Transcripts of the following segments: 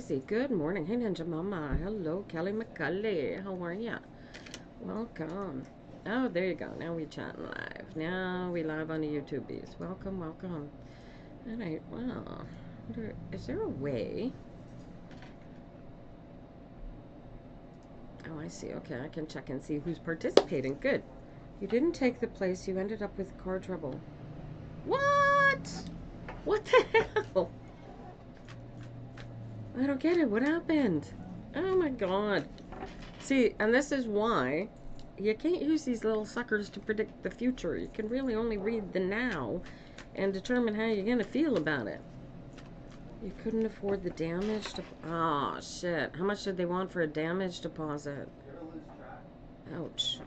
Tracy. Good morning. Hey, Ninja Mama. Hello, Kelly McCulley. How are ya? Welcome. Oh, there you go. Now we chatting live. Now we live on the YouTubies. Welcome, welcome. All right. Well, is there a way? Oh, I see. Okay, I can check and see who's participating. Good. You didn't take the place. You ended up with car trouble. What? What the hell? I don't get it. What happened? Oh my god. See, and this is why you can't use these little suckers to predict the future. You can really only read the now and determine how you're going to feel about it. You couldn't afford the damage to... Oh, shit. How much did they want for a damage deposit? Ouch.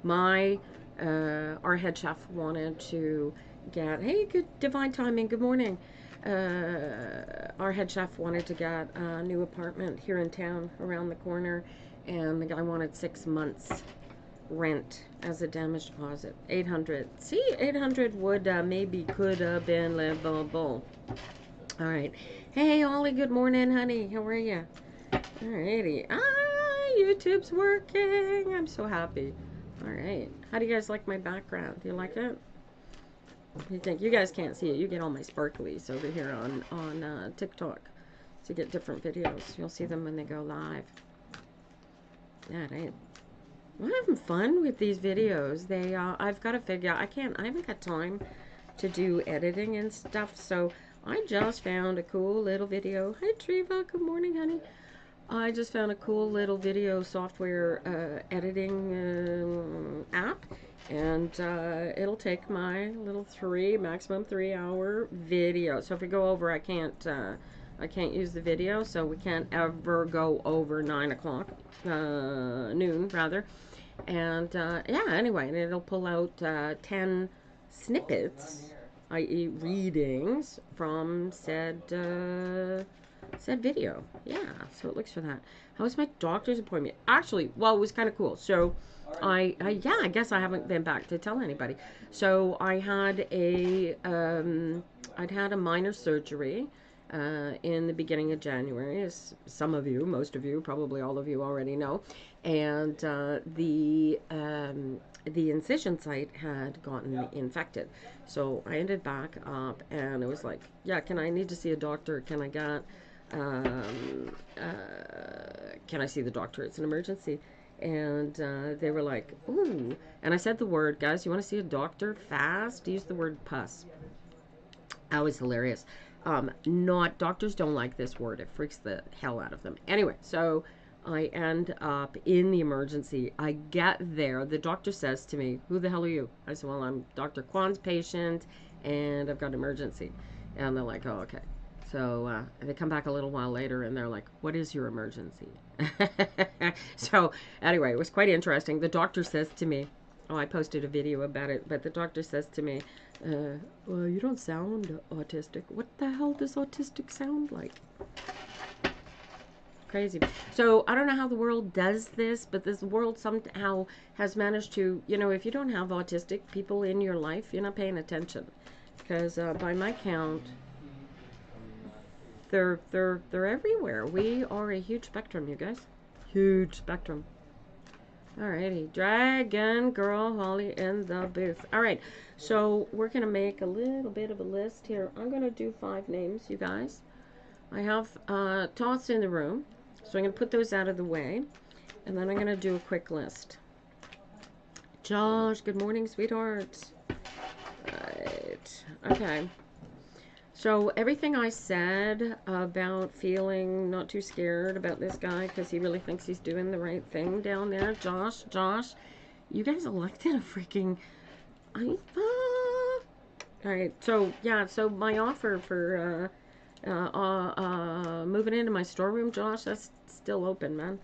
Our head chef wanted to get... Hey, good divine timing. Good morning. Our head chef wanted to get a new apartment here in town around the corner, and the guy wanted 6 months rent as a damage deposit. 800. See, 800 would maybe could have been livable. All right. Hey, Ollie. Good morning, honey. How are you? Alrighty. YouTube's working. I'm so happy. All right. How do you guys like my background? Do you like it? You think you guys can't see it? You get all my sparklies over here on TikTok, so you get different videos. You'll see them when they go live. Yeah, right. I'm having fun with these videos. I've got to figure out. I haven't got time to do editing and stuff, so I just found a cool little video. Hi, Treva. Good morning, honey. I just found a cool little video software editing app. And it'll take my little maximum 3-hour video. So if we go over, I can't use the video. So we can't ever go over 9 o'clock, noon rather. And yeah, anyway, and it'll pull out 10 snippets, i.e. readings from said video. Yeah, so it looks for that. How was my doctor's appointment? Actually, well, it was kind of cool. So I guess I haven't been back to tell anybody. So I had I'd had a minor surgery in the beginning of January, as some of you, most of you, probably all of you already know. And the incision site had gotten infected. So I ended back up, and it was like, yeah, I need to see a doctor? Can I see the doctor? It's an emergency. And they were like, ooh. And I said the word, guys, you want to see a doctor fast? Use the word pus. That was hilarious. Doctors don't like this word. It freaks the hell out of them. Anyway, so I end up in the emergency. I get there. The doctor says to me, who the hell are you? I said, well, I'm Dr. Kwan's patient, and I've got an emergency. And they're like, oh, okay. So they come back a little while later, and they're like, what is your emergency? So anyway, it was quite interesting. The doctor says to me, oh, I posted a video about it, but the doctor says to me, well, you don't sound autistic. What the hell does autistic sound like? Crazy. So I don't know how the world does this, but this world somehow has managed to, if you don't have autistic people in your life, you're not paying attention. Because by my count, they're everywhere. We are a huge spectrum, you guys. Huge spectrum. Alrighty, Dragon Girl Holly in the booth. Alright, so we're gonna make a little bit of a list here. I'm gonna do 5 names, you guys. I have thoughts in the room, so I'm gonna put those out of the way, and then I'm gonna do a quick list. Josh, good morning, sweetheart. Right, okay. So everything I said about feeling not too scared about this guy because he really thinks he's doing the right thing down there, Josh, you guys elected a freaking... Alright, so yeah, so my offer for moving into my storeroom, Josh, that's still open, man.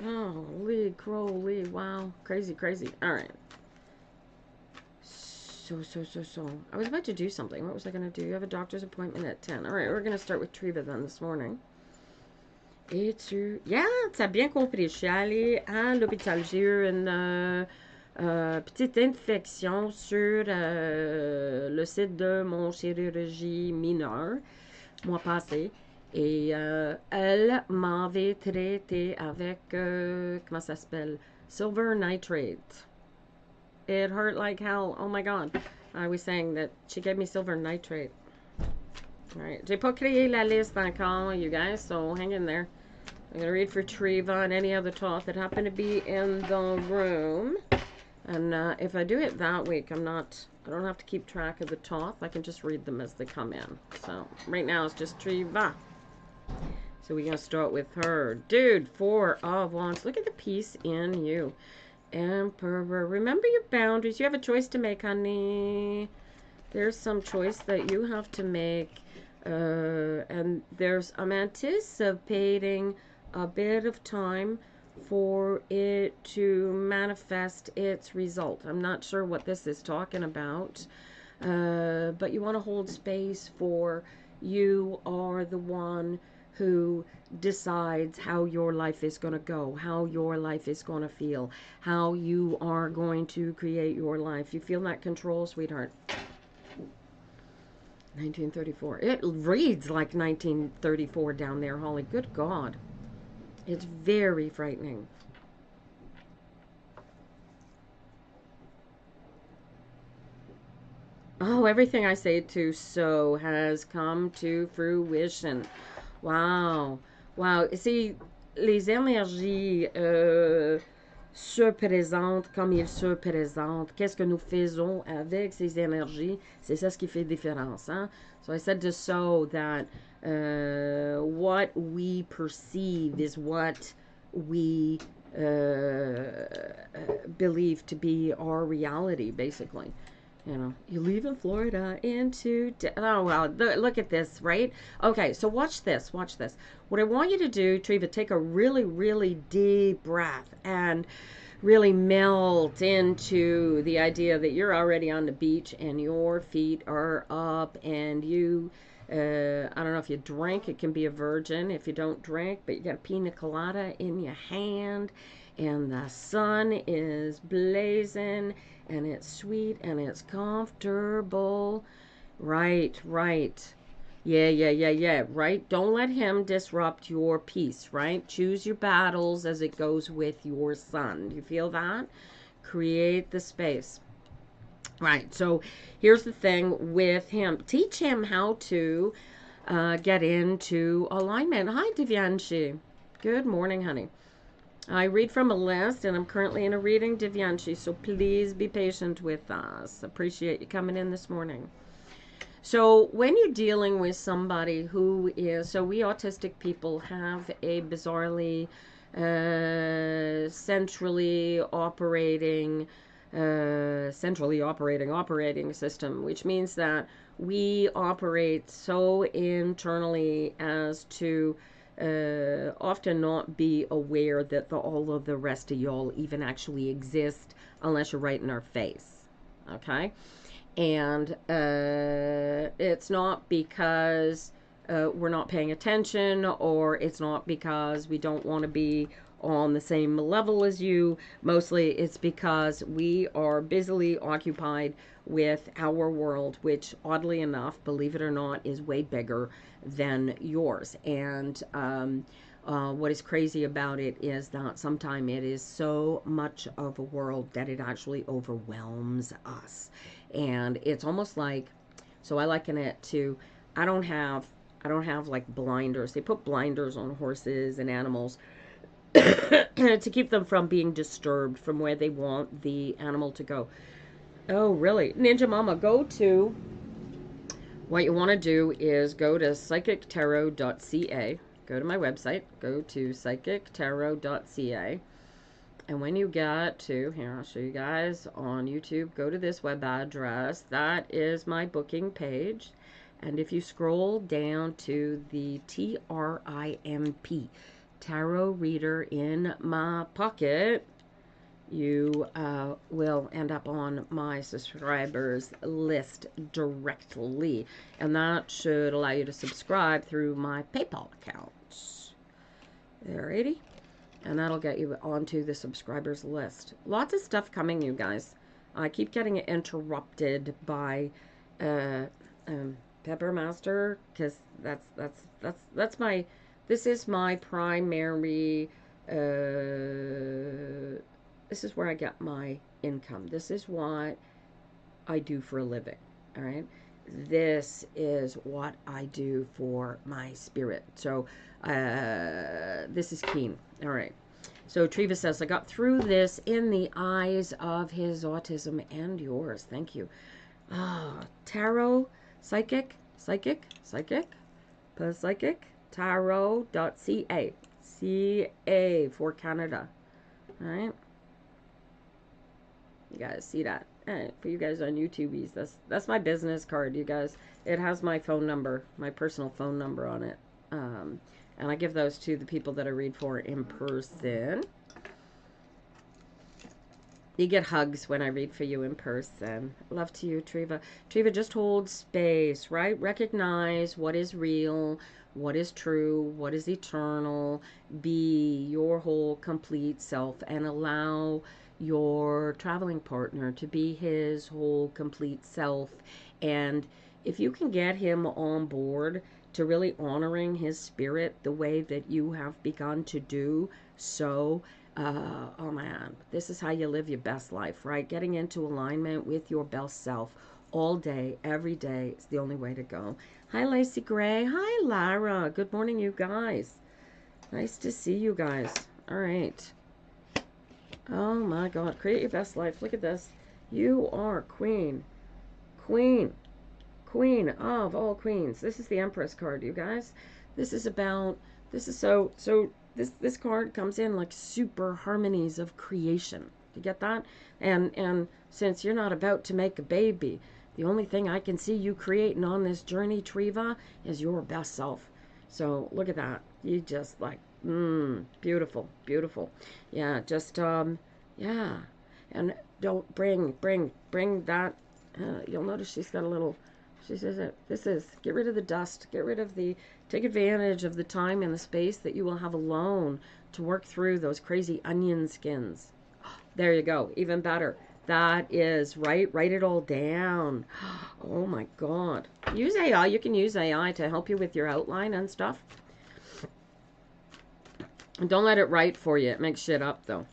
Oh, Lee, Crow, Lee, wow, crazy. Alright. So. I was about to do something. What was I going to do? You have a doctor's appointment at 10. Alright, we're going to start with Treva then this morning. Et tu... Yeah, tu as bien compris. Je suis allée à l'hôpital. J'ai eu une petite infection sur le site de mon chirurgie mineure. mois passé. Et elle m'avait traité avec, comment ça s'appelle? Silver nitrate. It hurt like hell. Oh my god. I was saying that she gave me silver nitrate. Alright. J'ai pas créé la liste encore, you guys, so hang in there. I'm going to read for Treva and any other talk that happen to be in the room. And if I do it that week, I don't have to keep track of the talk. I can just read them as they come in. So right now it's just Treva. So we're going to start with her. Dude, 4 of Wands. Look at the peace in you. Emperor. Remember your boundaries. You have a choice to make, honey. There's some choice that you have to make. And I'm anticipating a bit of time for it to manifest its result. I'm not sure what this is talking about. But you want to hold space for you are the one who decides how your life is going to go, how your life is going to feel, how you are going to create your life. You feel that control, sweetheart? 1934. It reads like 1934 down there, Holly. Good God. It's very frightening. Oh, everything I say to so has come to fruition. Wow. Wow. See, les énergies se présentent comme ils se présentent. Qu'est-ce que nous faisons avec ces énergies? C'est ça ce qui fait différence. Hein? So I said to so that what we perceive is what we believe to be our reality, basically. You know, you leave in Florida into... Oh, wow. Look at this, right? Okay, so watch this. Watch this. What I want you to do, Treva, take a really, really deep breath and really melt into the idea that you're already on the beach and your feet are up and you... I don't know if you drink, it can be a virgin if you don't drink, but you got a pina colada in your hand and the sun is blazing and it's sweet and it's comfortable. Right, right. Yeah, right? Don't let him disrupt your peace, right? Choose your battles as it goes with your sun. Do you feel that? Create the space. Right, so here's the thing with him. Teach him how to get into alignment. Hi, Divyanshi. Good morning, honey. I read from a list, and I'm currently in a reading, Divyanshi, so please be patient with us. Appreciate you coming in this morning. So when you're dealing with somebody who is, so we autistic people have a bizarrely centrally operating operating system, which means that we operate so internally as to often not be aware that all of the rest of y'all even actually exist unless you're right in our face. Okay? And it's not because we're not paying attention, or it's not because we don't want to be on the same level as you. Mostly it's because we are busily occupied with our world, which oddly enough, believe it or not, is way bigger than yours. And what is crazy about it is that sometimes it is so much of a world that it actually overwhelms us. And it's almost like, so I liken it to, I don't have like blinders. They put blinders on horses and animals to keep them from being disturbed from where they want the animal to go. Oh, really? Ninja Mama, what you want to do is go to psychictarot.ca. Go to my website. Go to psychictarot.ca. And when you get to, here, I'll show you guys on YouTube, go to this web address. That is my booking page. And if you scroll down to the TRIMP, Tarot Reader in My Pocket, you will end up on my subscribers list directly. And that should allow you to subscribe through my PayPal account. Alrighty. And that'll get you onto the subscribers list. Lots of stuff coming, you guys. I keep getting interrupted by Pepper Master, because that's my, this is my primary, this is where I get my income. This is what I do for a living. All right. This is what I do for my spirit. So, this is keen. All right. So Treva says, I got through this in the eyes of his autism and yours. Thank you. Tarot, psychic, tarot.ca. CA for Canada. All right. You guys see that? All right, for you guys on YouTubies, that's my business card, you guys. It has my phone number, my personal phone number on it. And I give those to the people that I read for in person. You get hugs when I read for you in person. Love to you, Treva. Treva, just hold space, right? Recognize what is real, what is true, what is eternal. Be your whole complete self and allow your traveling partner to be his whole complete self. And if you can get him on board to really honoring his spirit the way that you have begun to do so, oh man, this is how you live your best life, right? Getting into alignment with your best self all day, every day is the only way to go. Hi, Lacey Gray. Hi, Lara. Good morning, you guys. Nice to see you guys. All right. Oh my God. Create your best life. Look at this. You are queen. Queen. Queen of all queens. This is the Empress card, you guys. This is about, this is so this card comes in like super harmonies of creation. You get that? And since you're not about to make a baby, the only thing I can see you creating on this journey, Treva, is your best self. So look at that. You just like, beautiful, beautiful. Yeah, just yeah. And don't bring that. You'll notice she's got a little. She says that this is, get rid of the dust, get rid of the, take advantage of the time and the space that you will have alone to work through those crazy onion skins. There you go, even better. That is right, write it all down. Oh my God. Use AI, you can use AI to help you with your outline and stuff. And don't let it write for you, it makes shit up though.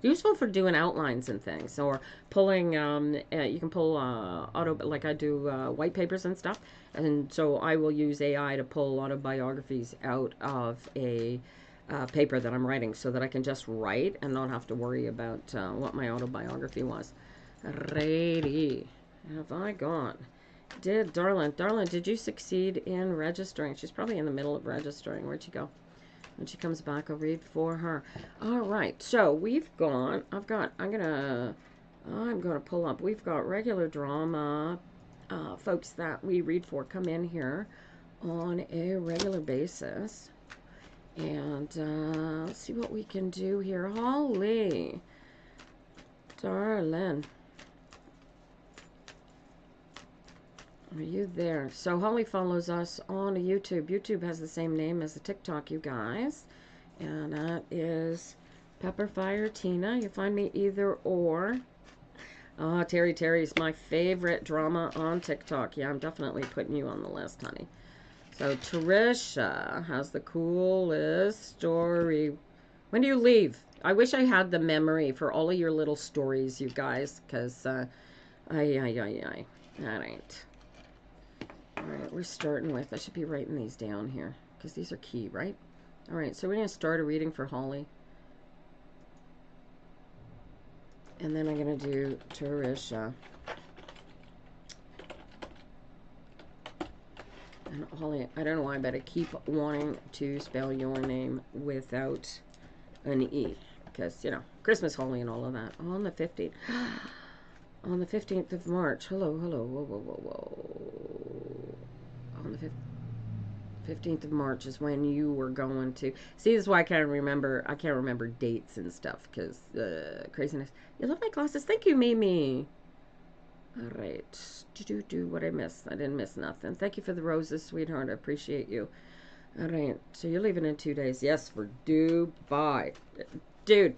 Useful for doing outlines and things, or pulling, you can pull auto, like I do white papers and stuff, and so I will use AI to pull autobiographies out of a paper that I'm writing so that I can just write and not have to worry about what my autobiography was. Righty. Have I gone? Darlin, did you succeed in registering? She's probably in the middle of registering. Where'd she go? When she comes back, I'll read for her. All right, so we've gone. I'm gonna pull up. We've got regular drama folks that we read for come in here on a regular basis, and let's see what we can do here. Holly, darling, are you there? So Holly follows us on YouTube. YouTube has the same name as the TikTok, you guys. And that is Pepperfire Tina. You find me either or. Oh, Terry's my favorite drama on TikTok. Yeah, I'm definitely putting you on the list, honey. So Trisha has the coolest story. When do you leave? I wish I had the memory for all of your little stories, you guys, because, all right. All right, we're starting with, I should be writing these down here, because these are key, right? All right, so we're going to start a reading for Holly. And then I'm going to do Tarisha. And Holly, I don't know why, but I keep wanting to spell your name without an E. Because, you know, Christmas Holly and all of that. On the 15th. On the 15th of March. Hello. Whoa. On the 15th of March is when you were going to... See, this is why I can't remember dates and stuff, because craziness. You love my glasses? Thank you, Mimi. All right. Do what I missed. I didn't miss nothing. Thank you for the roses, sweetheart. I appreciate you. All right. So you're leaving in 2 days. Yes, for Dubai. Dude.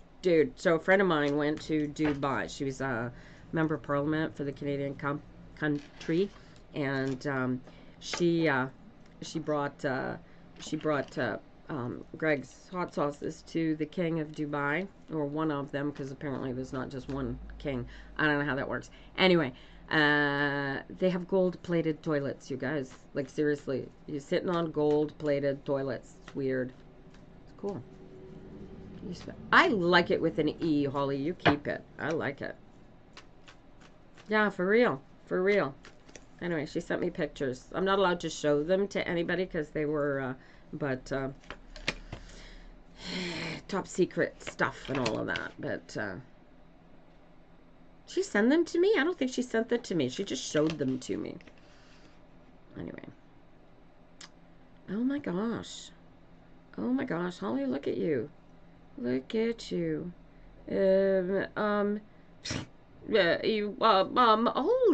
So a friend of mine went to Dubai. She was a member of parliament for the Canadian country, and she brought Greg's hot sauces to the king of Dubai, or one of them, because apparently there's not just one king. I don't know how that works. Anyway, they have gold-plated toilets, you guys. Like, seriously, you're sitting on gold-plated toilets. It's weird. It's cool. I like it with an E, Holly. You keep it. I like it. Yeah, for real. For real. Anyway, she sent me pictures. I'm not allowed to show them to anybody because they were, top secret stuff and all of that. But, she sent them to me? I don't think she sent them to me. She just showed them to me. Anyway. Oh my gosh. Oh my gosh, Holly, look at you. Look at you. Holy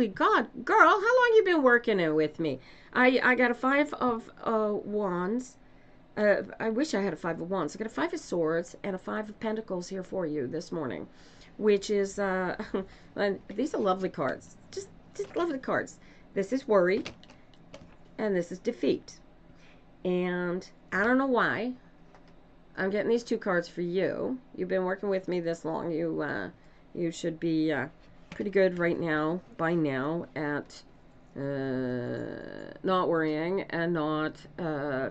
God, girl, how long you been working it with me? I got a 5 of wands. I wish I had a 5 of wands. I got a 5 of swords and a 5 of pentacles here for you this morning, which is and these are lovely cards. Just lovely cards. This is worry, and this is defeat. And I don't know why I'm getting these 2 cards for you. You've been working with me this long. You should be pretty good right now, by now, at not worrying and not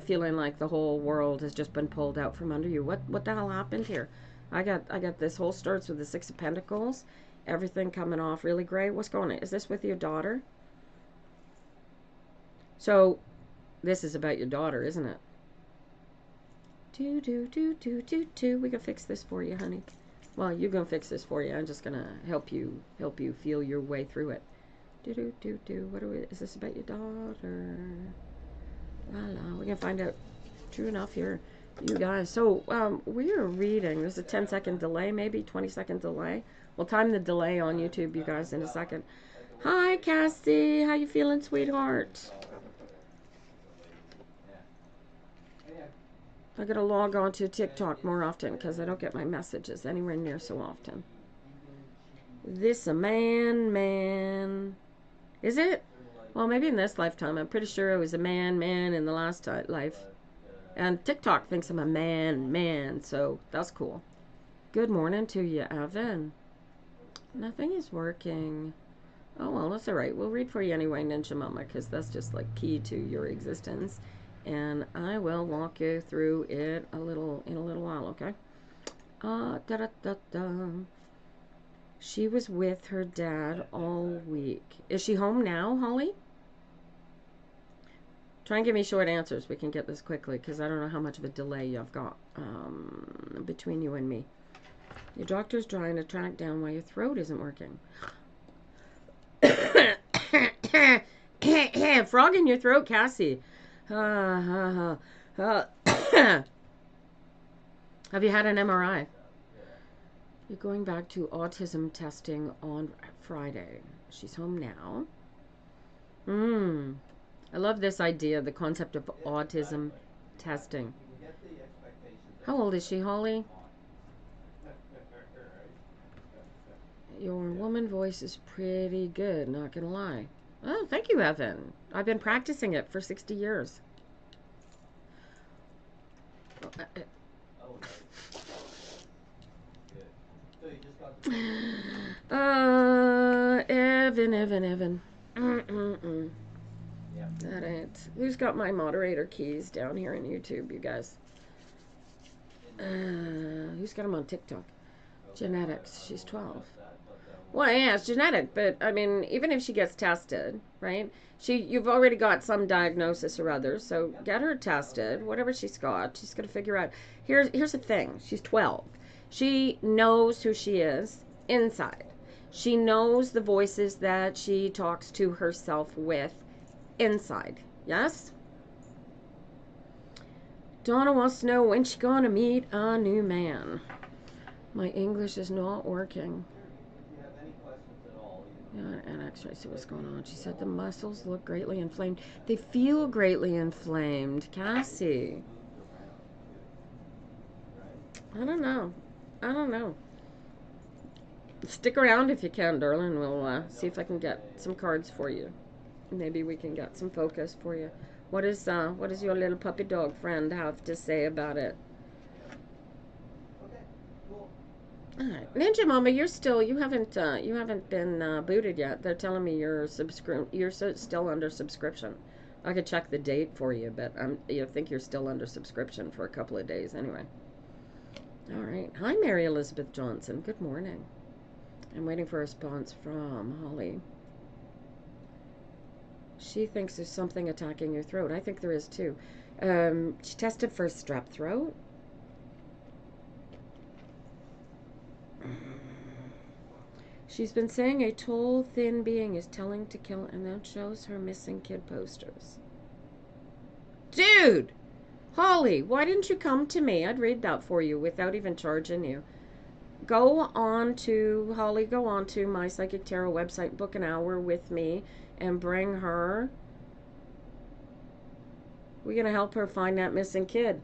feeling like the whole world has just been pulled out from under you. What the hell happened here? I got this whole starts with the 6 of Pentacles. Everything coming off really great. What's going on? Is this with your daughter? So this is about your daughter, isn't it? We can fix this for you, honey. Well, you're gonna fix this for you. I'm just gonna help you feel your way through it. What is this about your daughter? We can find out. True enough here, you guys. So we're reading. There's a 10-second delay, maybe 20-second delay. We'll time the delay on YouTube, you guys, in a second. Hi, Cassie. How you feeling, sweetheart? I gotta log on to TikTok more often because I don't get my messages anywhere near so often. This a man. Is it? Well, maybe in this lifetime. I'm pretty sure I was a man in the last life. And TikTok thinks I'm a man. So that's cool. Good morning to you, Evan. Nothing is working. Oh, well, that's all right. We'll read for you anyway, Ninja Mama, because that's just like key to your existence. And I will walk you through it in a little while, okay? She was with her dad all week. Is she home now, Holly? Try and give me short answers. We can get this quickly because I don't know how much of a delay you've got between you and me. Your doctor's trying to track down why your throat isn't working. Frog in your throat, Cassie. Have you had an MRI? You're going back to autism testing on Friday. She's home now. I love this idea, the concept of autism testing. How old is she, Holly? Your woman voice is pretty good, not gonna lie. Oh, thank you, Evan. I've been practicing it for 60 years. Evan. That ain't. Who's got my moderator keys down here in YouTube, you guys? Who's got them on TikTok? Genetics. She's 12. Well, yeah, it's genetic, but I mean, even if she gets tested, right? You've already got some diagnosis or other, so get her tested. Whatever she's got, she's gonna figure out. Here's the thing: she's 12. She knows who she is inside. She knows the voices that she talks to herself with inside. Yes. Donna wants to know when she's gonna meet a new man. My English is not working. And X-ray, see what's going on. She said the muscles look greatly inflamed. They feel greatly inflamed. Cassie. I don't know. Stick around if you can, darling. We'll see if I can get some cards for you. Maybe we can get some focus for you. What does your little puppy dog friend have to say about it? All right, Ninja Mama, you haven't been booted yet. They're telling me you're still under subscription. I could check the date for you, but I think you're still under subscription for a couple of days anyway. All right. Hi, Mary Elizabeth Johnson. Good morning. I'm waiting for a response from Holly. She thinks there's something attacking your throat. I think there is too. She tested for strep throat. She's been saying a tall, thin being is telling to kill, and then shows her missing kid posters. Dude! Holly, why didn't you come to me? I'd read that for you without even charging you. Go on to my Psychic Tarot website, book an hour with me, and bring her. We're going to help her find that missing kid.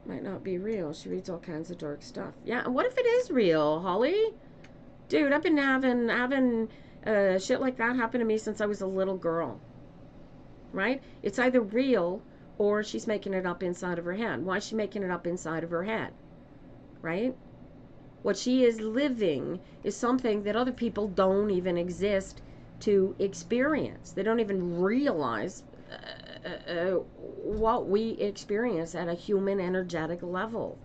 Might not be real. She reads all kinds of dark stuff. Yeah, what if it is real, Holly? Dude, I've been having shit like that happen to me since I was a little girl. Right? It's either real or she's making it up inside of her head. Why is she making it up inside of her head? Right? What she is living is something that other people don't even exist to experience. They don't even realize what we experience at a human energetic level.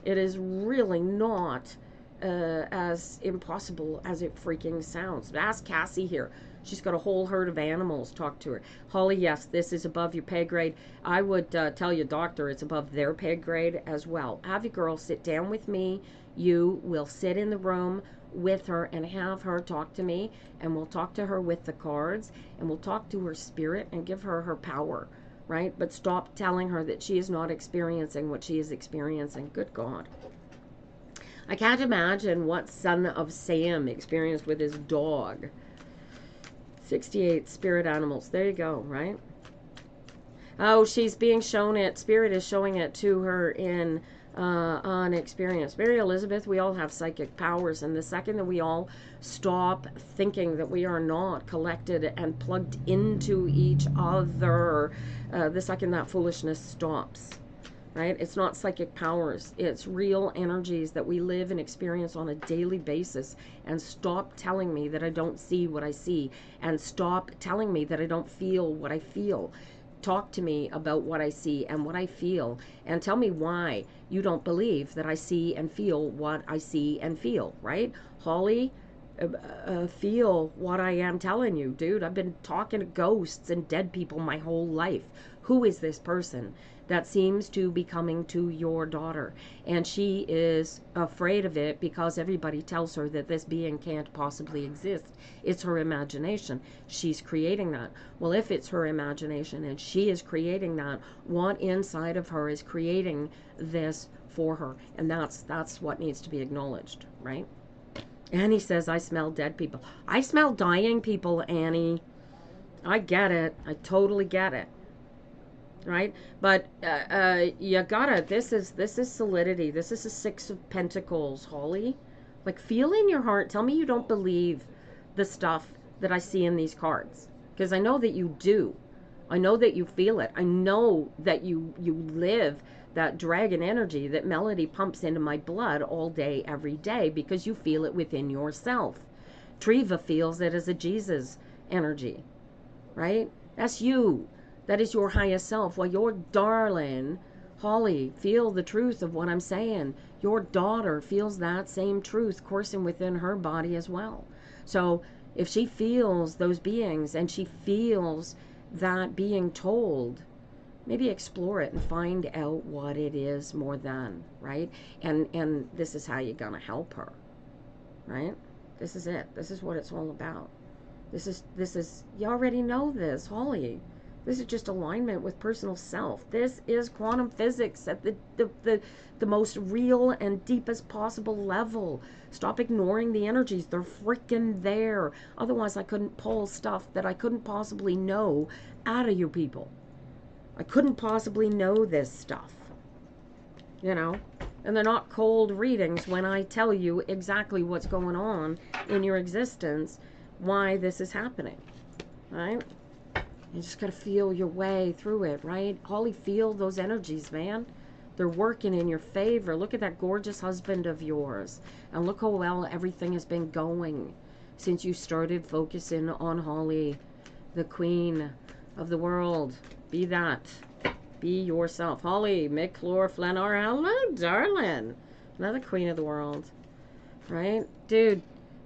It is really not as impossible as it freaking sounds. Ask Cassie here. She's got a whole herd of animals. Talk to her. Holly, yes, this is above your pay grade. I would tell your doctor it's above their pay grade as well. Have your girl sit down with me. You will sit in the room with her and have her talk to me, and we'll talk to her with the cards, and we'll talk to her spirit and give her her power, right? But stop telling her that she is not experiencing what she is experiencing. Good God. I can't imagine what Son of Sam experienced with his dog. 68 spirit animals. There you go, right? Oh, she's being shown it. Spirit is showing it to her in on experience. Mary Elizabeth, we all have psychic powers, and the second that we all stop thinking that we are not collected and plugged into each other, the second that foolishness stops, right? It's not psychic powers. It's real energies that we live and experience on a daily basis. And stop telling me that I don't see what I see, and stop telling me that I don't feel what I feel. Talk to me about what I see and what I feel, and tell me why you don't believe that I see and feel what I see and feel, right? Holly, feel what I am telling you, dude. I've been talking to ghosts and dead people my whole life. Who is this person that seems to be coming to your daughter? And she is afraid of it because everybody tells her that this being can't possibly exist. It's her imagination. She's creating that. Well, if it's her imagination and she is creating that, what inside of her is creating this for her? And that's what needs to be acknowledged, right? Annie says, I smell dead people. I smell dying people, Annie. I get it. I totally get it. Right? But you gotta, this is solidity. This is the Six of Pentacles, Holly. Like, feel in your heart. Tell me you don't believe the stuff that I see in these cards. Because I know that you do. I know that you feel it. I know that you live that dragon energy that Melody pumps into my blood all day, every day, because you feel it within yourself. Treva feels it as a Jesus energy, right? That's you. That is your highest self. Well, your darling, Holly, feel the truth of what I'm saying. Your daughter feels that same truth coursing within her body as well. So if she feels those beings and she feels that being told, maybe explore it and find out what it is more than, right? And this is how you're gonna help her, right? This is it. This is what it's all about. This is you already know this, Holly. This is just alignment with personal self. This is quantum physics at the most real and deepest possible level. Stop ignoring the energies. They're freaking there. Otherwise, I couldn't pull stuff that I couldn't possibly know out of you people. I couldn't possibly know this stuff. You know? And they're not cold readings when I tell you exactly what's going on in your existence, why this is happening, right? You just got to feel your way through it, right? Holly, feel those energies, man. They're working in your favor. Look at that gorgeous husband of yours. And look how well everything has been going since you started focusing on Holly, the queen of the world. Be that. Be yourself. Holly, McClure-Flanor, hello, darling. Another queen of the world. Right? Dude,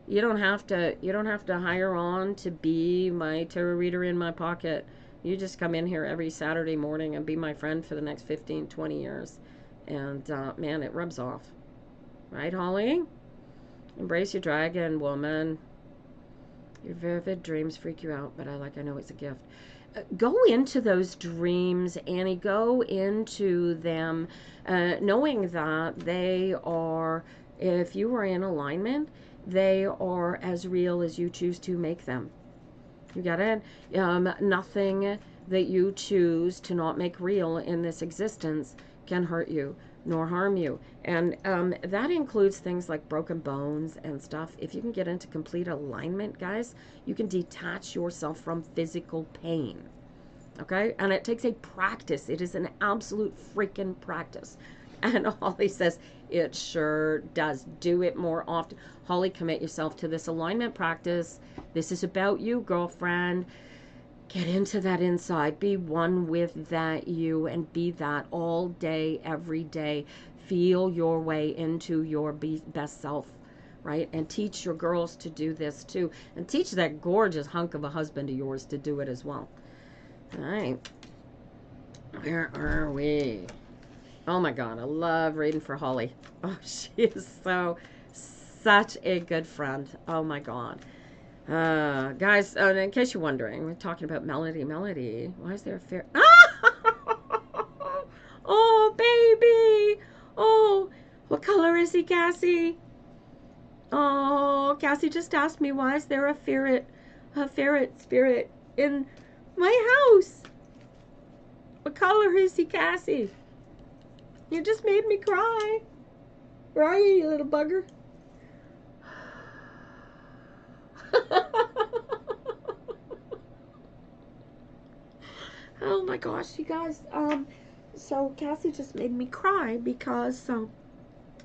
you don't have to hire on to be my tarot reader in my pocket. You just come in here every Saturday morning and be my friend for the next 15, 20 years. And, man, it rubs off. Right, Holly? Embrace your dragon, woman. Your vivid dreams freak you out, but I know it's a gift. Go into those dreams, Annie. Go into them knowing that they are, if you are in alignment, they are as real as you choose to make them. You got it? Nothing that you choose to not make real in this existence can hurt you nor harm you. And that includes things like broken bones and stuff. If you can get into complete alignment, guys, you can detach yourself from physical pain. Okay? And it takes a practice. It is an absolute freaking practice. And Holly says, it sure does. Do it more often. Holly, commit yourself to this alignment practice. This is about you, girlfriend. Get into that inside. Be one with that you and be that all day, every day. Feel your way into your best self, right? And teach your girls to do this too. And teach that gorgeous hunk of a husband of yours to do it as well. All right. Where are we? Oh my God, I love reading for Holly. Oh, she is such a good friend. Oh my God. Guys, in case you're wondering, we're talking about Melody. Melody, why is there a fair... Oh, baby. Oh, what color is he, Cassie? Oh, Cassie just asked me, why is there a ferret spirit in my house? What color is he, Cassie? You just made me cry. Where are you, you little bugger? Oh my gosh, you guys. So Cassie just made me cry because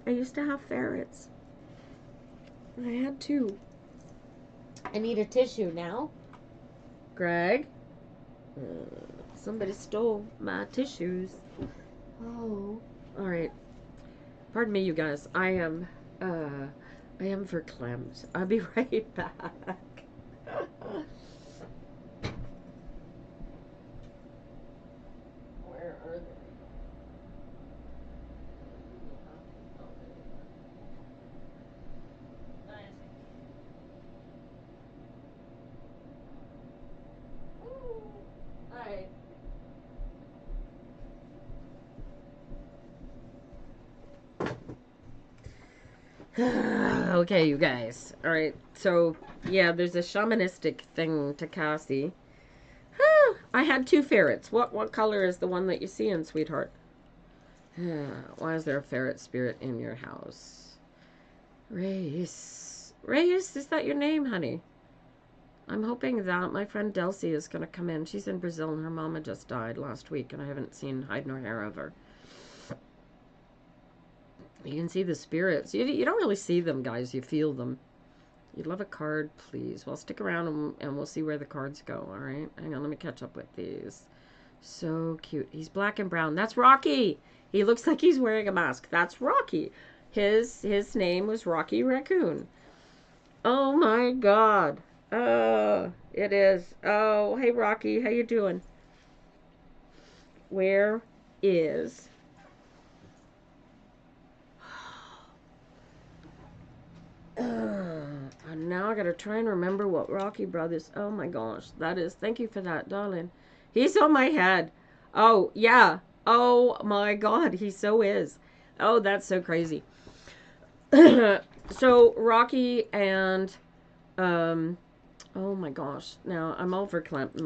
I used to have ferrets. I had two. I need a tissue now. Greg, somebody stole my tissues. Oh, all right. Pardon me, you guys. I am verklempt. I'll be right back. Where are they? All right. Okay, you guys. All right. So, yeah, there's a shamanistic thing to Cassie. I had two ferrets. What color is the one that you see in, sweetheart? Why is there a ferret spirit in your house? Reyes. Reyes, is that your name, honey? I'm hoping that my friend Delcy is going to come in. She's in Brazil and her mama just died last week and I haven't seen hide nor hair of her. You can see the spirits. You don't really see them, guys. You feel them. You'd love a card, please. Well, stick around and we'll see where the cards go, all right? Hang on, let me catch up with these. So cute. He's black and brown. That's Rocky. He looks like he's wearing a mask. That's Rocky. His name was Rocky Raccoon. Oh, my God. It is. Oh, hey, Rocky. How you doing? Where is... And now I gotta try and remember what Rocky Brothers. Oh my gosh, that is. Thank you for that, darling. He's on my head. Oh yeah. Oh my God, he so is. Oh, that's so crazy. So Rocky and oh my gosh. Now I'm all verklempt.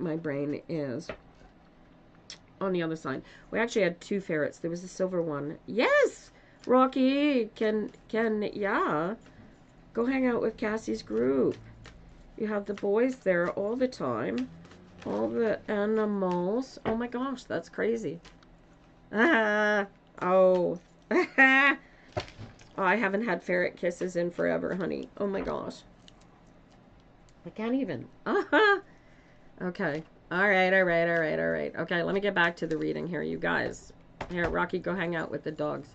My brain is. on the other side. We actually had 2 ferrets. There was a silver one. Yes, Rocky yeah. Go hang out with Cassie's group. You have the boys there all the time. All the animals. Oh my gosh, that's crazy. Ah, oh. Oh, I haven't had ferret kisses in forever, honey. Oh my gosh. I can't even. Okay. All right. Okay, let me get back to the reading here, you guys. Here, Rocky, go hang out with the dogs.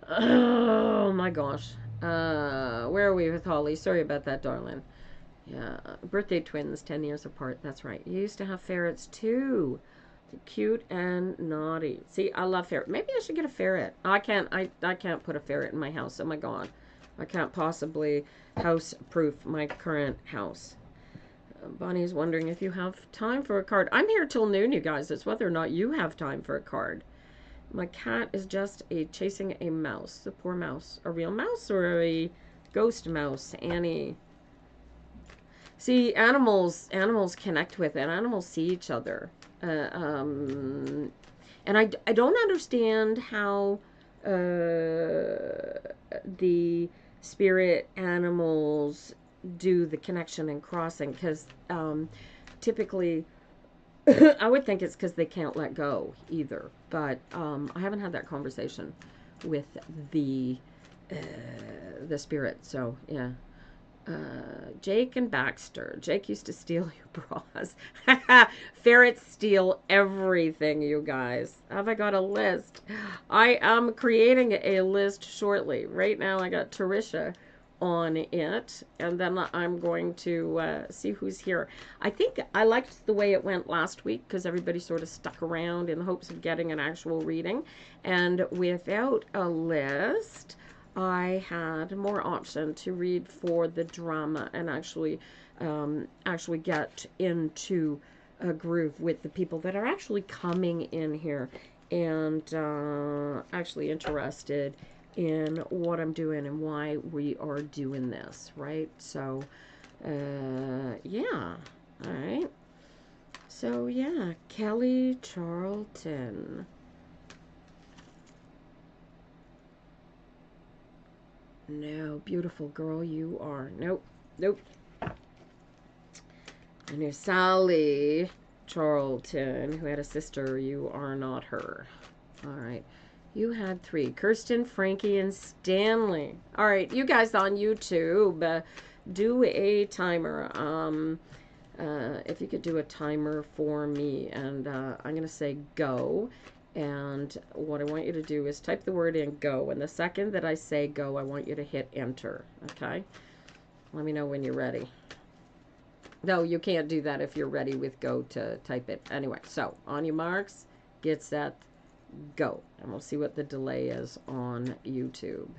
Oh my gosh. Where are we with Holly? Sorry about that, darling. Yeah, birthday twins, 10 years apart. That's right. You used to have ferrets too. Cute and naughty. See, I love ferret. Maybe I should get a ferret. I can't put a ferret in my house. Oh my god. I can't possibly house proof my current house. Bonnie's wondering if you have time for a card. I'm here till noon, you guys. It's whether or not you have time for a card. My cat is just chasing a mouse. The poor mouse. A real mouse or a ghost mouse? Annie. See, animals connect with it. Animals see each other. And I don't understand how the spirit animals do the connection and crossing, because typically I would think it's because they can't let go either. But I haven't had that conversation with the spirit. So yeah. Jake and Baxter. Jake used to steal your bras. Ferrets steal everything, you guys. Have I got a list? I am creating a list shortly. Right now I got Tarisha on it, and then I'm going to see who's here. I think I liked the way it went last week because everybody sort of stuck around in the hopes of getting an actual reading, and without a list I had more option to read for the drama and actually get into a groove with the people that are actually coming in here and actually interested in what I'm doing and why we are doing this, right? So, yeah. All right. So, yeah, Kelly Charlton. No, beautiful girl you are. Nope. And here's Sally Charlton, who had a sister. You are not her. All right. You had 3. Kirsten, Frankie, and Stanley. All right, you guys on YouTube, do a timer. If you could do a timer for me, and I'm going to say go. And what I want you to do is type the word in go. And the second that I say go, I want you to hit enter. Okay? Let me know when you're ready. No, you can't do that if you're ready with go to type it. Anyway, so on your marks, get set, go. And we'll see what the delay is on YouTube.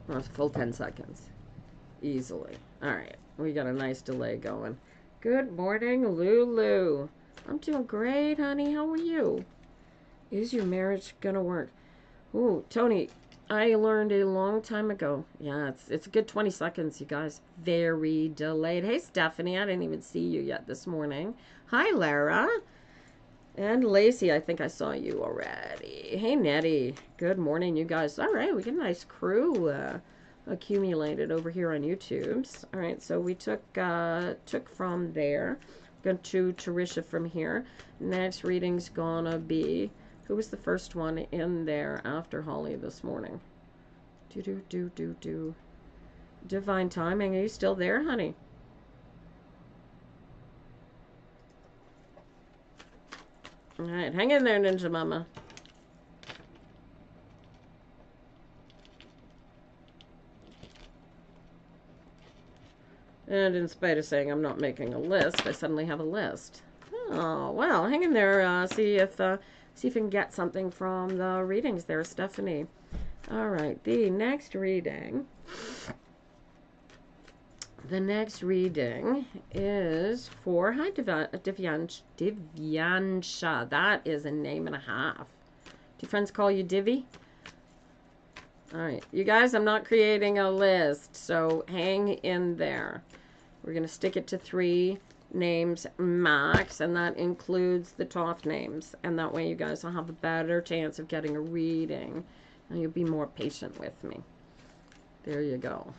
Well, it's a full 10 seconds. Easily. All right. We got a nice delay going. Good morning, Lulu. I'm doing great, honey. How are you? Is your marriage gonna work? Ooh, Tony, I learned a long time ago. Yeah, it's a good 20 seconds, you guys. Very delayed. Hey, Stephanie, I didn't even see you yet this morning. Hi, Lara. And Lacey, I think I saw you already. Hey, Nettie. Good morning, you guys. All right, we got a nice crew accumulated over here on YouTube. All right, so we took from there. Go to Tarisha from here. Next reading's gonna be, who was the first one in there after Holly this morning? Divine timing. Are you still there, honey? All right, hang in there, Ninja Mama. And in spite of saying I'm not making a list, I suddenly have a list. Oh, well, hang in there. See if you can get something from the readings there, Stephanie. All right, the next reading is for, hi, Divyansha. That is a name and a half. Do your friends call you Divvy? All right. You guys, I'm not creating a list, so hang in there. We're going to stick it to 3 names max, and that includes the top names. And that way you guys will have a better chance of getting a reading. And you'll be more patient with me. There you go.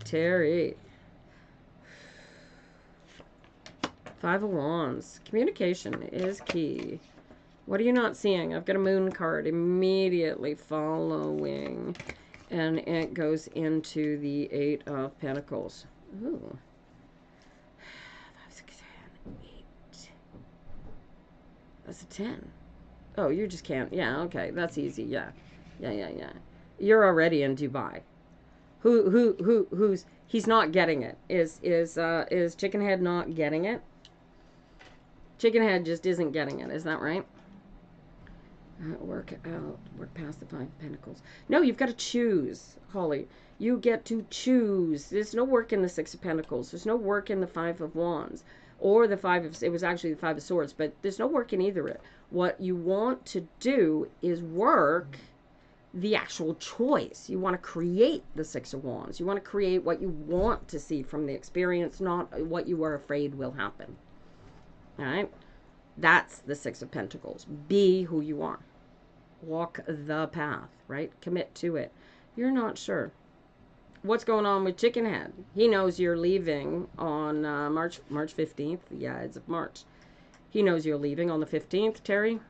Terry. 5 of Wands. Communication is key. What are you not seeing? I've got a moon card immediately following. And it goes into the 8 of Pentacles. Ooh. 5, 6, 7, 8. That's a 10. Oh, you just can't. Yeah, okay. That's easy. Yeah. Yeah. You're already in Dubai. Who's he's not getting it. Is Chickenhead not getting it? Chickenhead just isn't getting it. Is that right? Work past the 5 of Pentacles. No, you've got to choose, Holly. You get to choose. There's no work in the 6 of Pentacles. There's no work in the 5 of Wands. Or the 5 of... It was actually the 5 of Swords. But there's no work in either. What you want to do is work the actual choice. You want to create the 6 of Wands. You want to create what you want to see from the experience, not what you are afraid will happen. All right? That's the 6 of Pentacles. Be who you are. Walk the path, right? Commit to it. You're not sure. What's going on with Chickenhead? He knows you're leaving on March 15th. Yeah, it's of March. He knows you're leaving on the 15th, Terry.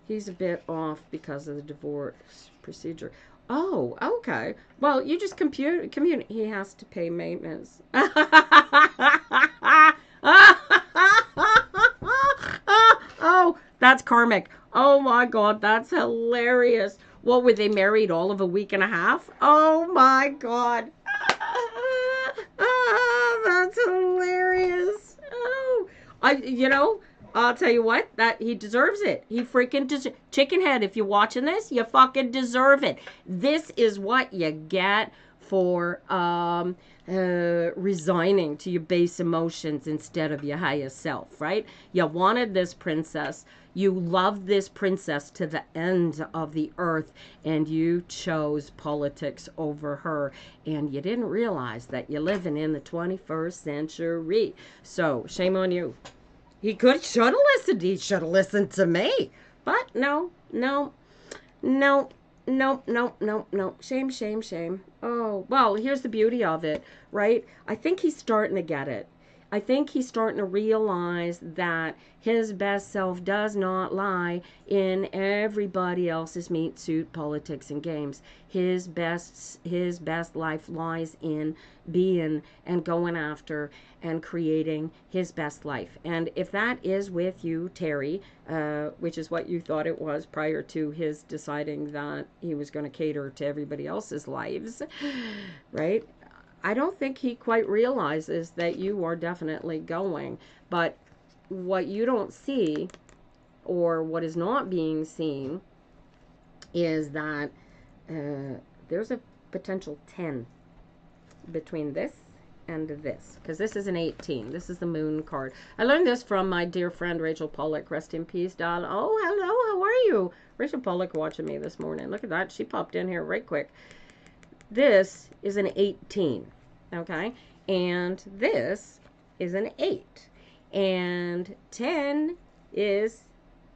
He's a bit off because of the divorce procedure. Oh, okay. Well, you just commute. He has to pay maintenance. Oh, that's karmic. Oh my God, that's hilarious. What, were they married all of a week and a half? Oh my God. That's hilarious. Oh, I'll tell you what, that he deserves it. He freaking deserves. Chickenhead, if you're watching this, you fucking deserve it. This is what you get for resigning to your base emotions instead of your higher self, right? You wanted this princess. You loved this princess to the end of the earth, and you chose politics over her, and you didn't realize that you're living in the 21st century. So, shame on you. He should have listened. He should have listened to me. But no. Shame. Oh, well, here's the beauty of it, right? I think he's starting to get it. I think he's starting to realize that his best self does not lie in everybody else's meat suit politics and games. His best life lies in being and going after and creating his best life. And if that is with you, Terry, which is what you thought it was prior to his deciding that he was going to cater to everybody else's lives, right? I don't think he quite realizes that you are definitely going. But what you don't see, or what is not being seen, is that there's a potential 10 between this and this. Because this is an 18. This is the moon card. I learned this from my dear friend Rachel Pollack. Rest in peace, doll. Oh, hello. How are you? Rachel Pollack watching me this morning. Look at that. She popped in here right quick. This is an 18, okay? And this is an 8. And 10 is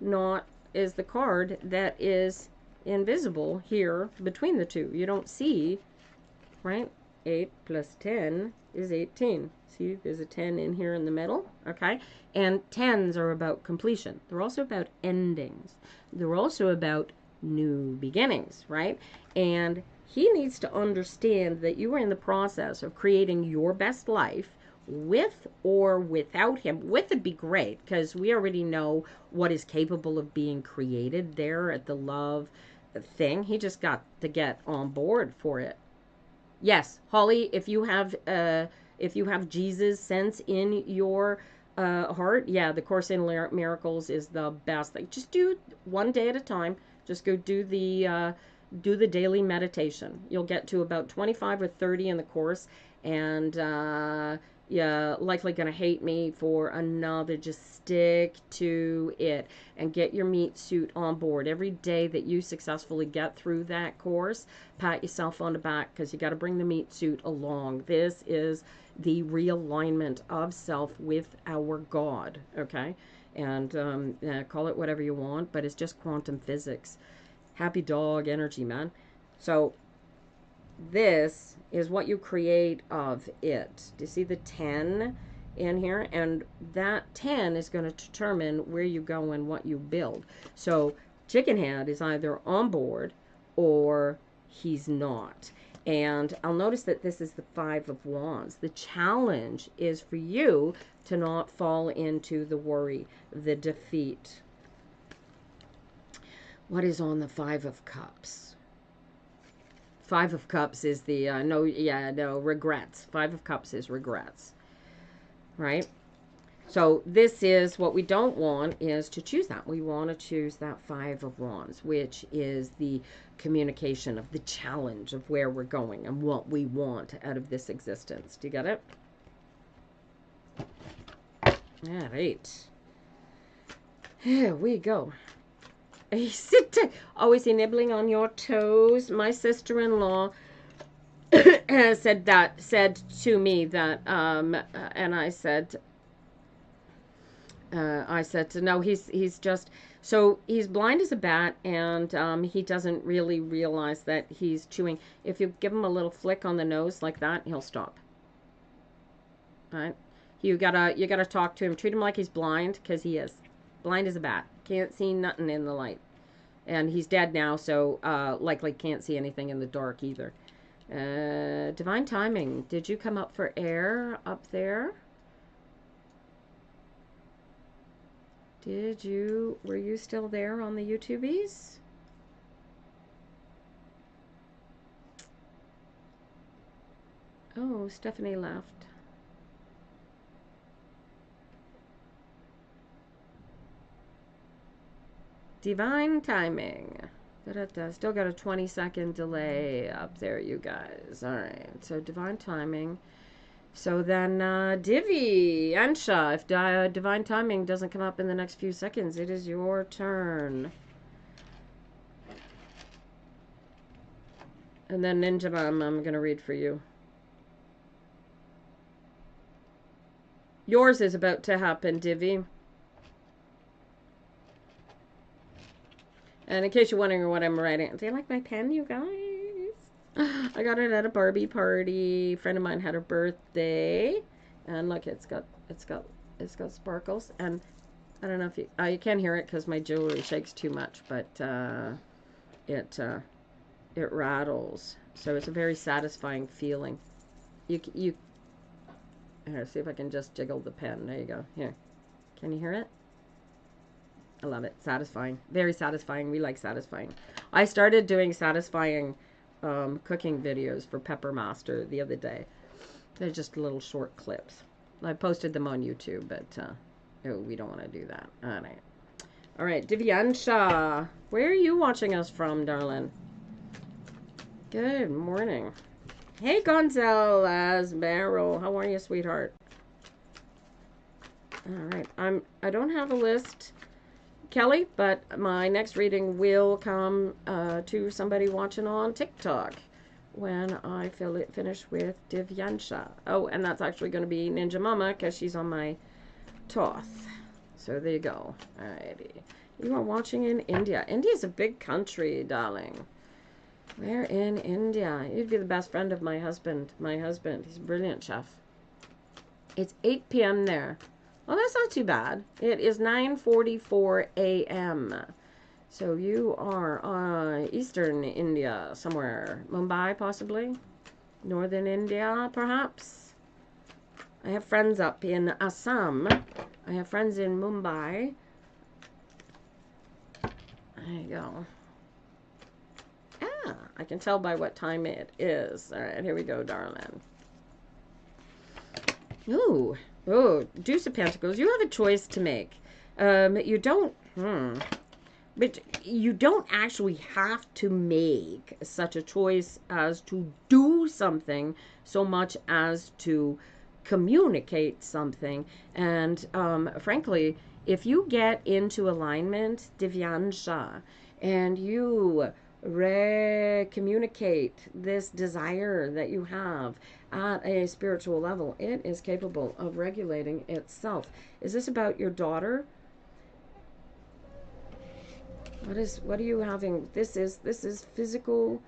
the card that is invisible here between the two. You don't see, right? 8 plus 10 is 18. See, there's a 10 in here in the middle, okay? And 10s are about completion. They're also about endings. They're also about new beginnings, right? And he needs to understand that you are in the process of creating your best life with or without him. With would be great, because we already know what is capable of being created there at the love thing. He just got to get on board for it. Yes, Holly, if you have Jesus sense in your heart, yeah, the Course in Miracles is the best thing. Just do one day at a time. Just go do the daily meditation. You'll get to about 25 or 30 in the course, and You're likely going to hate me for another. Just stick to it and get your meat suit on board. Every day that you successfully get through that course, pat yourself on the back because you got to bring the meat suit along. This is the realignment of self with our God, okay? And call it whatever you want, but it's just quantum physics. Happy dog energy, man. So this is what you create of it. Do you see the 10 in here? And that 10 is going to determine where you go and what you build. So Chicken Head is either on board or he's not. And I'll notice that this is the 5 of Wands. The challenge is for you to not fall into the worry, the defeat. What is on the 5 of Cups? 5 of Cups is the, regrets. 5 of Cups is regrets, right? So this is what we don't want is to choose that. We want to choose that 5 of Wands, which is the communication of the challenge of where we're going and what we want out of this existence. Do you get it? All right. Here we go. Oh, is he nibbling on your toes? My sister-in-law said to me that, and I said, no, he's just, so he's blind as a bat, and he doesn't really realize that he's chewing. If you give him a little flick on the nose like that, he'll stop. All right? You gotta talk to him. Treat him like he's blind, because he is. Blind as a bat. Can't see nothing in the light. And he's dead now, so likely can't see anything in the dark either. Divine timing. Did you come up for air up there? Were you still there on the YouTubies? Oh, Stephanie left. Divine timing. Da-da-da. Still got a 20-second delay up there, you guys. All right. So divine timing. So then Divi, Ansha, if divine timing doesn't come up in the next few seconds, it is your turn. And then Ninja Mom, I'm going to read for you. Yours is about to happen, Divi. And in case you're wondering what I'm writing, do you like my pen, you guys? I got it at a Barbie party. A friend of mine had her birthday, and look, it's got sparkles. And I don't know if you can't hear it because my jewelry shakes too much, but it rattles. So it's a very satisfying feeling. Here, see if I can just jiggle the pen. There you go. Here, can you hear it? I love it. Satisfying. Very satisfying. We like satisfying. I started doing satisfying cooking videos for Pepper Master the other day. They're just little short clips. I posted them on YouTube, but we don't want to do that. All right. Divyansha, where are you watching us from, darling? Good morning. Hey, Gonzalez Barrow. How are you, sweetheart? All right. I don't have a list, Kelly, but my next reading will come to somebody watching on TikTok when I finish with Divyansha. Oh, and that's actually going to be Ninja Mama because she's on my Toth. So there you go. Alrighty. You are watching in India. India's a big country, darling. Where in India? You'd be the best friend of my husband. He's a brilliant chef. It's 8 p.m. there. Well, that's not too bad. It is 9:44 a.m. So you are Eastern India somewhere. Mumbai, possibly? Northern India, perhaps? I have friends up in Assam. I have friends in Mumbai. There you go. Ah, I can tell by what time it is. All right, here we go, darling. Ooh. Oh, Deuce of Pentacles. You have a choice to make. You don't, but you don't actually have to make such a choice as to do something so much as to communicate something. And frankly, if you get into alignment, Divyansha, and you communicate this desire that you have at a spiritual level, it is capable of regulating itself. Is this about your daughter? What are you having? This is physical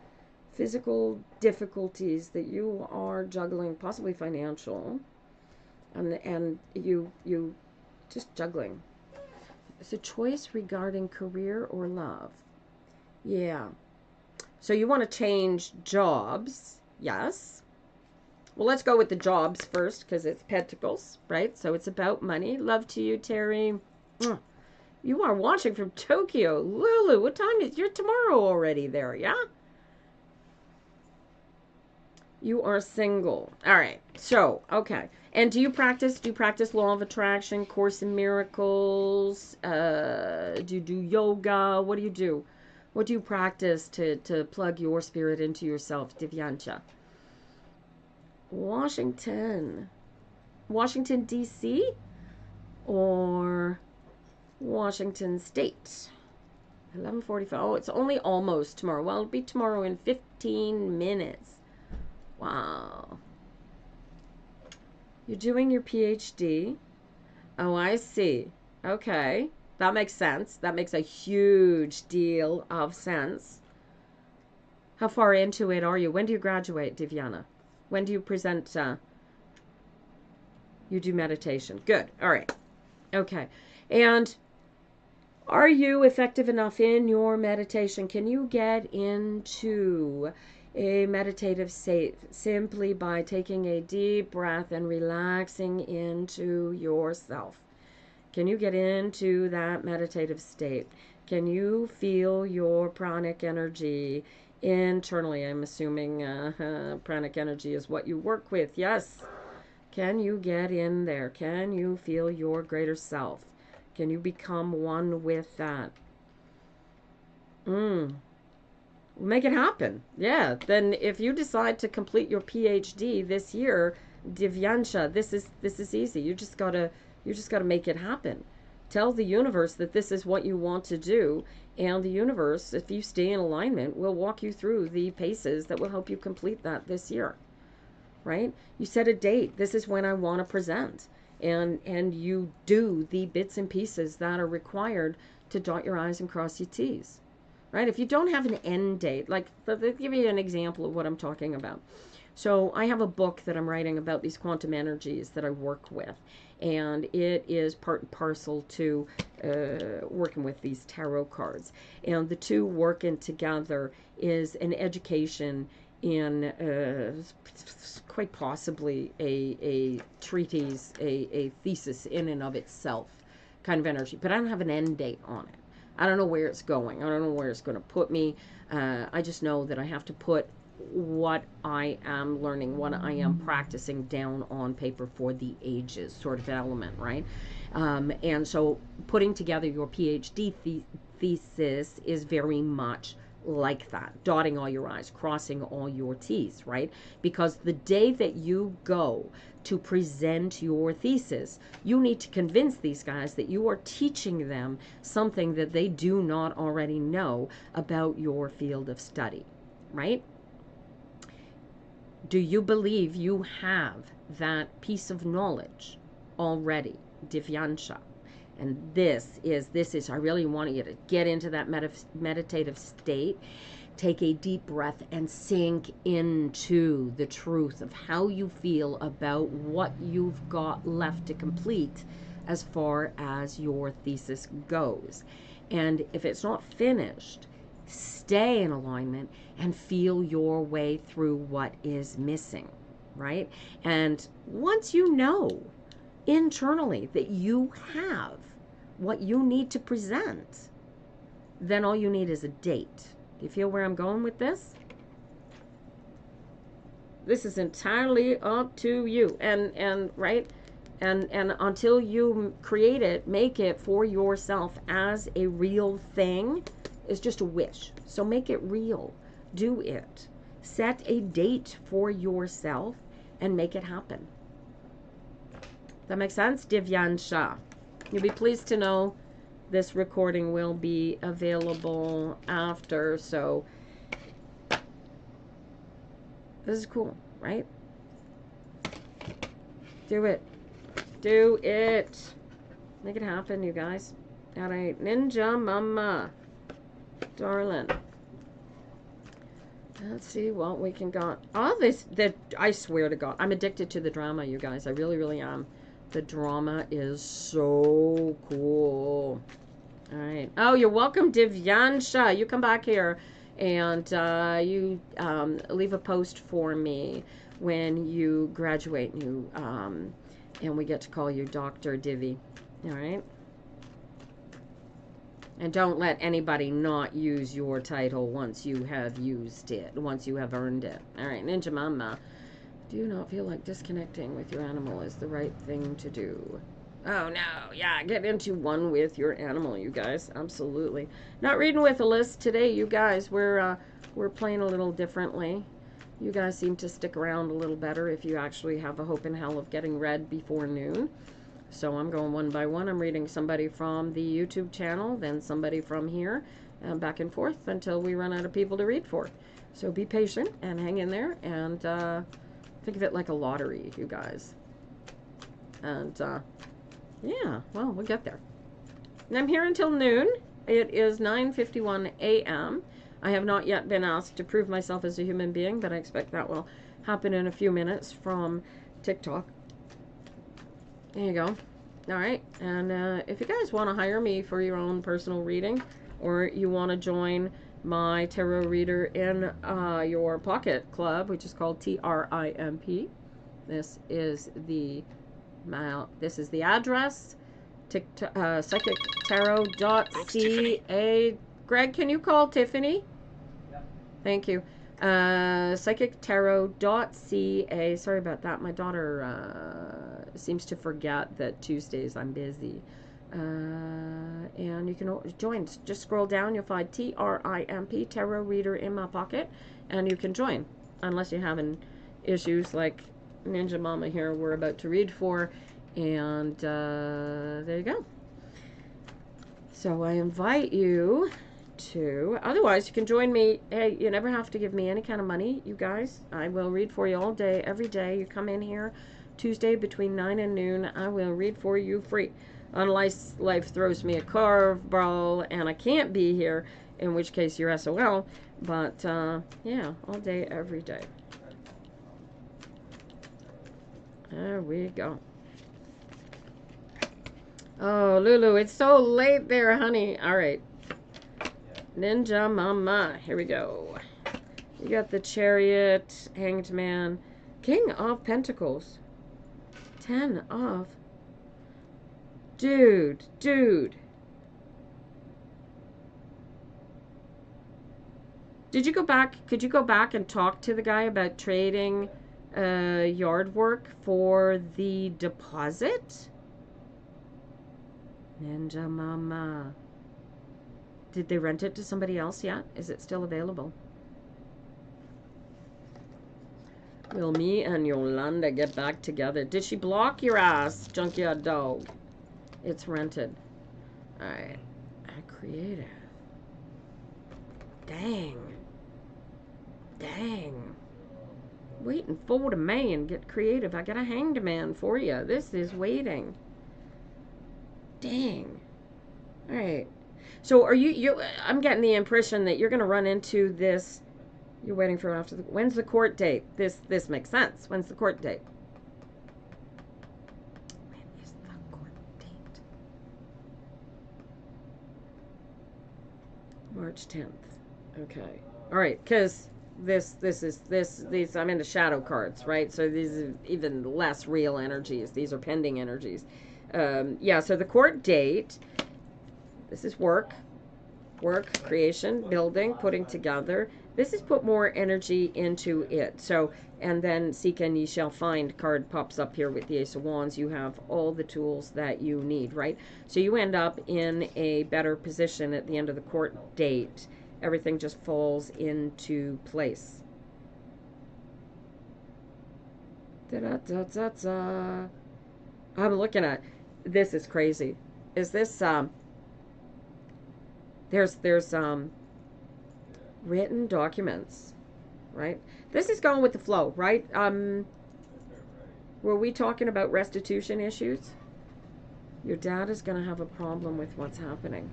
difficulties that you are juggling, possibly financial, and you just juggling. It's a choice regarding career or love. Yeah. So you want to change jobs. Yes. Well, let's go with the jobs first because it's pentacles, right? So it's about money. Love to you, Terry. You are watching from Tokyo. Lulu, what time is your tomorrow already there, yeah? You are single. All right. So, okay. And do you practice law of attraction, Course in Miracles? Do you do yoga? What do you do? What do you practice to plug your spirit into yourself, Divyansha? Washington, D.C. or Washington State? 11:45. Oh, it's only almost tomorrow. Well, it'll be tomorrow in 15 minutes. Wow. You're doing your PhD. Oh, I see. Okay. That makes sense. That makes a huge deal of sense. How far into it are you? When do you graduate, Divyana? When do you present? You do meditation. Good. All right. Okay. And are you effective enough in your meditation? Can you get into a meditative state simply by taking a deep breath and relaxing into yourself? Can you get into that meditative state? Can you feel your pranic energy internally? I'm assuming pranic energy is what you work with. Yes. Can you get in there? Can you feel your greater self? Can you become one with that? Make it happen. Yeah. Then if you decide to complete your PhD this year, Divyansha, this is easy. You just gotta make it happen. Tell the universe that this is what you want to do, and the universe, if you stay in alignment, will walk you through the paces that will help you complete that this year. Right? You set a date. This is when I want to present. And you do the bits and pieces that are required to dot your I's and cross your T's. Right? If you don't have an end date, like, let me give you an example of what I'm talking about. So I have a book that I'm writing about these quantum energies that I work with. And it is part and parcel to working with these tarot cards. And the two working together is an education in quite possibly a treatise, a thesis in and of itself kind of energy. But I don't have an end date on it. I don't know where it's going. I don't know where it's going to put me. I just know that I have to put what I am learning, what I am practicing down on paper for the ages sort of element, right? And so putting together your PhD thesis is very much like that, dotting all your I's, crossing all your T's, right? Because the day that you go to present your thesis, you need to convince these guys that you are teaching them something that they do not already know about your field of study, right? Do you believe you have that piece of knowledge already, Divyansha? And this is, I really want you to get into that meditative state. Take a deep breath and sink into the truth of how you feel about what you've got left to complete as far as your thesis goes. And if it's not finished, stay in alignment and feel your way through what is missing, right? And once you know internally that you have what you need to present, then all you need is a date. Do you feel where I'm going with this? This is entirely up to you. And right? And until you create it, make it for yourself as a real thing, is just a wish. So make it real. Do it. Set a date for yourself and make it happen. That makes sense? Divyansha. You'll be pleased to know this recording will be available after, so this is cool, right? Do it. Do it. Make it happen, you guys. All right. Ninja Mama. Darling. Let's see what we can got. Oh, I swear to God, I'm addicted to the drama, you guys. I really, really am. The drama is so cool. All right. Oh, you're welcome, Divyansha. You come back here and you leave a post for me when you graduate and we get to call you Dr. Divi. All right. And don't let anybody not use your title once you have used it, once you have earned it. All right, Ninja Mama. Do you not feel like disconnecting with your animal is the right thing to do? Oh, no. Yeah, get into one with your animal, you guys. Absolutely. Not reading with a list today, you guys. We're playing a little differently. You guys seem to stick around a little better if you actually have a hope in hell of getting read before noon. So I'm going one by one. I'm reading somebody from the YouTube channel, then somebody from here, back and forth until we run out of people to read for. So be patient and hang in there, and think of it like a lottery, you guys. And yeah, well, we'll get there. And I'm here until noon. It is 9:51 a.m. I have not yet been asked to prove myself as a human being, but I expect that will happen in a few minutes from TikTok. There you go. All right. And if you guys want to hire me for your own personal reading, or you want to join my tarot reader in your pocket club, which is called TRIMP, this is the address. psychictarot.ca. Greg, can you call Tiffany? Yep. Thank you. psychictarot.ca. Sorry about that. My daughter seems to forget that Tuesdays I'm busy. And you can join. Just scroll down. You'll find TRIMP, Tarot Reader in my pocket, and you can join. Unless you're having issues like Ninja Mama here we're about to read for. And there you go. So I invite you to, otherwise you can join me. Hey, you never have to give me any kind of money, you guys. I will read for you all day, every day. You come in here Tuesday between 9 and noon. I will read for you free, unless life throws me a curveball and I can't be here, in which case you're SOL. But yeah, all day, every day. There we go. Oh, Lulu, it's so late there, honey. All right. Ninja Mama. Here we go. You got the Chariot, Hanged Man, King of Pentacles, 10 of... Dude. Did you go back? Could you go back and talk to the guy about trading yard work for the deposit? Ninja Mama. Did they rent it to somebody else yet? Is it still available? Will me and Yolanda get back together? Did she block your ass, junkyard dog? It's rented. Alright. Creative. Dang. Waiting for the man. Get creative. I got a hanged man for you. This is waiting. Dang. Alright. So are you I'm getting the impression that you're going to run into this. You're waiting for after the, when's the court date? This makes sense. When's the court date? When is the court date? March 10th. Okay. All right, cuz these I'm into shadow cards, right? So these are even less real energies. These are pending energies. Yeah, so the court date, this is work, creation, building, putting together. This is put more energy into it. So, and then seek and ye shall find card pops up here with the Ace of Wands. You have all the tools that you need, right? So you end up in a better position at the end of the court date. Everything just falls into place. Da-da-da-da-da. I'm looking at, this is crazy. Is this, there's written documents, right? This is going with the flow, right? Were we talking about restitution issues? Your dad is going to have a problem with what's happening.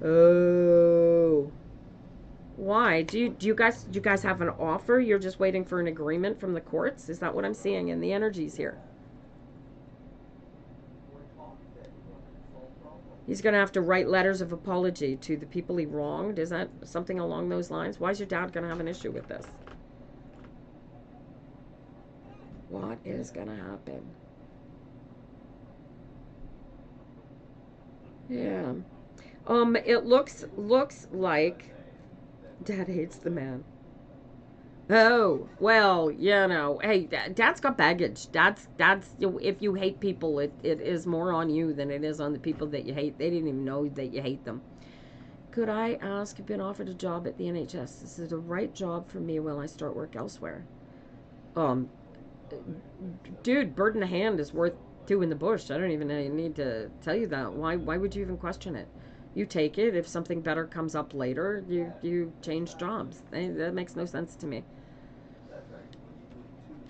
Oh. Why? Do you guys have an offer? You're just waiting for an agreement from the courts? Is that what I'm seeing in the energies here? He's going to have to write letters of apology to the people he wronged. Is that something along those lines? Why is your dad going to have an issue with this? What is going to happen? Yeah. It looks like Dad hates the man. Oh, well, hey, Dad's got baggage. Dad's, if you hate people, it is more on you than it is on the people that you hate. They didn't even know that you hate them. Could I ask, you've been offered a job at the NHS. Is it the right job for me while I start work elsewhere? Um, Dude, bird in the hand is worth two in the bush. I don't even need to tell you that. Why would you even question it? You take it. If something better comes up later, you change jobs. That makes no sense to me.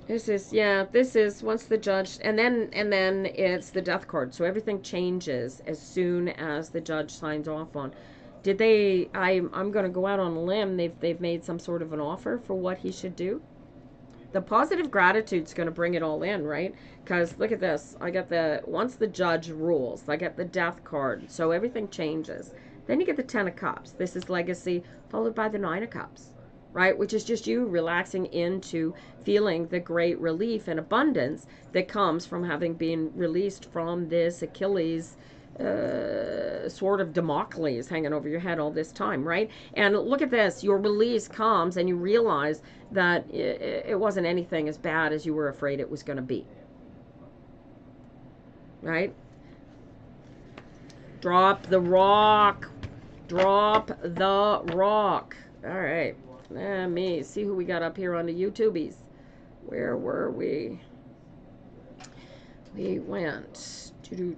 This is once the judge, and then it's the death card. So everything changes as soon as the judge signs off on. Did they? I'm going to go out on a limb. They've made some sort of an offer for what he should do. The positive gratitude's going to bring it all in, right? Because look at this. I get once the judge rules, I get the death card. So everything changes. Then you get the 10 of cups. This is legacy, followed by the 9 of cups, right? Which is just you relaxing into feeling the great relief and abundance that comes from having been released from this Achilles sword of Damocles hanging over your head all this time, right? And look at this, your release comes and you realize that it wasn't anything as bad as you were afraid it was going to be, right? Drop the rock. Drop the rock. All right. Let me see who we got up here on the YouTubies. Where were we? We went. Lacey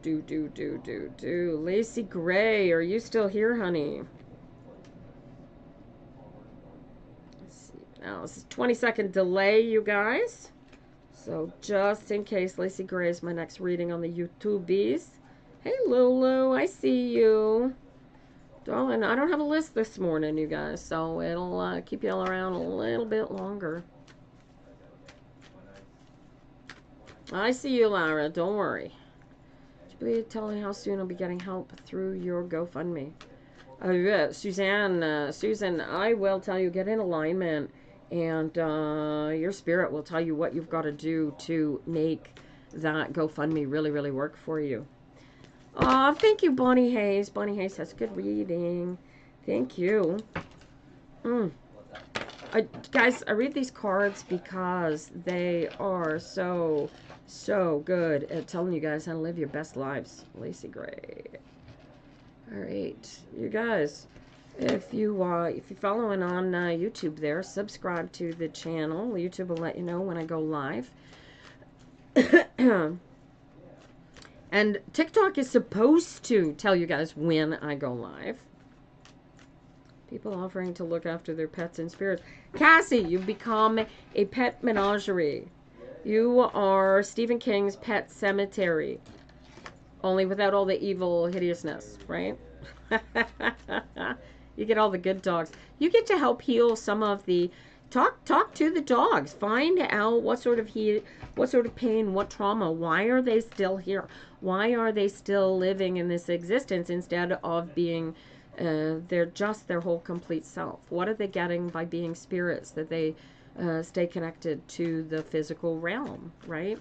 Gray, are you still here, honey? Let's see. Now, this is 20-second delay, you guys. So, just in case, Lacey Gray is my next reading on the YouTubies. Hey, Lulu, I see you. Darling, I don't have a list this morning, you guys, so it'll keep y'all around a little bit longer. I see you, Lara. Don't worry. Please tell me how soon I'll be getting help through your GoFundMe. Yeah, Susan, I will tell you, get in alignment, and your spirit will tell you what you've got to do to make that GoFundMe really, really work for you. Oh, thank you, Bonnie Hayes. Bonnie Hayes has good reading. Thank you. Guys, I read these cards because they are so good at telling you guys how to live your best lives. Lacey Gray. All right, you guys, if you're following on YouTube there, subscribe to the channel. YouTube will let you know when I go live. And TikTok is supposed to tell you guys when I go live. People offering to look after their pets and spirits. Cassie, you've become a pet menagerie. You are Stephen King's Pet Cemetery. Only without all the evil hideousness, right? You get all the good dogs. You get to help heal some of the... Talk to the dogs. Find out what sort of pain, what trauma. Why are they still here? Why are they still living in this existence instead of being... they're just their whole complete self. What are they getting by being spirits that they stay connected to the physical realm, right?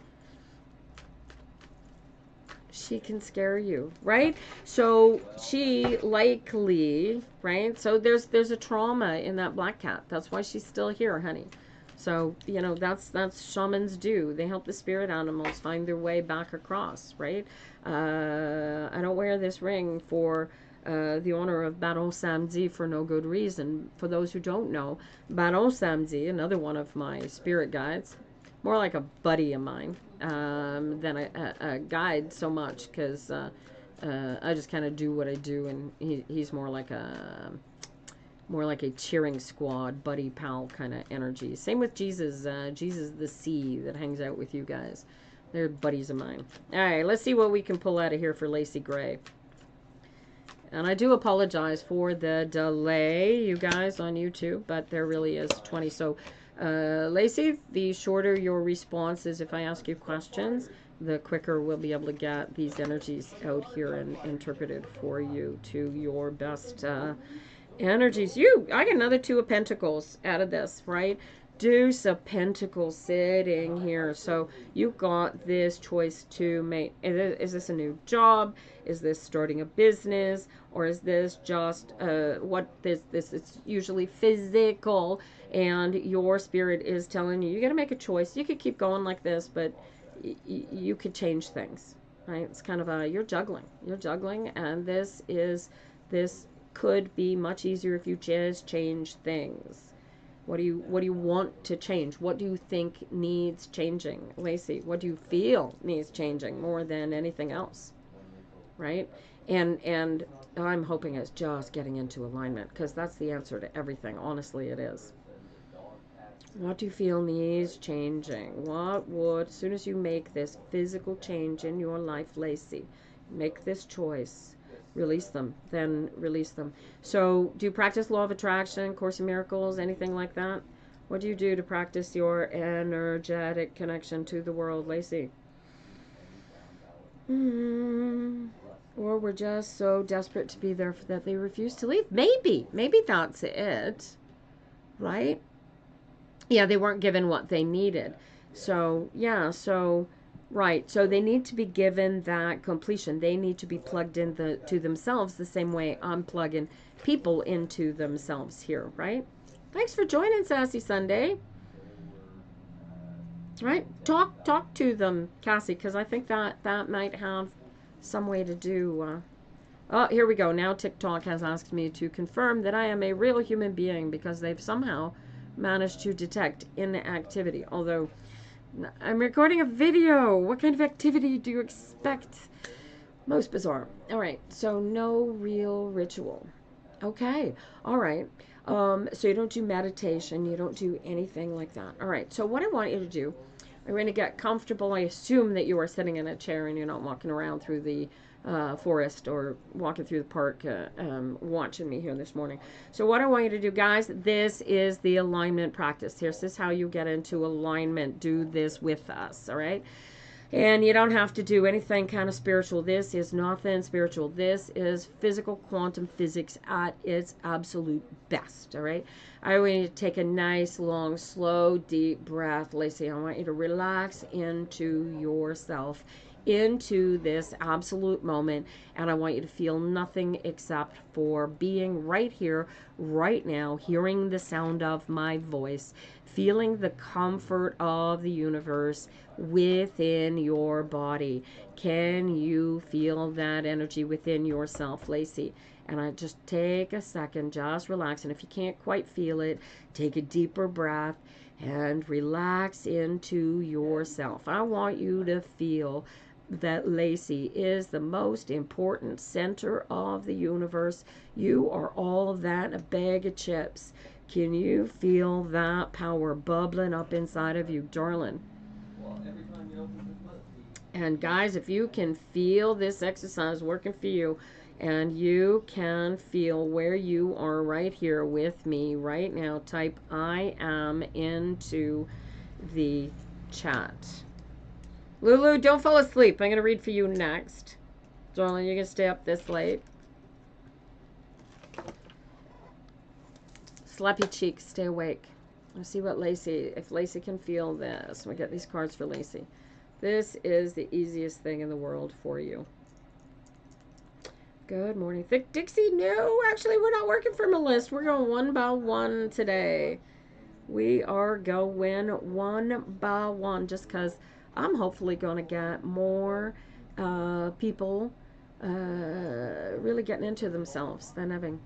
She can scare you, right? So she likely, right? So there's a trauma in that black cat. That's why she's still here, honey. So, that's shamans do. They help the spirit animals find their way back across, right? I don't wear this ring for the honor of Baron Samedi for no good reason. For those who don't know, Baron Samedi, another one of my spirit guides, more like a buddy of mine than a guide so much, because I just kind of do what I do, and he's more like a cheering squad, buddy pal kind of energy. Same with Jesus. Jesus the sea that hangs out with you guys. They're buddies of mine. All right, let's see what we can pull out of here for Lacey Gray. And I do apologize for the delay, you guys, on YouTube, but there really is 20. So, Lacey, the shorter your response is if I ask you questions, the quicker we'll be able to get these energies out here and interpreted for you to your best energies. I get another 2 of Pentacles out of this, right? Deuce of Pentacles sitting here. So you got this choice to make. Is this a new job? Is this starting a business? Or is this just what this is usually physical, and your spirit is telling you, you got to make a choice. You could keep going like this, but you could change things, right? It's kind of you're juggling, and this could be much easier if you just change things. What do you want to change? What do you think needs changing, Lacey? What do you feel needs changing more than anything else, right? And I'm hoping it's just getting into alignment, because that's the answer to everything. Honestly, it is. What do you feel needs changing? What would, as soon as you make this physical change in your life, Lacey, make this choice, release them, then release them. So do you practice law of attraction, Course in Miracles, anything like that? What do you do to practice your energetic connection to the world, Lacey? Or we're just so desperate to be there that they refuse to leave. Maybe that's it, right? Yeah, they weren't given what they needed. So, yeah, right. So they need to be given that completion. They need to be plugged in to themselves the same way I'm plugging people into themselves here, right? Thanks for joining, Sassy Sunday. Right? Talk to them, Cassie, because I think that might have some way to do. Oh, here we go. Now TikTok has asked me to confirm that I am a real human being, because they've somehow managed to detect inactivity. Although I'm recording a video. What kind of activity do you expect? Most bizarre. All right. So no real ritual. Okay. All right. So you don't do meditation. You don't do anything like that. All right. So what I want you to do, we're going to get comfortable. I assume that you are sitting in a chair and you're not walking around through the forest or walking through the park watching me here this morning. So what I want you to do, guys, this is the alignment practice. This is how you get into alignment. Do this with us, all right? And you don't have to do anything kind of spiritual. This is nothing spiritual. This is physical quantum physics at its absolute best, all right? I want you to take a nice, long, slow, deep breath. Lacey, I want you to relax into yourself, into this absolute moment, and I want you to feel nothing except for being right here, right now, hearing the sound of my voice, feeling the comfort of the universe within your body. Can you feel that energy within yourself, Lacey? And I just take a second, just relax. And if you can't quite feel it, take a deeper breath and relax into yourself. I want you to feel that Lacey is the most important center of the universe. You are all that, a bag of chips. Can you feel that power bubbling up inside of you, darling? And guys, if you can feel this exercise working for you, and you can feel where you are right here with me right now, type I am into the chat. Lulu, don't fall asleep. I'm going to read for you next. Darling, you're going to stay up this late. Slappy cheeks, stay awake. Let's see what Lacey, if Lacey can feel this. We get these cards for Lacey. This is the easiest thing in the world for you. Good morning. Thick Dixie, no, actually we're not working from a list. We're going one by one today. We are going one by one just because I'm hopefully going to get more people really getting into themselves than having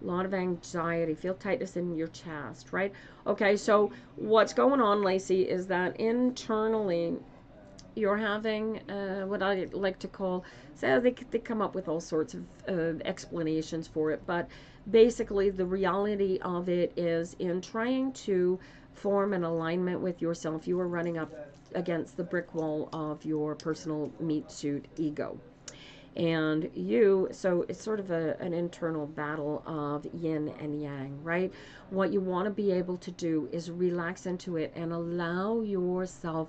A lot of anxiety. Feel tightness in your chest, right? Okay, so what's going on, Lacey, is that internally you're having what I like to call, so they come up with all sorts of explanations for it, but basically the reality of it is in trying to form an alignment with yourself, you are running up against the brick wall of your personal meat suit ego. And you, so it's sort of an internal battle of yin and yang, right? What you want to be able to do is relax into it and allow yourself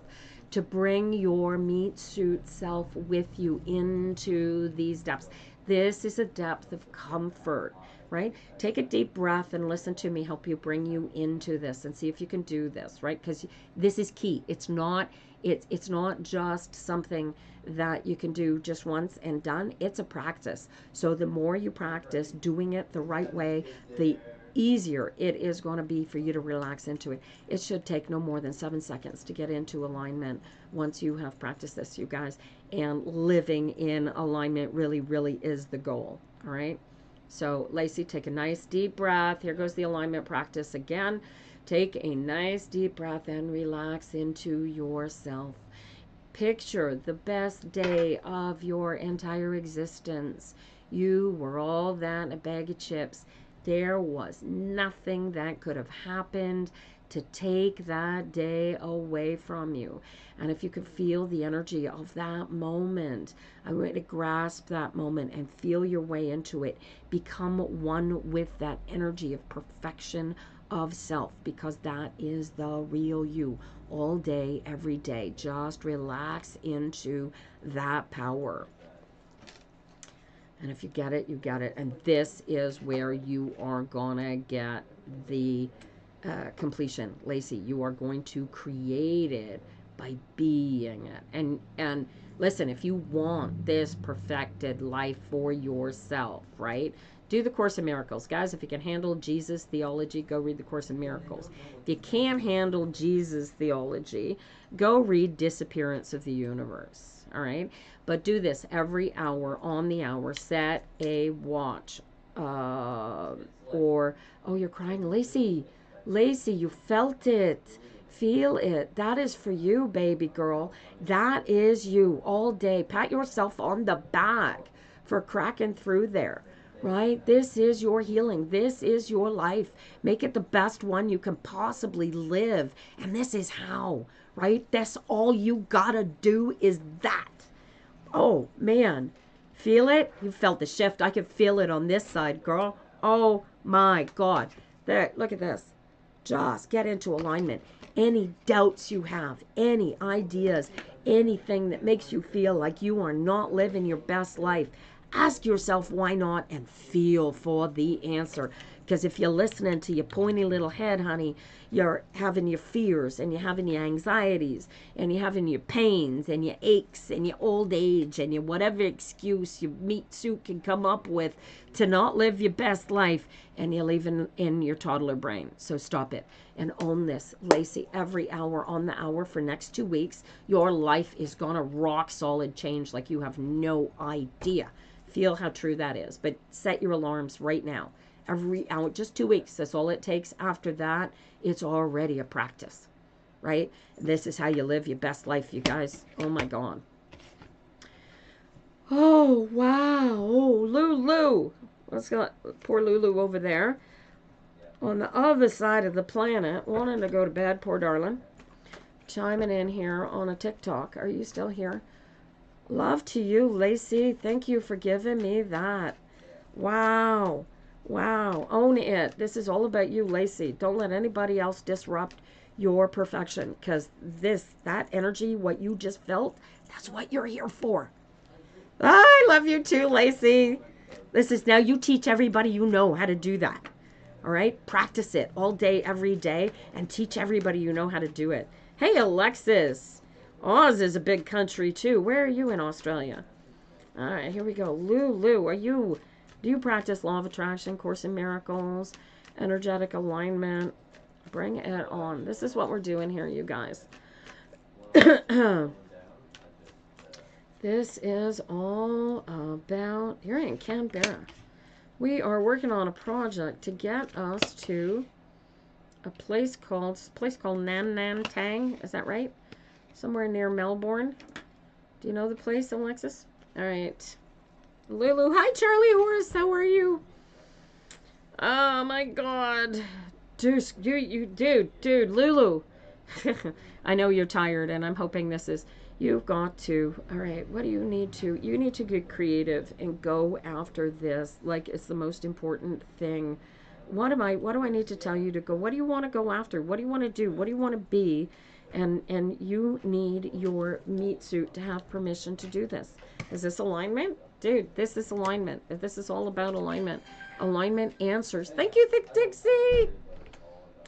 to bring your meat suit self with you into these depths. This is a depth of comfort, right? Take a deep breath and listen to me help you bring you into this and see if you can do this, right? Because this is key. It's not just something that you can do just once and done. It's a practice. So the more you practice doing it the right way, the easier it is going to be for you to relax into it. It should take no more than 7 seconds to get into alignment once you have practiced this, you guys. And living in alignment really, really is the goal. All right. So Lacey, take a nice deep breath. Here goes the alignment practice again. Take a nice deep breath and relax into yourself. Picture the best day of your entire existence. You were all that in a bag of chips. There was nothing that could have happened to take that day away from you. And if you could feel the energy of that moment, I want you to grasp that moment and feel your way into it. Become one with that energy of perfection of self, because that is the real you all day, every day. Just relax into that power. And if you get it, you get it. And this is where you are going to get the completion. Lacey, you are going to create it by being it. And listen, if you want this perfected life for yourself, right? Do the Course in Miracles. Guys, if you can handle Jesus theology, go read the Course in Miracles. If you can't handle Jesus theology, go read Disappearance of the Universe. All right? But do this every hour, on the hour. Set a watch. Or, oh, you're crying. Lacey, you felt it. Feel it. That is for you, baby girl. That is you all day. Pat yourself on the back for cracking through there, right? This is your healing. This is your life. Make it the best one you can possibly live. And this is how, right? That's all you gotta do is that. Oh, man. Feel it? You felt the shift. I can feel it on this side, girl. Oh, my God. There, look at this. Just get into alignment. Any doubts you have, any ideas, anything that makes you feel like you are not living your best life, ask yourself why not and feel for the answer. Because if you're listening to your pointy little head, honey, you're having your fears and you're having your anxieties and you're having your pains and your aches and your old age and your whatever excuse your meat suit can come up with to not live your best life, and you're living in your toddler brain. So stop it and own this. Lacey, every hour on the hour for next 2 weeks, your life is gonna rock solid change like you have no idea. Feel how true that is. But set your alarms right now. Every hour, just 2 weeks. That's all it takes. After that, it's already a practice, right? This is how you live your best life, you guys. Oh my God. Oh, wow. Oh, Lulu. Let's go. Poor Lulu over there on the other side of the planet, wanting to go to bed. Poor darling. Chiming in here on a TikTok. Are you still here? Love to you, Lacey. Thank you for giving me that. Wow. Wow. Own it. This is all about you, Lacey. Don't let anybody else disrupt your perfection, because that energy, what you just felt, that's what you're here for. I love you too, Lacey. This is now you teach everybody you know how to do that. All right? Practice it all day, every day, and teach everybody you know how to do it. Hey, Alexis. Oz is a big country too. Where are you in Australia? All right, here we go. Lulu, do you practice law of attraction, Course in Miracles, energetic alignment? Bring it on. This is what we're doing here, you guys. This is all about, you're in Canberra. We are working on a project to get us to a place called Nan Nan Tang. Is that right? Somewhere near Melbourne. Do you know the place, Alexis? All right. Lulu. Hi, Charlie Horace. How are you? Oh my God. Dude, dude, Lulu. I know you're tired, and I'm hoping this is. You've got to. All right, what do you need to? You need to get creative and go after this. Like, it's the most important thing. What do I need to tell you to go? What do you want to go after? What do you want to do? What do you want to be? And you need your meat suit to have permission to do this. Is this alignment? Dude, this is alignment. This is all about alignment. Alignment answers. Thank you, Thick Dixie.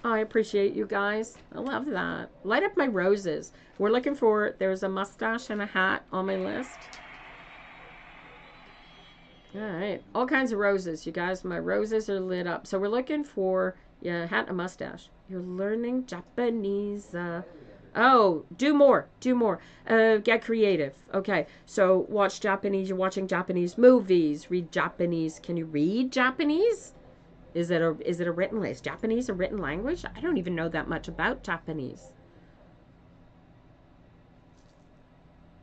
I appreciate you guys. I love that. Light up my roses. We're looking for, there's a mustache and a hat on my list. All right. All kinds of roses, you guys. My roses are lit up. So we're looking for, yeah, hat and a mustache. You're learning Japanese. Oh, do more. Do more. Get creative. Okay. So watch Japanese. You're watching Japanese movies. Read Japanese. Can you read Japanese? Is it a written language? Is Japanese a written language? I don't even know that much about Japanese.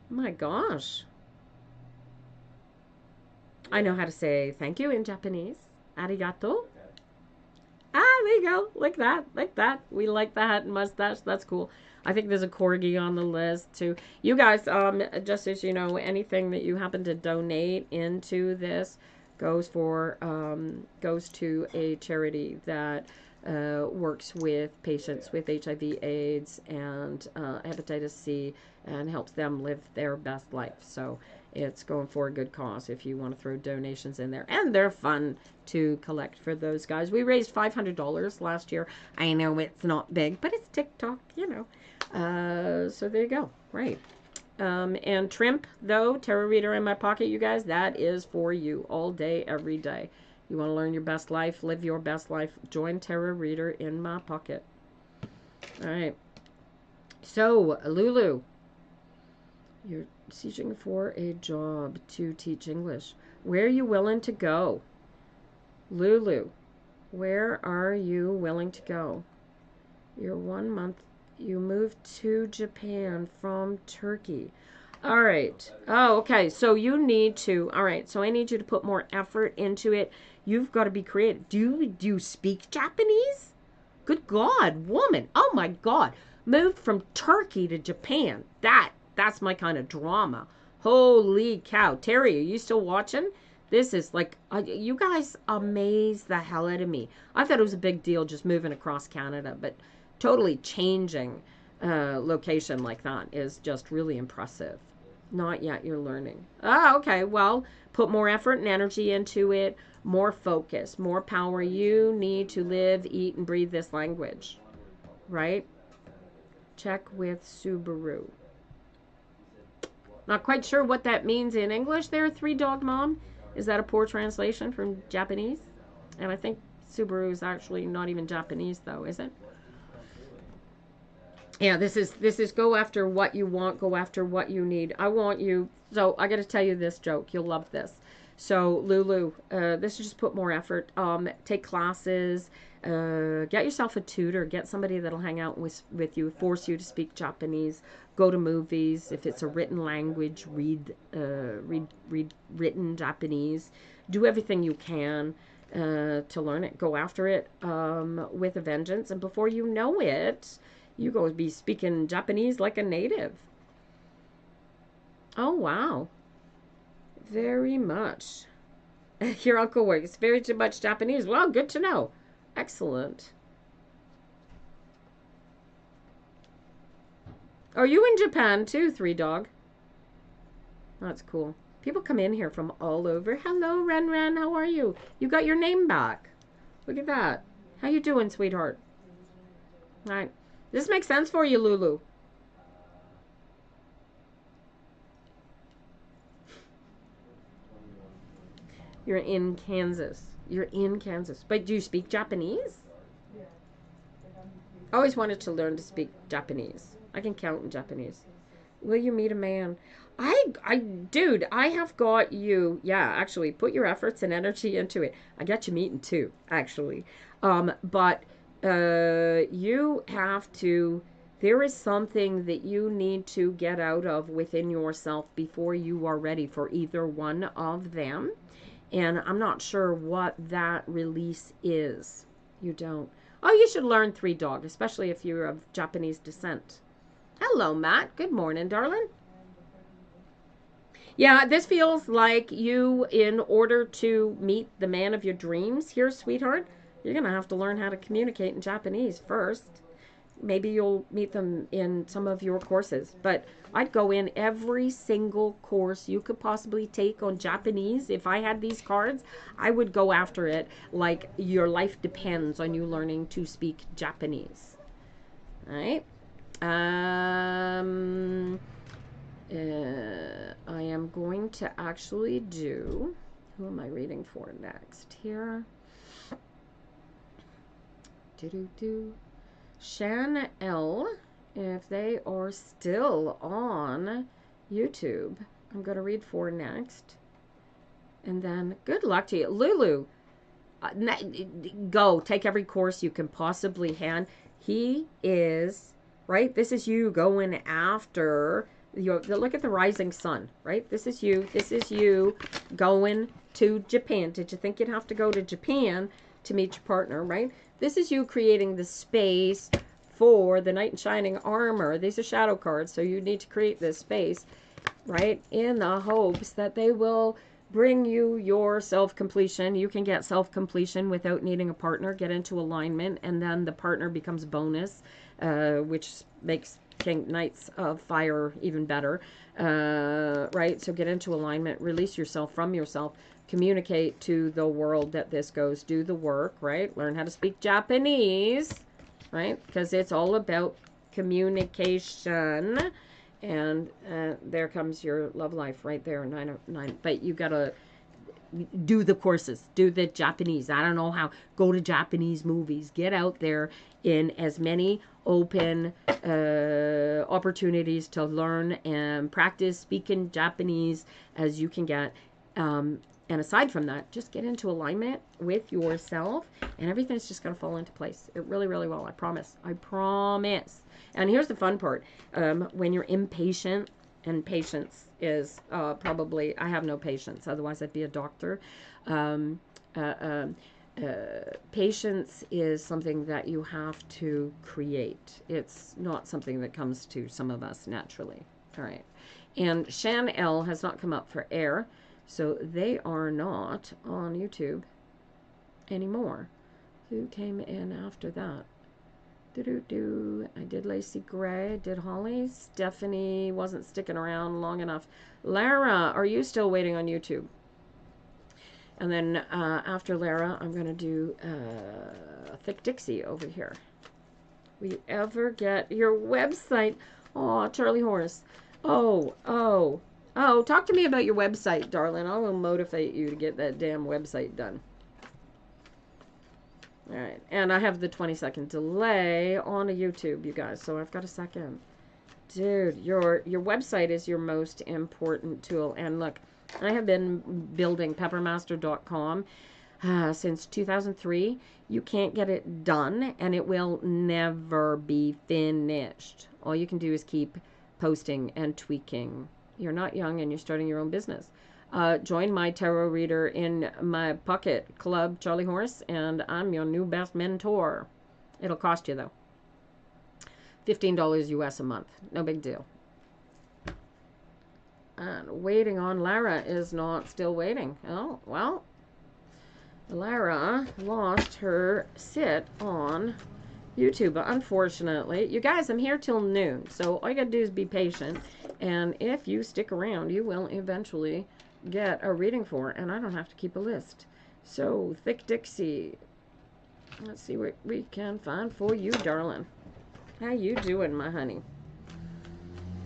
My gosh. I know how to say thank you in Japanese. Arigato. Ah, there you go. Like that. Like that. We like the hat and mustache. That's cool. I think there's a corgi on the list too. You guys, just as you know, anything that you happen to donate into this goes to a charity that works with patients with HIV/AIDS and hepatitis C and helps them live their best life. So it's going for a good cause if you want to throw donations in there. And they're fun to collect for those guys. We raised $500 last year. I know it's not big, but it's TikTok, you know. So there you go. Right. And Trimp, though, Tarot Reader in My Pocket, you guys, that is for you all day, every day. You want to learn your best life, live your best life, join Tarot Reader in My Pocket. All right. So, Lulu, you're searching for a job to teach English. Where are you willing to go? Lulu, where are you willing to go? You're 1 month. You moved to Japan from Turkey. All right. Oh, okay. So you need to. All right. So I need you to put more effort into it. You've got to be creative. Do you speak Japanese? Good God, woman. Oh my God. Moved from Turkey to Japan. That's my kind of drama. Holy cow. Terry, are you still watching? This is like, you guys amaze the hell out of me. I thought it was a big deal just moving across Canada, but totally changing location like that is just really impressive. Not yet, you're learning. Ah, okay. Well, put more effort and energy into it, more focus, more power. You need to live, eat, and breathe this language, right? Check with Subaru. Not quite sure what that means in English there, Three Dog Mom. Is that a poor translation from Japanese? And I think Subaru is actually not even Japanese, though, is it? Yeah, this is go after what you want, go after what you need. I want you. So I got to tell you this joke. You'll love this. So Lulu, this is just put more effort. Take classes. Get yourself a tutor. Get somebody that'll hang out with you. Force you to speak Japanese. Go to movies. If it's a written language, read written Japanese. Do everything you can to learn it. Go after it with a vengeance. And before you know it, you go be speaking Japanese like a native. Oh, wow. Very much. Your uncle works very too much Japanese. Well, good to know. Excellent. Are you in Japan too, Three Dog? That's cool. People come in here from all over. Hello, Ren Ren. How are you? You got your name back. Look at that. How you doing, sweetheart? All right. Does this make sense for you, Lulu? You're in Kansas. You're in Kansas. But do you speak Japanese? I always wanted to learn to speak Japanese. I can count in Japanese. Will you meet a man? Dude, I have got you. Yeah, actually, put your efforts and energy into it. I got you meeting too, actually. But you have to. There is something that you need to get out of within yourself before you are ready for either one of them. And I'm not sure what that release is. You don't. Oh, you should learn three dog, especially if you're of Japanese descent. Hello, Matt. Good morning, darling. Yeah, this feels like you, in order to meet the man of your dreams here, sweetheart, you're going to have to learn how to communicate in Japanese first. Maybe you'll meet them in some of your courses, but I'd go in every single course you could possibly take on Japanese. If I had these cards, I would go after it like your life depends on you learning to speak Japanese. All right? I am going to actually do, who am I reading for next here? Shan L, if they are still on YouTube, I'm going to read for next. And then good luck to you. Lulu, go take every course you can possibly hand. He is, right? This is you going after your, look at the rising sun, right? This is you going to Japan. Did you think you'd have to go to Japan to meet your partner, right? This is you creating the space for the knight in shining armor. These are shadow cards, so you need to create this space, right? In the hopes that they will bring you your self-completion. You can get self-completion without needing a partner. Get into alignment, and then the partner becomes bonus, which makes King Knights of Fire even better, right? So get into alignment, release yourself from yourself, communicate to the world that this goes, do the work, right? Learn how to speak Japanese, right? Because it's all about communication. And there comes your love life right there, 909. But you gotta do the courses, do the Japanese. I don't know how. Go to Japanese movies. Get out there in as many open opportunities to learn and practice speaking Japanese as you can get. And aside from that, just get into alignment with yourself, and everything's just going to fall into place. It really, really will. I promise. I promise. And here's the fun part. When you're impatient, and patience is probably, I have no patience, otherwise I'd be a doctor. Patience is something that you have to create. It's not something that comes to some of us naturally. All right. And Shan L has not come up for air. So they are not on YouTube anymore. Who came in after that? I did Lacey Gray. I did Holly. Stephanie wasn't sticking around long enough. Lara, are you still waiting on YouTube? And then after Lara, I'm going to do Thick Dixie over here. Will you ever get your website? Oh, Charlie Horse. Oh, talk to me about your website, darling. I will motivate you to get that damn website done. All right. And I have the 20-second delay on a YouTube, you guys, so I've got a second. Dude, your website is your most important tool. And look, I have been building peppermaster.com since 2003. You can't get it done, and it will never be finished. All you can do is keep posting and tweaking. You're not young and you're starting your own business. Join my tarot reader in my pocket club, Charlie Horse, and I'm your new best mentor. It'll cost you, though. $15 US a month. No big deal. And waiting on Lara is not still waiting. Oh, well. Lara lost her sit on YouTube, unfortunately. You guys, I'm here till noon, so all you gotta do is be patient. And if you stick around, you will eventually get a reading for, and I don't have to keep a list. So, Thick Dixie. Let's see what we can find for you, darling. How you doing, my honey?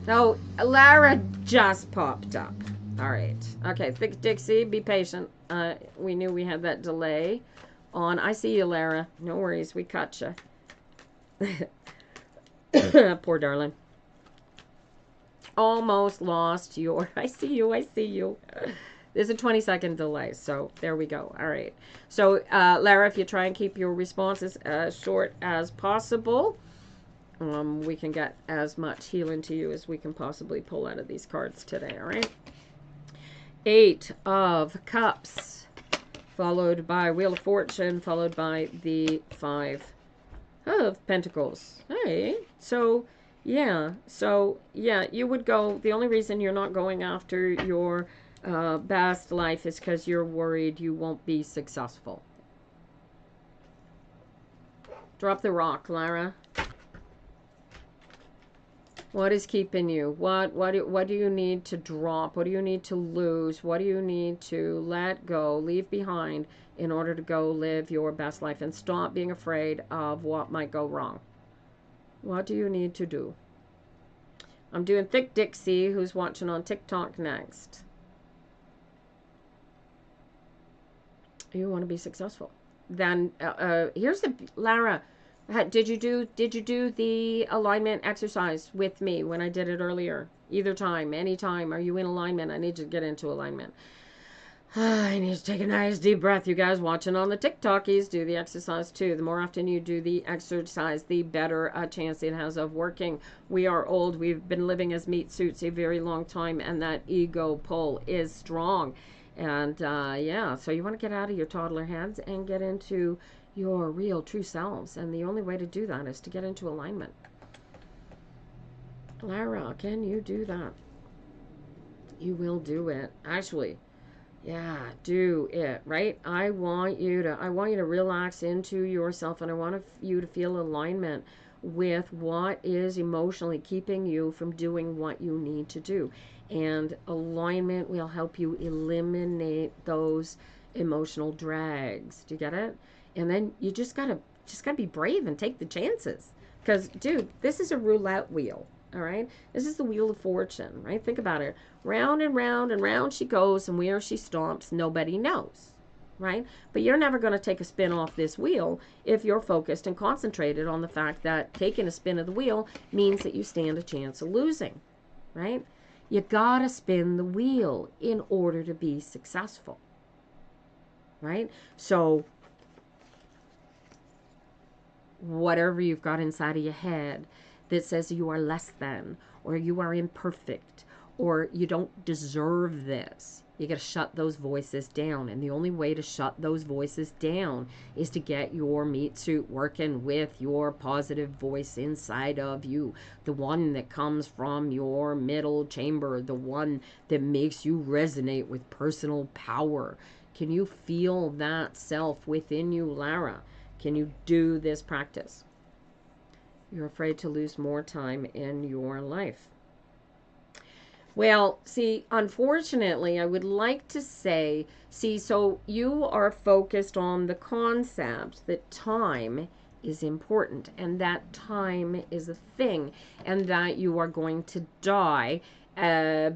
Oh, Lara just popped up. All right. Okay, Thick Dixie, be patient. We knew we had that delay on. I see you, Lara. No worries, we caught you. Poor darling. almost lost your, I see you, I see you. There's a 20-second delay, so there we go. All right. So, Lara, if you try and keep your responses as short as possible, we can get as much healing to you as we can possibly pull out of these cards today, all right? 8 of Cups, followed by Wheel of Fortune, followed by the 5 of Pentacles. Hey, so yeah, you would go. The only reason you're not going after your best life is because you're worried you won't be successful. Drop the rock, Lara. What is keeping you? What do you need to drop? What do you need to lose? What do you need to let go, leave behind in order to go live your best life and stop being afraid of what might go wrong? What do you need to do? I'm doing Thick Dixie, who's watching on TikTok next. You want to be successful. Then here's the Lara. Did you do the alignment exercise with me when I did it earlier? Either time, anytime. Are you in alignment? I need to get into alignment. I need to take a nice deep breath. You guys watching on the TikTokies, do the exercise too. The more often you do the exercise, the better a chance it has of working. We are old. We've been living as meat suits a very long time, and that ego pull is strong. And yeah, so you want to get out of your toddler heads and get into your real true selves, and the only way to do that is to get into alignment. Lara, can you do that? You will do it. Actually, yeah, do it, right? I want you to relax into yourself, and I want you to feel alignment with what is emotionally keeping you from doing what you need to do. And alignment will help you eliminate those emotional drags. Do you get it? And then you just gotta be brave and take the chances. Because, dude, this is a roulette wheel. All right, this is the Wheel of Fortune, right? Think about it. Round and round and round she goes, and where she stomps, nobody knows, right? But you're never going to take a spin off this wheel if you're focused and concentrated on the fact that taking a spin of the wheel means that you stand a chance of losing, right? You gotta spin the wheel in order to be successful, right? So whatever you've got inside of your head that says you are less than, or you are imperfect, or you don't deserve this, you got to shut those voices down. And the only way to shut those voices down is to get your meat suit working with your positive voice inside of you, the one that comes from your middle chamber, the one that makes you resonate with personal power. Can you feel that self within you, Lara? Can you do this practice? You're afraid to lose more time in your life. Well, see, unfortunately, I would like to say, so you are focused on the concept that time is important, and that time is a thing, and that you are going to die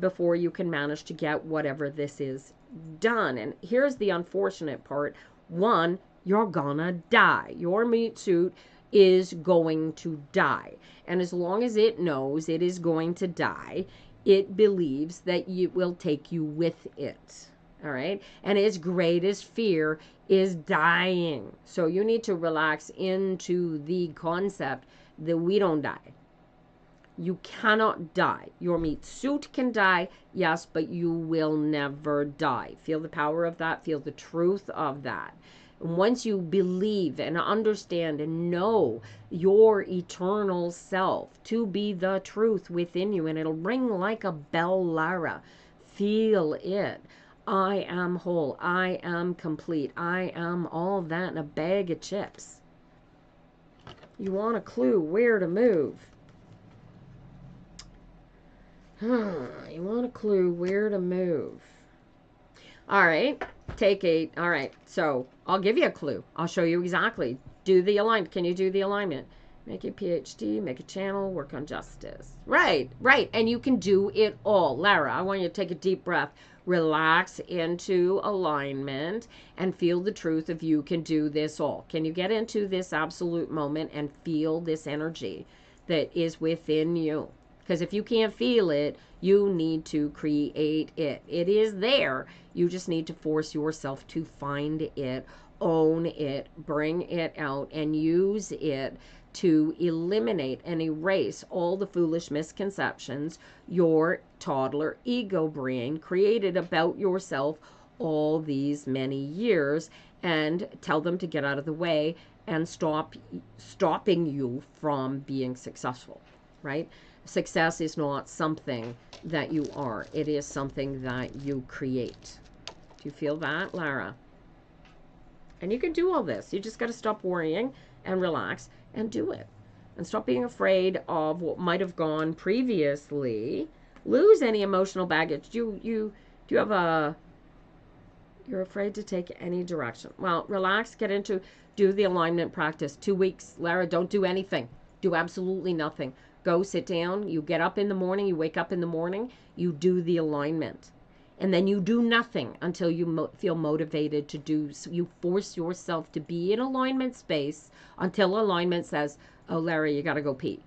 before you can manage to get whatever this is done. And here's the unfortunate part. One, you're gonna die. Your meat suit is going to die. And as long as it knows it is going to die, it believes that it will take you with it. All right? And its greatest fear is dying. So you need to relax into the concept that we don't die. You cannot die. Your meat suit can die, yes, but you will never die. Feel the power of that. Feel the truth of that. And once you believe and understand and know your eternal self to be the truth within you, and it'll ring like a bell, Lara. Feel it. I am whole. I am complete. I am all that in a bag of chips. You want a clue where to move. You want a clue where to move. All right. Take 8. All right. So I'll give you a clue. I'll show you exactly. Do the alignment. Can you do the alignment? Make a PhD, make a channel, work on justice. Right, right. And you can do it all. Lara, I want you to take a deep breath. Relax into alignment and feel the truth of you can do this all. Can you get into this absolute moment and feel this energy that is within you? Because if you can't feel it, you need to create it. It is there. You just need to force yourself to find it, own it, bring it out, and use it to eliminate and erase all the foolish misconceptions your toddler ego brain created about yourself all these many years, and tell them to get out of the way and stopping you from being successful, right? Success is not something that you are. It is something that you create. Do you feel that, Lara? And you can do all this. You just got to stop worrying and relax and do it. And stop being afraid of what might have gone previously. Lose any emotional baggage. Do you have a... You're afraid to take any direction. Well, relax, do the alignment practice. 2 weeks. Lara, don't do anything. Do absolutely nothing. Go sit down. You get up in the morning. You wake up in the morning. You do the alignment. And then you do nothing until you feel motivated to do. So you force yourself to be in alignment space until alignment says, oh, Larry, you got to go pee.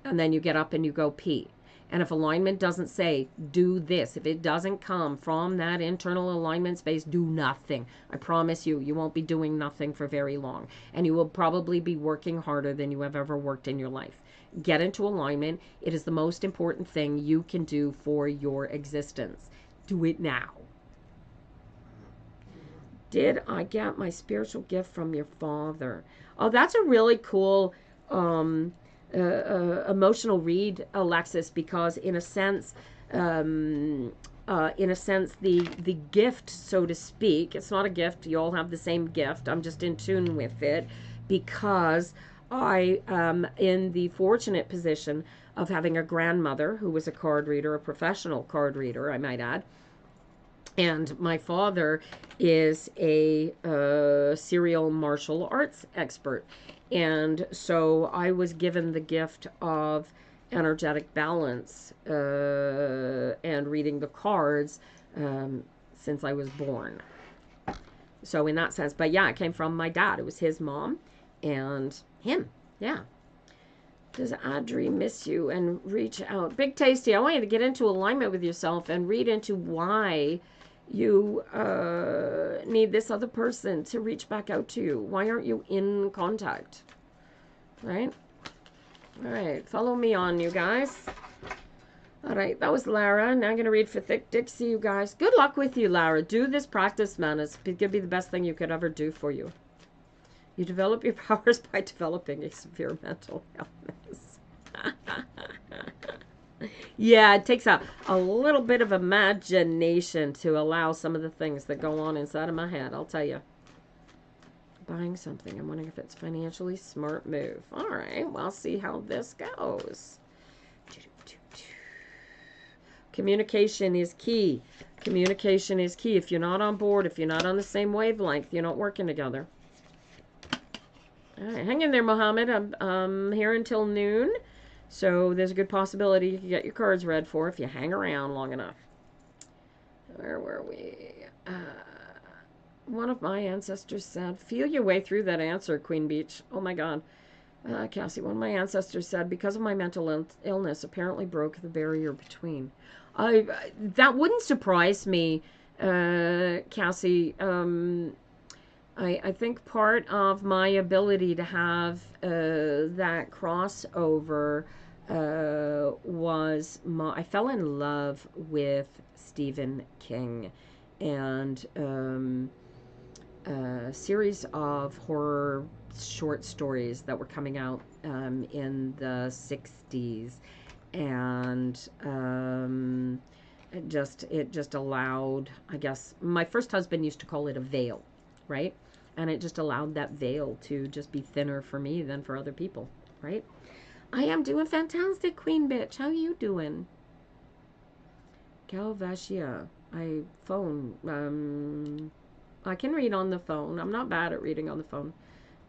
And then you get up and you go pee. And if alignment doesn't say, do this, if it doesn't come from that internal alignment space, do nothing. I promise you, you won't be doing nothing for very long. And you will probably be working harder than you have ever worked in your life. Get into alignment. It is the most important thing you can do for your existence. Do it now. Did I get my spiritual gift from your father? Oh, that's a really cool emotional read, Alexis, because in a sense, the gift, so to speak, it's not a gift. You all have the same gift. I'm just in tune with it because I am in the fortunate position of having a grandmother who was a card reader, a professional card reader, I might add. And my father is a serial martial arts expert. And so I was given the gift of energetic balance and reading the cards since I was born. So in that sense, but yeah, it came from my dad. It was his mom and him. Yeah. Does Audrey miss you and reach out? Big Tasty, I want you to get into alignment with yourself and read into why you need this other person to reach back out to you. Why aren't you in contact? Right? All right. Follow me on, you guys. All right. That was Lara. Now I'm going to read for Thick Dixie, you guys. Good luck with you, Lara. Do this practice, man. It's going to be the best thing you could ever do for you. You develop your powers by developing a severe mental illness. Yeah, it takes a little bit of imagination to allow some of the things that go on inside of my head, I'll tell you. Buying something. I'm wondering if it's financially smart move. All right, well, see how this goes. Communication is key. Communication is key. If you're not on board, if you're not on the same wavelength, you're not working together. All right, hang in there, Mohammed. I'm here until noon. So there's a good possibility you can get your cards read for if you hang around long enough. Where were we? One of my ancestors said, feel your way through that answer, Queen Beach. Oh my God. Cassie, one of my ancestors said, because of my mental illness, apparently broke the barrier between. That wouldn't surprise me, Cassie. I think part of my ability to have that crossover was I fell in love with Stephen King and a series of horror short stories that were coming out in the 60s, and it just allowed, I guess, my first husband used to call it a veil, right? And it just allowed that veil to just be thinner for me than for other people, right? I am doing fantastic, Queen Bitch. How you doing? Calvashia. I can read on the phone. I'm not bad at reading on the phone.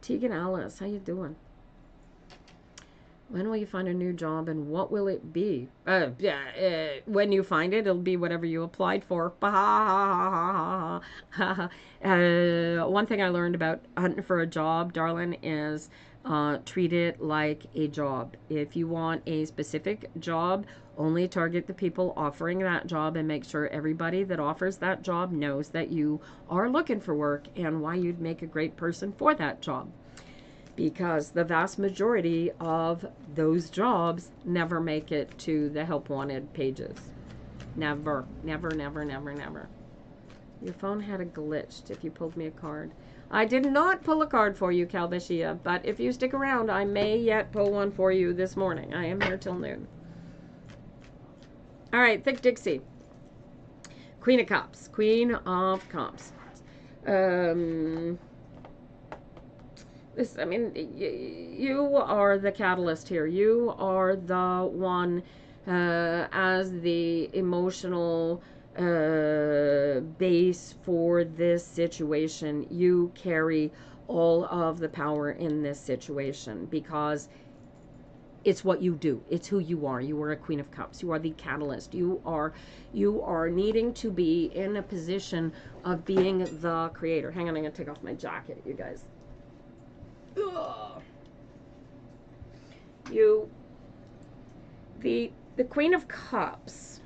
Tegan Alice, how you doing? When will you find a new job and what will it be? When you find it, it'll be whatever you applied for. One thing I learned about hunting for a job, darling, is Treat it like a job. If you want a specific job, only target the people offering that job and make sure everybody that offers that job knows that you are looking for work and why you'd make a great person for that job. Because the vast majority of those jobs never make it to the help wanted pages. Never, never, never, never, never. Your phone had a glitch if you pulled me a card. I did not pull a card for you, Calvishia, but if you stick around, I may yet pull one for you this morning. I am here till noon. All right, Thick Dixie. Queen of Cups. Queen of Cups. You are the catalyst here. You are the one as the emotional base for this situation. You carry all of the power in this situation because it's what you do. It's who you are. You are a Queen of Cups. You are the catalyst. You are needing to be in a position of being the creator. Hang on, I'm going to take off my jacket, you guys. Ugh. The Queen of Cups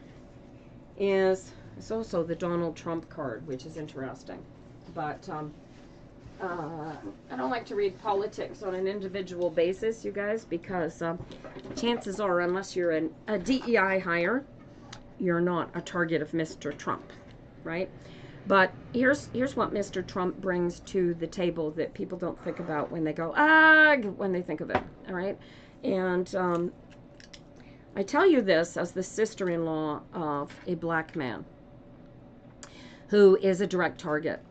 is also the Donald Trump card, which is interesting. But I don't like to read politics on an individual basis, you guys, because chances are, unless you're a DEI hire, you're not a target of Mr. Trump, right? But here's what Mr. Trump brings to the table that people don't think about when they go, when they think of it, all right? And I tell you this as the sister-in-law of a black man who is a direct target.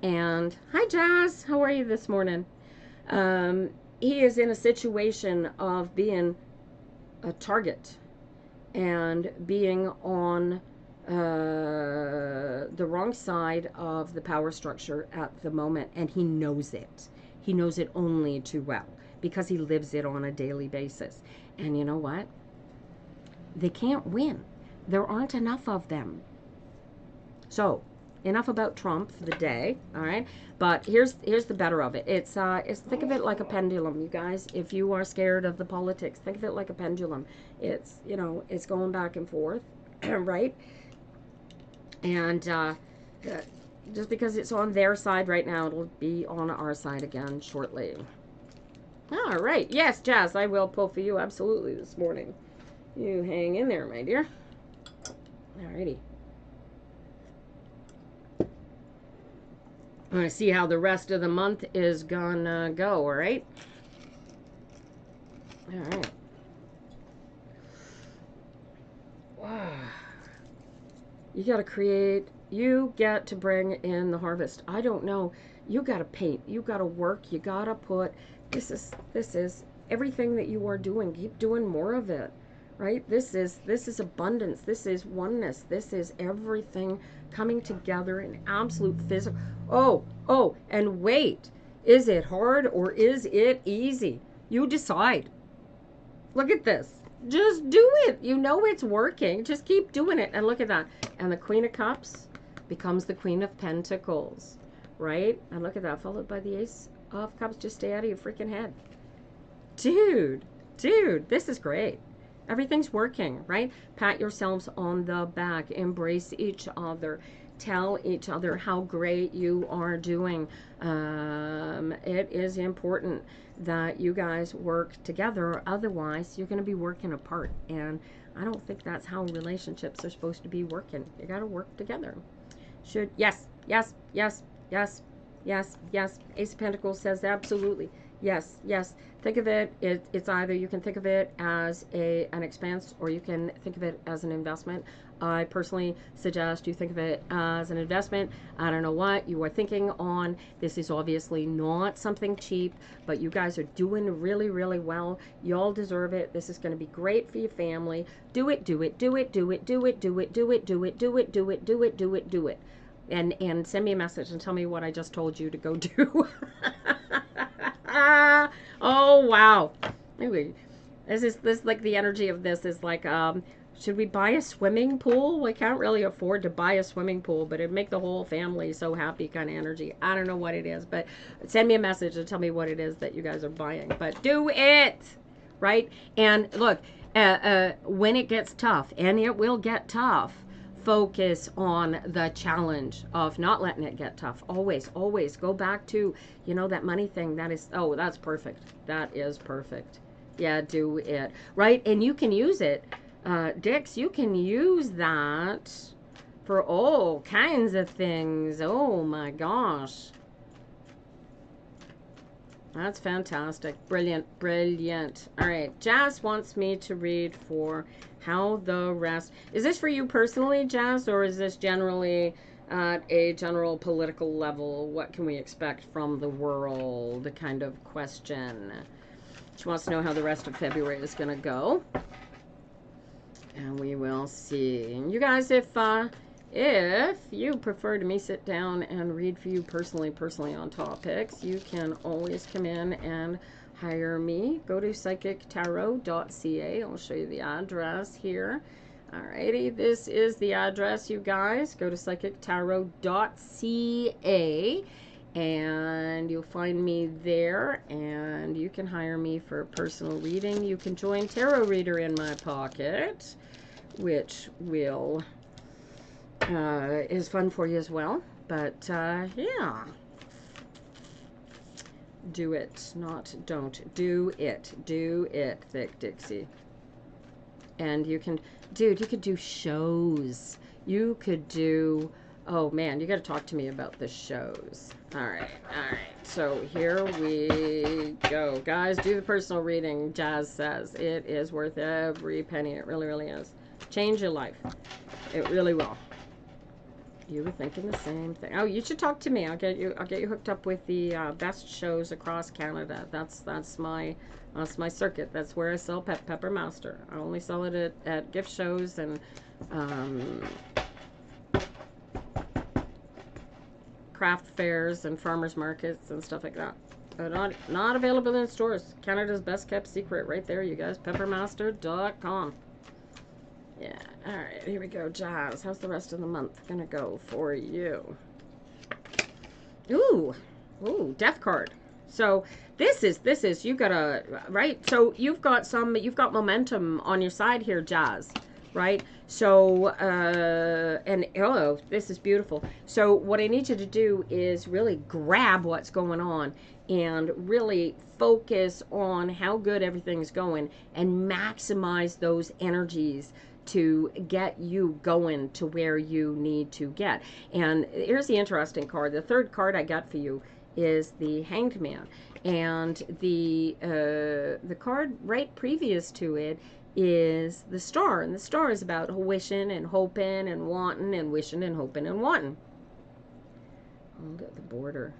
And hi, Jazz. How are you this morning? He is in a situation of being a target and being on the wrong side of the power structure at the moment. And he knows it. He knows it only too well because he lives it on a daily basis. And you know what? They can't win. There aren't enough of them. So, enough about Trump for the day, all right? But here's the better of it. It's think of it like a pendulum, you guys. If you are scared of the politics, think of it like a pendulum. It's, you know, it's going back and forth, right? And just because it's on their side right now, it'll be on our side again shortly. All right. Yes, Jazz, I will pull for you absolutely this morning. You hang in there, my dear. Alrighty. I'm going to see how the rest of the month is gonna go, alright? Alright. Wow. You got to create, you get to bring in the harvest. I don't know. You got to paint. You got to work. You got to put, this is everything that you are doing. Keep doing more of it. Right? This is abundance. This is oneness. This is everything coming together in absolute physical. Oh, and wait. Is it hard or is it easy? You decide. Look at this. Just do it. You know it's working. Just keep doing it. And look at that. And the Queen of Cups becomes the Queen of Pentacles. Right? And look at that. Followed by the Ace of Cups. Just stay out of your freaking head. Dude, this is great. Everything's working, right? Pat yourselves on the back. Embrace each other. Tell each other how great you are doing. It is important that you guys work together. Otherwise, you're going to be working apart. And I don't think that's how relationships are supposed to be working. You got to work together. Yes. Ace of Pentacles says absolutely. Yes. Think of it, it's either you can think of it as an expense or you can think of it as an investment. I personally suggest you think of it as an investment. I don't know what you are thinking on. This is obviously not something cheap, but you guys are doing really, really well. Y'all deserve it. This is going to be great for your family. Do it. And send me a message and tell me what I just told you to go do. Oh wow. Anyway, this is like the energy of this is like Should we buy a swimming pool? We can't really afford to buy a swimming pool, but it'd make the whole family so happy kind of energy. I don't know what it is, but send me a message and tell me what it is that you guys are buying. But do it, right? And look, when it gets tough, and it will get tough, focus on the challenge of not letting it get tough. Always, always go back to, you know, that money thing. That is, oh, that's perfect. That is perfect. Yeah, do it. Right? And you can use it. Dix, you can use that for all kinds of things. Oh my gosh. That's fantastic. Brilliant, brilliant. All right, Jazz wants me to read for how the rest... Is this for you personally, Jazz, or is this generally at a general political level? What can we expect from the world kind of question? She wants to know how the rest of February is going to go. And we will see. And you guys, if you prefer to me sit down and read for you personally on topics, you can always come in and hire me. Go to psychictarot.ca. I'll show you the address here. Alrighty, this is the address, you guys. Go to psychictarot.ca and you'll find me there, and you can hire me for a personal reading. You can join Tarot Reader in my pocket, which will is fun for you as well. But yeah, do it, not don't. Do it, Thick Dixie. And you can, dude, you could do shows. You could do, oh man, you got to talk to me about the shows. All right. So here we go. Guys, do the personal reading. Jazz says it is worth every penny. It really, really is. Change your life. It really will. You were thinking the same thing. Oh, you should talk to me. I'll get you hooked up with the best shows across Canada. That's my circuit. That's where I sell Pepper Master. I only sell it at gift shows and craft fairs and farmers markets and stuff like that. But not available in stores. Canada's best kept secret right there, you guys. Peppermaster.com. Yeah, all right, here we go. Jazz, how's the rest of the month gonna go for you? Ooh, death card. So this is you gotta, right? So you've got momentum on your side here, Jazz, right? So and oh, this is beautiful. So what I need you to do is really grab what's going on and really focus on how good everything's going and maximize those energies to get you going to where you need to get. And here's the interesting card. The third card I got for you is the Hanged Man, and the card right previous to it is the Star, and the Star is about wishing and hoping and wanting and wishing and hoping and wanting. Look at the border.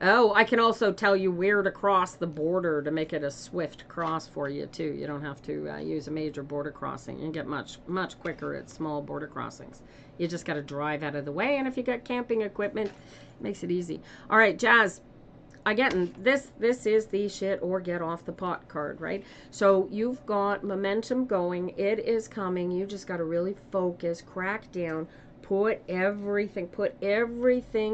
Oh, I can also tell you where to cross the border to make it a swift cross for you, too. You don't have to use a major border crossing. You can get much quicker at small border crossings. You just got to drive out of the way, and if you got camping equipment, it makes it easy. All right, Jazz, again, this is the shit or get off the pot card, right? So you've got momentum going. It is coming. You just got to really focus, crack down, put everything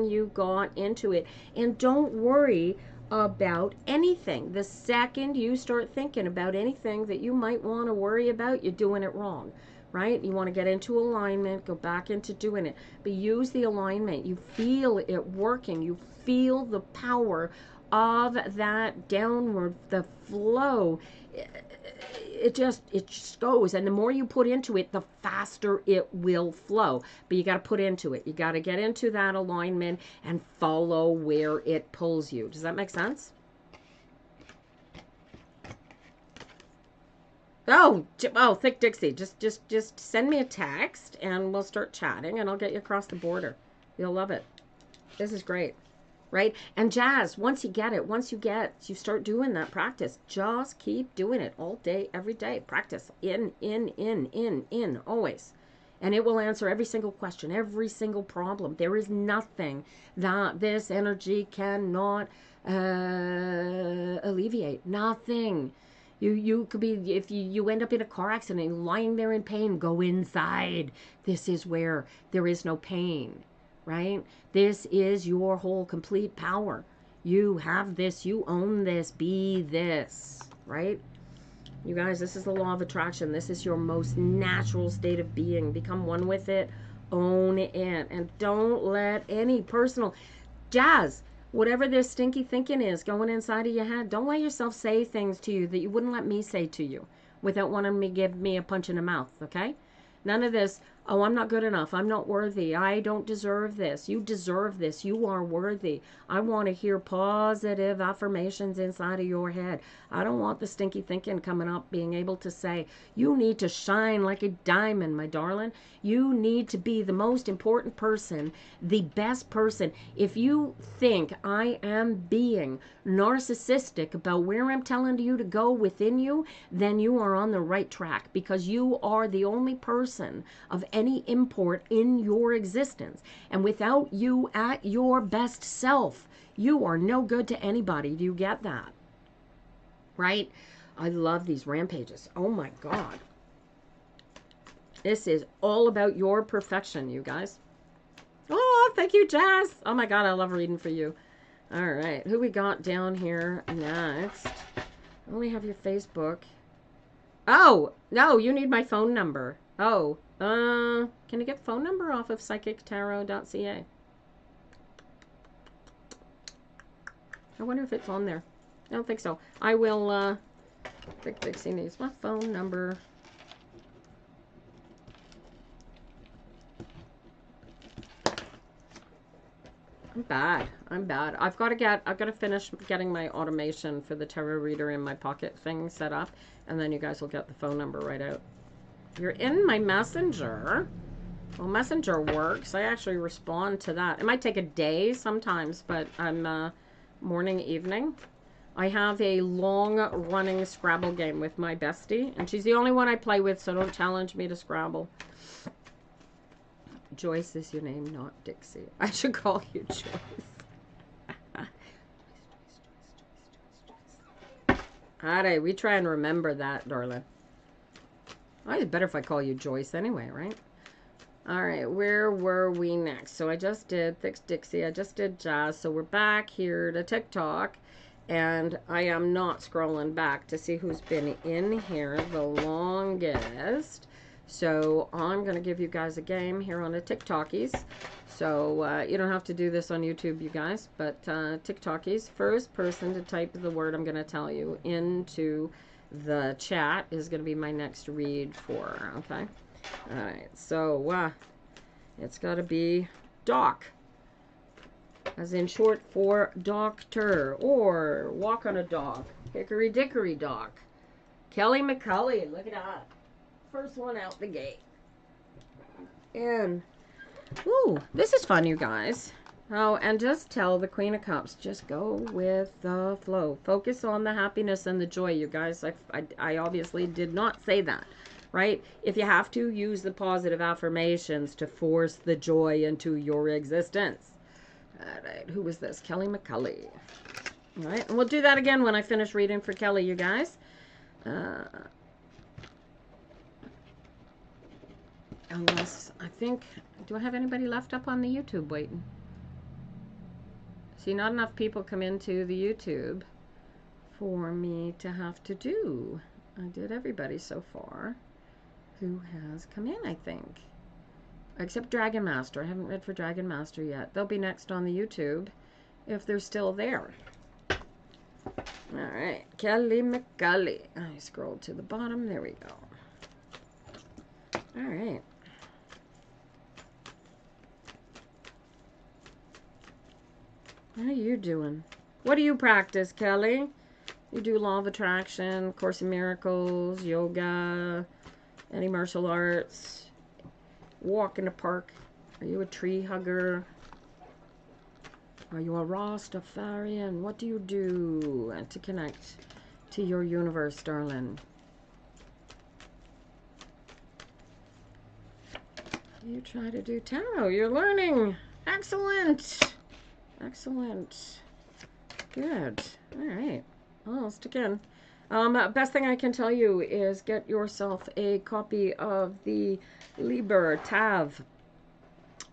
you got into it, and don't worry about anything. The second you start thinking about anything that you might want to worry about, you're doing it wrong, right? You want to get into alignment, go back into doing it, but use the alignment. You feel it working. You feel the power of that downward, the flow. It just goes, and the more you put into it, the faster it will flow. But you got to put into it. You got to get into that alignment and follow where it pulls you. Does that make sense? Oh, Thick Dixie, just send me a text and we'll start chatting, and I'll get you across the border. You'll love it. This is great. Right? And Jazz, once you start doing that practice, just keep doing it all day, every day. Practice in, always. And it will answer every single question, every single problem. There is nothing that this energy cannot alleviate. Nothing. You could be, if you end up in a car accident, lying there in pain, go inside. This is where there is no pain, right? This is your whole complete power. You have this, you own this, be this, right? You guys, this is the law of attraction. This is your most natural state of being. Become one with it, own it, and don't let any personal jazz, whatever this stinky thinking is going inside of your head, don't let yourself say things to you that you wouldn't let me say to you without wanting me to give me a punch in the mouth, okay? None of this, oh, I'm not good enough. I'm not worthy. I don't deserve this. You deserve this. You are worthy. I want to hear positive affirmations inside of your head. I don't want the stinky thinking coming up, being able to say, you need to shine like a diamond, my darling. You need to be the most important person, the best person. If you think I am being narcissistic about where I'm telling you to go within you, then you are on the right track, because you are the only person of any import in your existence. And without you at your best self, you are no good to anybody. Do you get that? Right? I love these rampages. Oh my God. This is all about your perfection, you guys. Oh, thank you, Jazz. Oh my God, I love reading for you. All right, who we got down here next? I only have your Facebook. Oh, no, you need my phone number. Oh, can you get phone number off of psychictarot.ca? I wonder if it's on there. I don't think so. I will, Big Dixie needs my phone number. I'm bad. I've got to finish getting my automation for the tarot reader in my pocket thing set up, and then you guys will get the phone number right out. You're in my messenger. Well, messenger works. I actually respond to that. It might take a day sometimes, but I'm morning, evening. I have a long-running Scrabble game with my bestie, and she's the only one I play with, so don't challenge me to Scrabble. Joyce is your name, not Dixie. I should call you Joyce. Alright, we try and remember that, darling. It's better if I call you Joyce anyway, right? Alright, where were we next? So I just did Fix Dixie. I just did Jazz. So we're back here to TikTok. And I am not scrolling back to see who's been in here the longest. So I'm going to give you guys a game here on the TikTokies. So you don't have to do this on YouTube, you guys. But TikTokies, first person to type the word I'm going to tell you into the chat is going to be my next read for, okay? Alright, so it's got to be Doc, as in short for doctor, or walk on a dog. Hickory dickory dock. Kelly McCulley, look at that. First one out the gate. And, ooh, this is fun, you guys. Oh, and just tell the Queen of Cups, just go with the flow. Focus on the happiness and the joy, you guys. I obviously did not say that, right? If you have to, use the positive affirmations to force the joy into your existence. All right, who was this? Kelly McCulley. All right, and we'll do that again when I finish reading for Kelly, you guys. Unless, I think, do I have anybody left up on the YouTube waiting? See, not enough people come into the YouTube for me to have to do. I did everybody so far who has come in, I think. Except Dragon Master. I haven't read for Dragon Master yet. They'll be next on the YouTube if they're still there. Alright, Kelly McCulley. I scrolled to the bottom. There we go. Alright. How are you doing? What do you practice, Kelly? You do Law of Attraction, Course in Miracles, yoga, any martial arts, walk in the park. Are you a tree hugger? Are you a Rastafarian? What do you do to connect to your universe, darling? You try to do tarot. You're learning. Excellent. Excellent. Good. All right. Well, I'll stick in. Best thing I can tell you is get yourself a copy of the Liber Tav,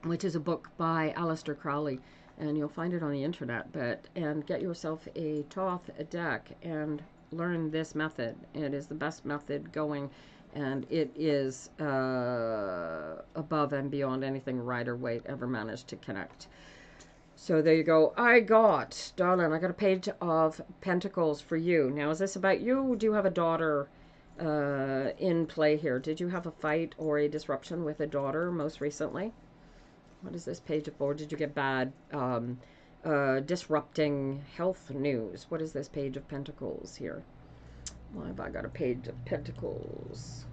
which is a book by Aleister Crowley, and you'll find it on the internet. And get yourself a Thoth deck and learn this method. It is the best method going, and it is above and beyond anything Rider Waite ever managed to connect. So there you go. Darling, I got a page of pentacles for you. Now, is this about you? Do you have a daughter in play here? Did you have a fight or a disruption with a daughter most recently? What is this page for? Did you get bad disrupting health news? What is this page of pentacles here? Why have I got a page of pentacles?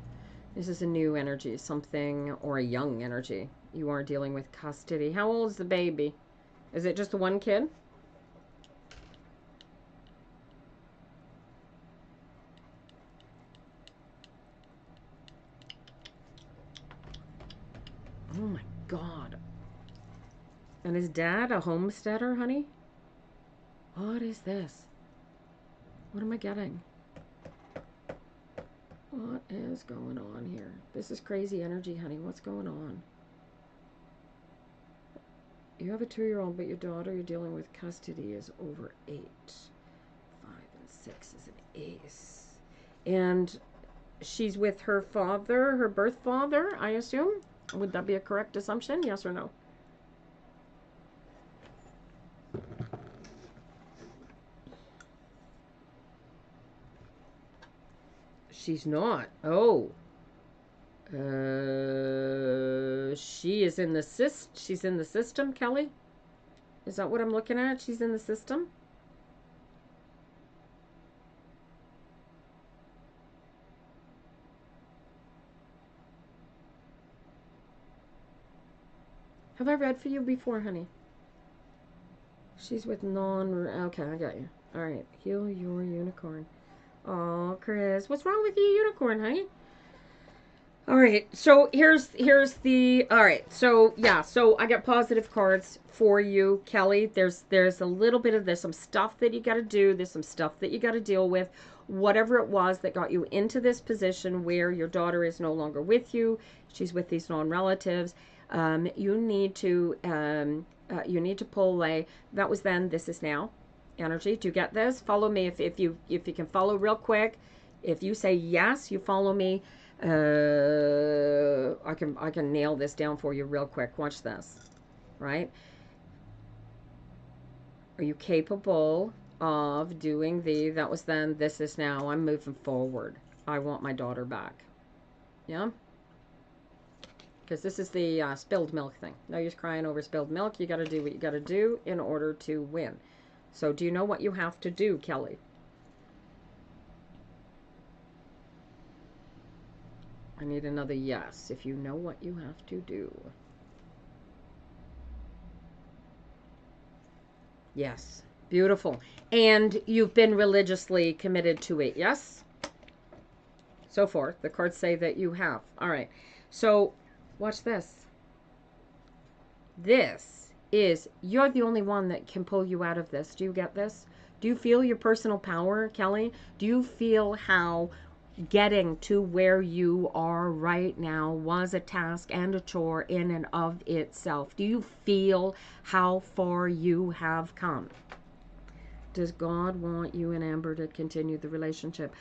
This is a new energy, something, or a young energy. You are dealing with custody. How old is the baby? Is it just the one kid? Oh my God. And is dad a homesteader, honey? What is this? What am I getting? What is going on here? This is crazy energy, honey. What's going on? You have a 2-year-old, but your daughter you're dealing with custody is over 8. 5 and 6 is an ace. And she's with her father, her birth father, I assume? Would that be a correct assumption? Yes or no? She's not. Oh. She is in the she's in the system, Kelly? Is that what I'm looking at? She's in the system? Have I read for you before, honey? She's with okay, I got you. Alright, heal your unicorn. Oh, Chris, what's wrong with your unicorn, honey? All right, so here's the all right. So yeah, so I got positive cards for you, Kelly. There's a little bit of some stuff that you got to do. There's some stuff that you got to deal with. Whatever it was that got you into this position where your daughter is no longer with you, she's with these non-relatives. You need to pull away. That was then. This is now. Energy. Do you get this? Follow me if you can follow real quick. If you say yes, you follow me. I can nail this down for you real quick. Watch this. Right? Are you capable of doing that was then, this is now, I'm moving forward. I want my daughter back. Yeah? Because this is the spilled milk thing. No use crying over spilled milk. You got to do what you got to do in order to win. So do you know what you have to do, Kelly? I need another yes, if you know what you have to do. Yes. Beautiful. And you've been religiously committed to it, yes? So forth. The cards say that you have. All right. So, watch this. This is, you're the only one that can pull you out of this. Do you get this? Do you feel your personal power, Kelly? Do you feel how getting to where you are right now was a task and a chore in and of itself? Do you feel how far you have come? Does God want you and Amber to continue the relationship?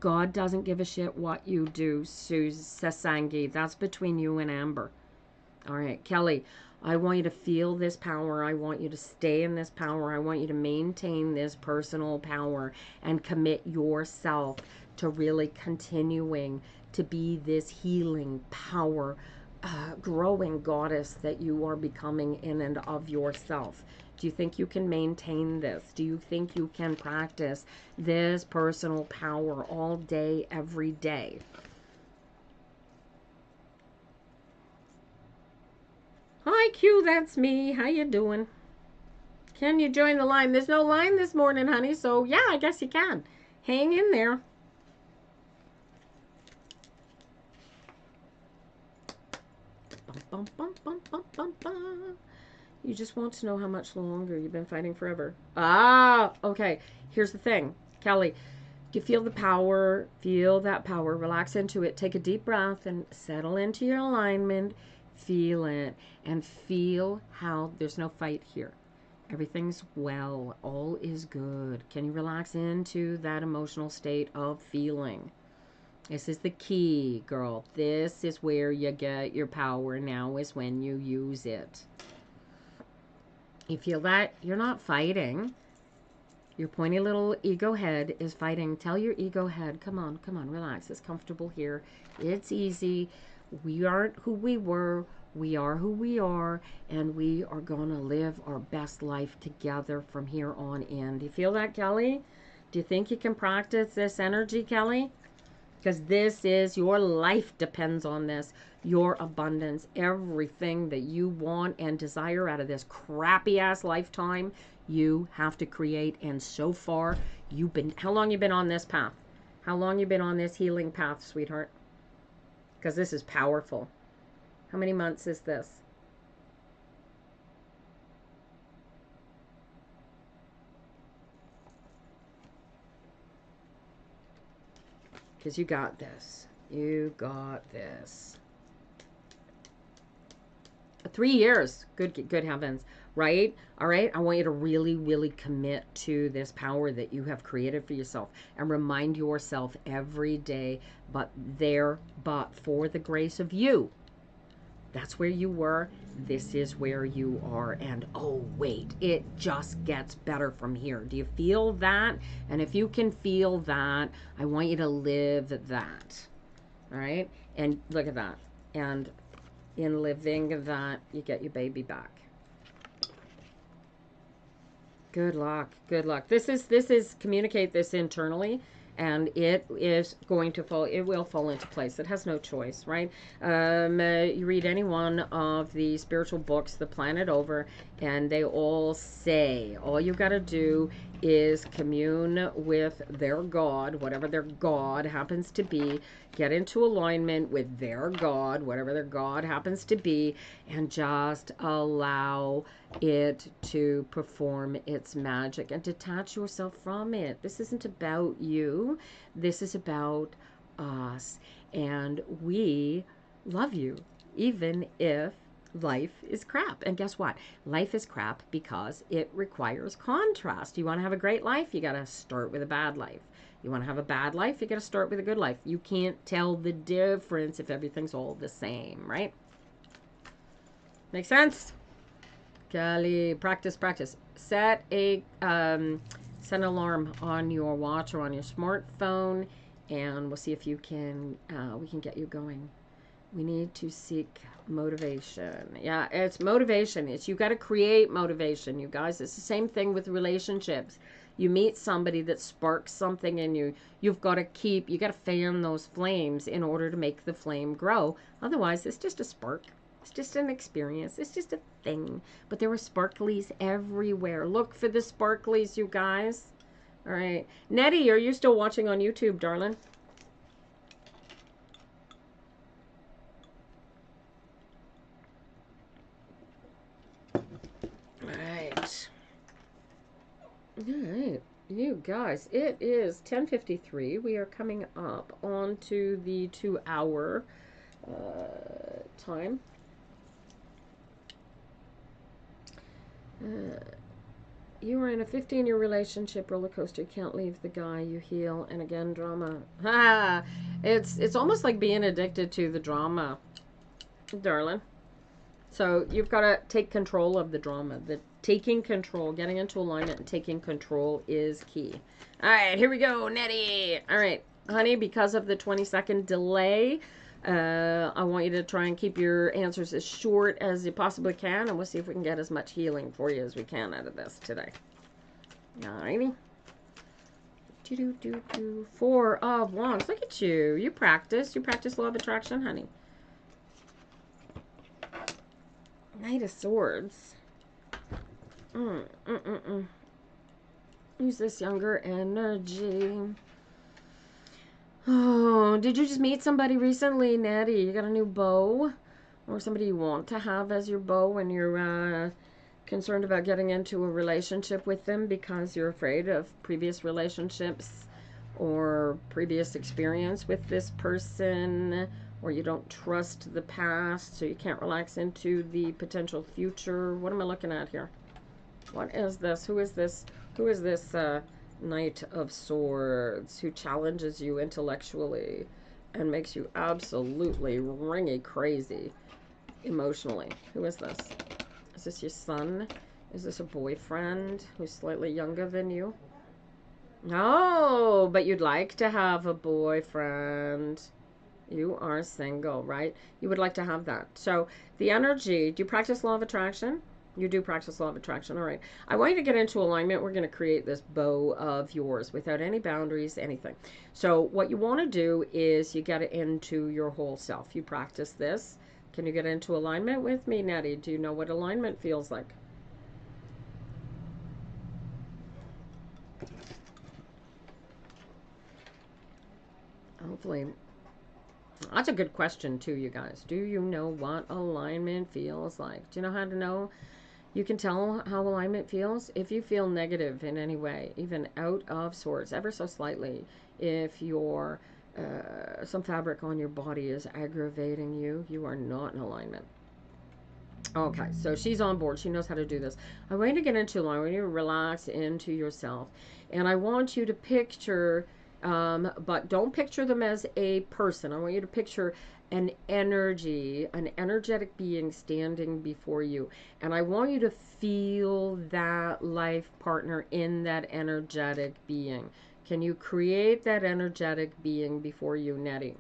God doesn't give a shit what you do, Sasangi. That's between you and Amber. All right, Kelly, I want you to feel this power. I want you to stay in this power. I want you to maintain this personal power and commit yourself to really continuing to be this healing power, growing goddess that you are becoming in and of yourself. Do you think you can maintain this? Do you think you can practice this personal power all day, every day? Hi, Q, that's me. How you doing? Can you join the line? There's no line this morning, honey, so yeah, I guess you can. Hang in there. Bum, bum, bum, bum, bum, bum. You just want to know how much longer you've been fighting forever. Ah, okay. Here's the thing, Kelly. Do you feel the power? Feel that power. Relax into it. Take a deep breath and settle into your alignment. Feel it. And feel how there's no fight here. Everything's well. All is good. Can you relax into that emotional state of feeling? This is the key, girl. This is where you get your power. Now is when you use it. You feel that? You're not fighting. Your pointy little ego head is fighting. Tell your ego head, come on, relax. It's comfortable here. It's easy. We aren't who we were. We are who we are. And we are going to live our best life together from here on in. Do you feel that, Kelly? Do you think you can practice this energy, Kelly? Because this is your life depends on this. Your abundance. Everything that you want and desire out of this crappy ass lifetime, you have to create. And so far, you've been, how long you been on this path? How long you been on this healing path, sweetheart? Because this is powerful. How many months is this? Because you got this. You got this. 3 years. Good heavens. Right? All right. I want you to really, really commit to this power that you have created for yourself and remind yourself every day, but for the grace of you. That's where you were. This is where you are. And oh, wait, it just gets better from here. Do you feel that? And if you can feel that, I want you to live that. All right? And look at that. And in living that, you get your baby back. Good luck. Good luck. This is communicate this internally, and it is going to fall. It will fall into place. It has no choice, right? You read any one of the spiritual books, the planet over, and they all say all you got to do is commune with their God, whatever their God happens to be. Get into alignment with their God, whatever their God happens to be, and just allow it to perform its magic and detach yourself from it. This isn't about you. This is about us. And we love you, even if life is crap. And guess what? Life is crap because it requires contrast. You want to have a great life, you got to start with a bad life. You want to have a bad life, you got to start with a good life. You can't tell the difference if everything's all the same, right? Make sense? Kelly, practice. Set an alarm on your watch or on your smartphone, and we'll see if you can. We can get you going. We need to seek motivation. Yeah, it's motivation. It's you got to create motivation, you guys. It's the same thing with relationships. You meet somebody that sparks something in you. You got to fan those flames in order to make the flame grow. Otherwise, it's just a spark. It's just an experience. It's just a thing. But there were sparklies everywhere. Look for the sparklies, you guys. All right. Nettie, are you still watching on YouTube, darling? All right, you guys, it is 10:53. We are coming up onto the 2-hour time. You are in a 15-year relationship roller coaster. You can't leave the guy. You heal, and again, drama. Ha! It's almost like being addicted to the drama, darling. So you've got to take control of the drama. Taking control, getting into alignment and taking control is key. All right, here we go, Nettie. All right, honey, because of the 20-second delay, I want you to try and keep your answers as short as you possibly can, and we'll see if we can get as much healing for you as we can out of this today. All righty. 4 of Wands. Look at you. You practice law of attraction, honey. Knight of Swords. Use this younger energy. Oh, did you just meet somebody recently, Nettie? You got a new beau? Or somebody you want to have as your beau and you're concerned about getting into a relationship with them because you're afraid of previous relationships or previous experience with this person, or you don't trust the past, so you can't relax into the potential future. What am I looking at here? What is this? Who is this? Who is this Knight of Swords who challenges you intellectually and makes you absolutely ringy crazy emotionally? Who is this? Is this your son? Is this a boyfriend who's slightly younger than you? No, but you'd like to have a boyfriend. You are single, right? You would like to have that. So the energy, do you practice law of attraction? You do practice law of attraction. All right. I want you to get into alignment. We're going to create this bow of yours without any boundaries, anything. So what you want to do is you get it into your whole self. You practice this. Can you get into alignment with me, Nettie? Do you know what alignment feels like? Hopefully. That's a good question, too, you guys. Do you know what alignment feels like? Do you know how to know? You can tell how alignment feels if you feel negative in any way, even out of sorts, ever so slightly. If your some fabric on your body is aggravating you, you are not in alignment. Okay, so she's on board. She knows how to do this. I want you to get into alignment. I want you to relax into yourself. And I want you to picture, but don't picture them as a person. I want you to picture an energy, an energetic being standing before you. And I want you to feel that life partner in that energetic being. Can you create that energetic being before you, Nettie?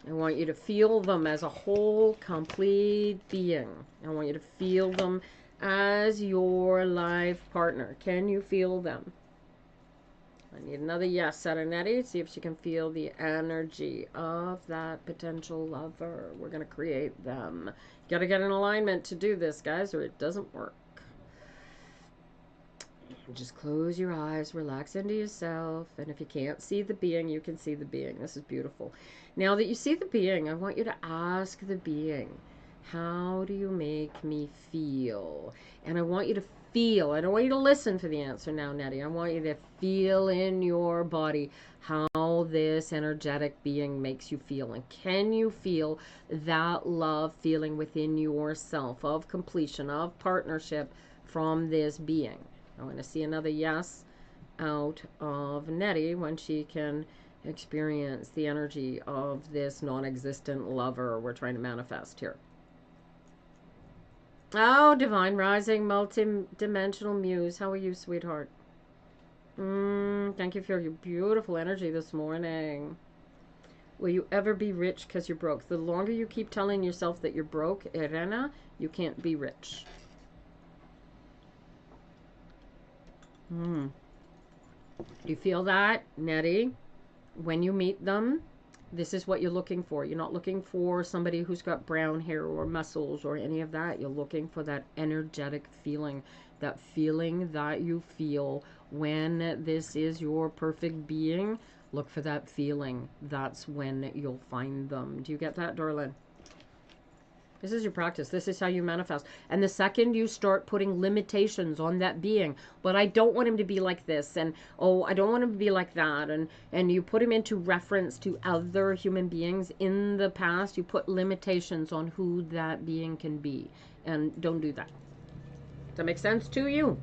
I want you to feel them as a whole, complete being. I want you to feel them as your life partner. Can you feel them? I need another yes out of Nettie. See if she can feel the energy of that potential lover. We're going to create them. You got to get in alignment to do this, guys, or it doesn't work. Just close your eyes, relax into yourself, and if you can't see the being, you can see the being. This is beautiful. Now that you see the being, I want you to ask the being, how do you make me feel? And I want you to feel. I don't want you to listen for the answer now, Nettie. I want you to feel in your body how this energetic being makes you feel. And can you feel that love feeling within yourself of completion, of partnership from this being? I want to see another yes out of Nettie when she can experience the energy of this non-existent lover we're trying to manifest here. Oh, Divine Rising, multi-dimensional muse. How are you, sweetheart? Thank you for your beautiful energy this morning. Will you ever be rich because you're broke? The longer you keep telling yourself that you're broke, Irena, you can't be rich. You feel that, Nettie? When you meet them, this is what you're looking for. You're not looking for somebody who's got brown hair or muscles or any of that. You're looking for that energetic feeling that you feel when this is your perfect being. Look for that feeling. That's when you'll find them. Do you get that, darling? This is your practice. This is how you manifest. And the second you start putting limitations on that being, but I don't want him to be like this, and oh, I don't want him to be like that, and you put him into reference to other human beings in the past, you put limitations on who that being can be. And don't do that. Does that make sense to you?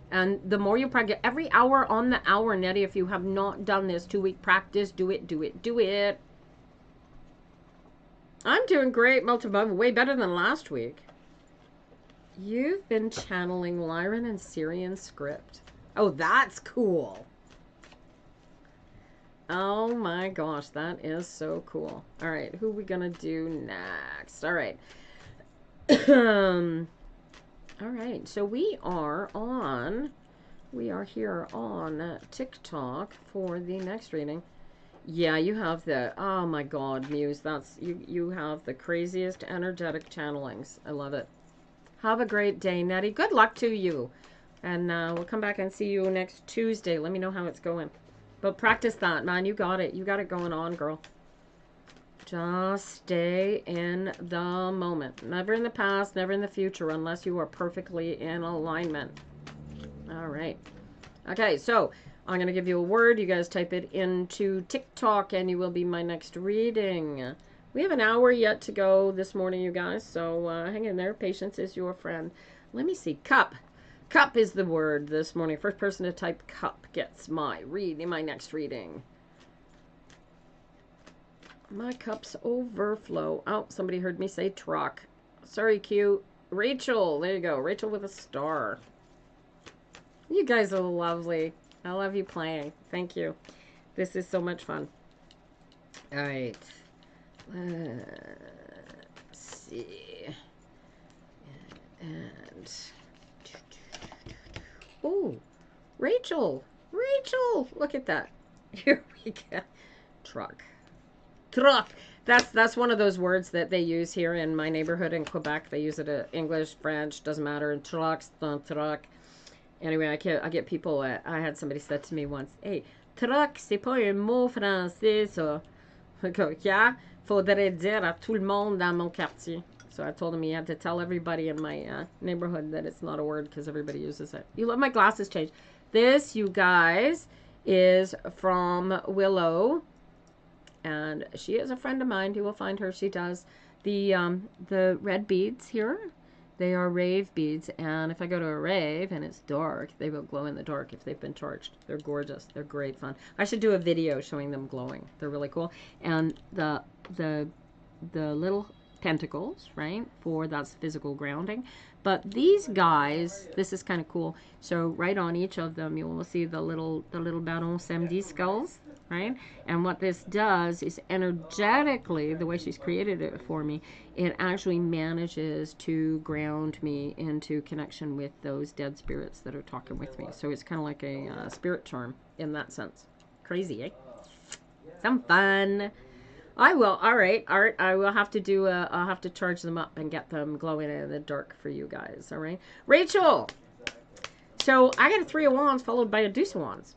And the more you practice, every hour on the hour, Nettie, if you have not done this 2-week practice, do it, do it, do it. I'm doing great, way better than last week. You've been channeling Lyran and Syrian script. Oh, that's cool. Oh my gosh, that is so cool. All right, who are we gonna do next? All right. All right, so we are here on TikTok for the next reading. Yeah, you have the, oh my God, Muse, that's, you have the craziest energetic channelings. I love it. Have a great day, Nettie. Good luck to you. And we'll come back and see you next Tuesday. Let me know how it's going. But practice that, man. You got it. You got it going on, girl. Just stay in the moment. Never in the past, never in the future, unless you are perfectly in alignment. All right. Okay, so I'm going to give you a word. You guys type it into TikTok and you will be my next reading. We have an hour yet to go this morning, you guys. So hang in there. Patience is your friend. Let me see. Cup. Cup is the word this morning. First person to type cup gets my next reading. My cups overflow. Oh, somebody heard me say truck. Sorry, Q. Rachel. There you go. Rachel with a star. You guys are lovely. I love you playing. Thank you. This is so much fun. All right. Let's see. And oh, Rachel. Rachel. Look at that. Here we go. Truck. Truck. That's one of those words that they use here in my neighborhood in Quebec. They use it in English, French, doesn't matter. And trucks, truck. Anyway, I get people. I had somebody said to me once, "Hey, truck, c'est pas un mot français, ça." I go, "Yeah, faudrait dire à tout le monde dans mon quartier." So I told him he had to tell everybody in my neighborhood that it's not a word because everybody uses it. You let my glasses change. This, you guys, is from Willow, and she is a friend of mine. You will find her. She does the red beads here. They are rave beads, and if I go to a rave and it's dark, they will glow in the dark if they've been charged. They're gorgeous. They're great fun. I should do a video showing them glowing. They're really cool. And the little tentacles, right, for that's physical grounding. But these guys, this is kind of cool. So right on each of them, you will see the little Baron Samedi skulls, right? And what this does is energetically, the way she's created it for me, it actually manages to ground me into connection with those dead spirits that are talking with me. So it's kind of like a spirit charm in that sense. Crazy, eh? Some fun. I will. All right, Art. I will have to do. I'll have to charge them up and get them glowing in the dark for you guys. All right, Rachel. So I got a 3 of Wands followed by a Deuce of Wands.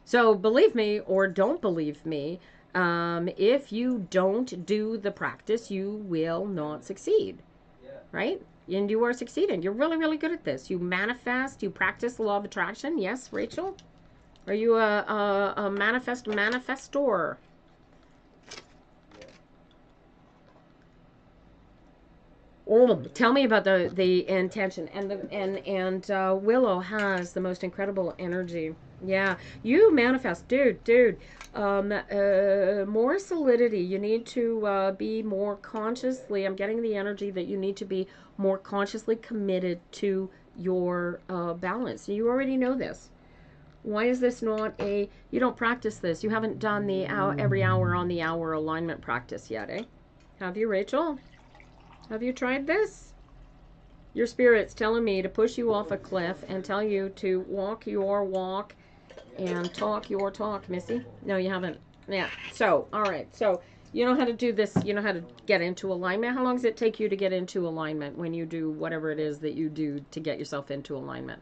So believe me or don't believe me, if you don't do the practice, you will not succeed. Right? And you are succeeding. You're really, really good at this. You manifest. You practice the law of attraction. Yes, Rachel. Are you a manifestor? Oh, tell me about the intention and Willow has the most incredible energy. Yeah, you manifest, dude. More solidity. You need to be more consciously. I'm getting the energy that you need to be more consciously committed to your balance. You already know this. Why is this not a? You don't practice this. You haven't done the every hour on the hour alignment practice yet, eh? Have you, Rachel? Have you tried this? Your spirit's telling me to push you off a cliff and tell you to walk your walk and talk your talk, Missy. No, you haven't. Yeah. So, all right. So, you know how to do this. You know how to get into alignment. How long does it take you to get into alignment when you do whatever it is that you do to get yourself into alignment?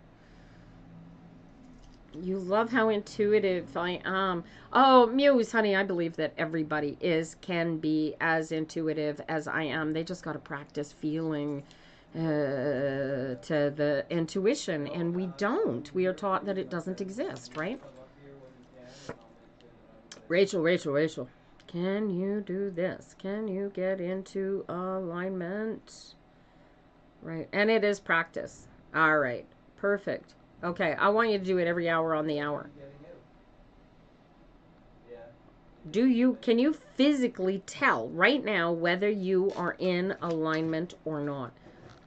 You love how intuitive I am. Oh, Muse, honey, I believe that everybody can be as intuitive as I am. They just got to practice feeling to the intuition, and we don't. We are taught that it doesn't exist, right? Rachel. Can you do this? Can you get into alignment? Right, and it is practice. All right, perfect. Okay, I want you to do it every hour on the hour. Can you physically tell right now whether you are in alignment or not?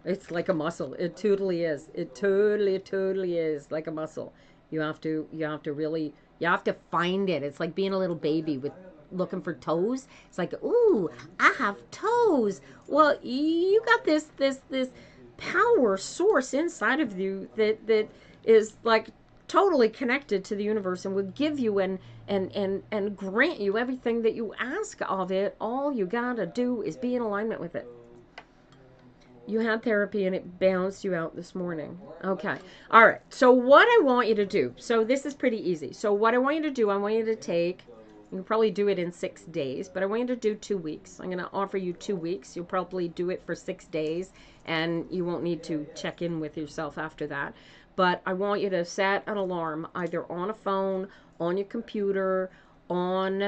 It's like a muscle. It totally is. It totally is like a muscle. You have to find it. It's like being a little baby with looking for toes. It's like, ooh, I have toes. Well, you got this power source inside of you that is like totally connected to the universe and will give you and grant you everything that you ask of it. All you gotta do is be in alignment with it. You had therapy and it bounced you out this morning. Okay. All right. So what I want you to do, so this is pretty easy. So what I want you to do, I want you to take, you can probably do it in 6 days, but I want you to do 2 weeks. I'm going to offer you 2 weeks. You'll probably do it for 6 days and you won't need to check in with yourself after that. but I want you to set an alarm either on a phone, on your computer, on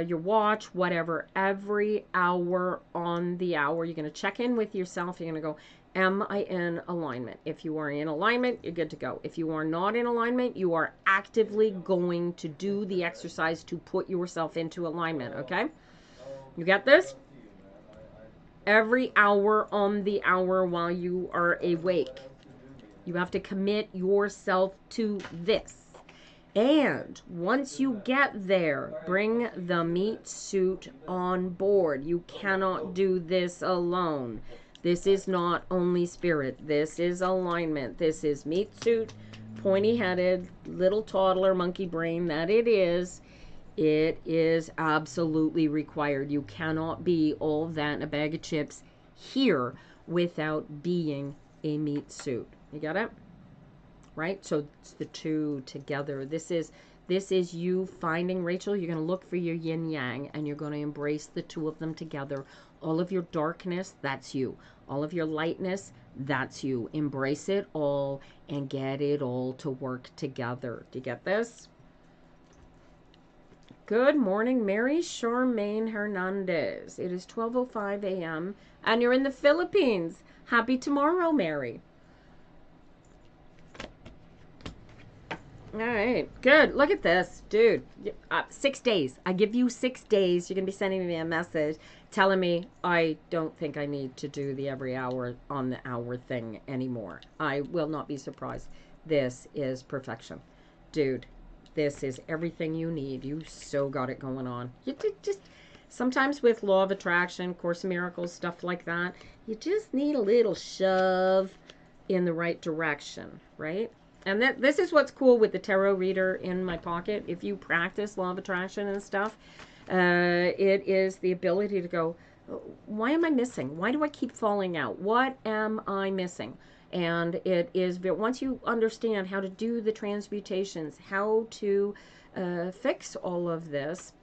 your watch, whatever, every hour on the hour. You're going to check in with yourself. You're going to go, am I in alignment? If you are in alignment, you're good to go. If you are not in alignment, you are actively going to do the exercise to put yourself into alignment, okay? You got this? Every hour on the hour while you are awake. You have to commit yourself to this. And once you get there, bring the meat suit on board. You cannot do this alone. This is not only spirit. This is alignment. This is meat suit, pointy-headed, little toddler monkey brain that it is. It is absolutely required. You cannot be all that in a bag of chips here without being a meat suit. You got it? Right? So it's the two together. This is you finding, Rachel, you're going to look for your yin yang and you're going to embrace the two of them together. All of your darkness, that's you. All of your lightness, that's you. Embrace it all and get it all to work together. Do you get this? Good morning, Mary Charmaine Hernandez. It is 12:05 a.m. and you're in the Philippines. Happy tomorrow, Mary. All right, good. Look at this, dude. 6 days. I give you 6 days. You're going to be sending me a message telling me I don't think I need to do the every hour on the hour thing anymore. I will not be surprised. This is perfection. Dude, this is everything you need. You so got it going on. You just sometimes with law of attraction, Course in Miracles, stuff like that, you just need a little shove in the right direction, right? And this is what's cool with the tarot reader in my pocket. If you practice law of attraction and stuff, it is the ability to go, why am I missing? Why do I keep falling out? What am I missing? And it is, but once you understand how to do the transmutations, how to fix all of this,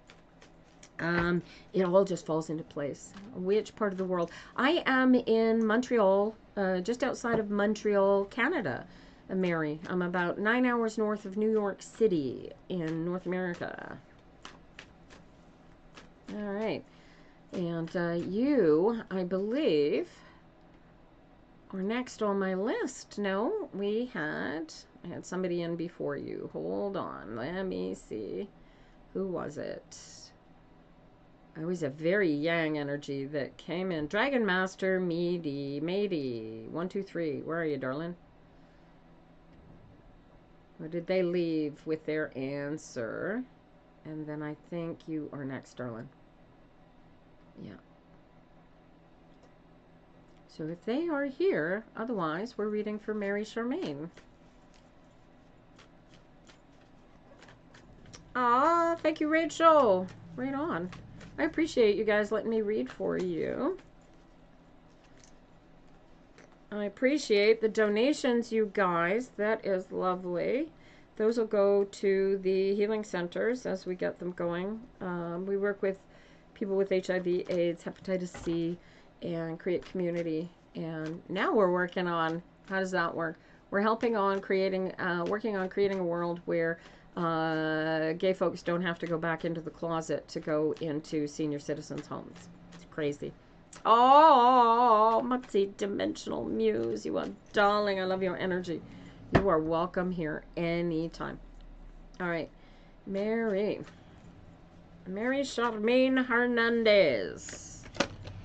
it all just falls into place. Which part of the world? I am in Montreal, just outside of Montreal, Canada. Mary, I'm about 9 hours north of New York City in North America. All right. And you, I believe, are next on my list. No, I had somebody in before you. Hold on. Let me see. Who was it? It was a very yang energy that came in. Dragon Master, Mady. 1, 2, 3. Where are you, darling? Or did they leave with their answer? And then I think you are next, darling. Yeah. So if they are here, otherwise we're reading for Mary Charmaine. Ah, thank you, Rachel. Right on. I appreciate you guys letting me read for you. I appreciate the donations, you guys. That is lovely. Those will go to the healing centers as we get them going. We work with people with HIV, AIDS, hepatitis C, and create community. And now we're working on, how does that work? We're helping on creating, working on creating a world where gay folks don't have to go back into the closet to go into senior citizens' homes. It's crazy. Oh, multi-dimensional muse, you are darling. I love your energy. You are welcome here anytime. All right, Mary Charmaine Hernandez,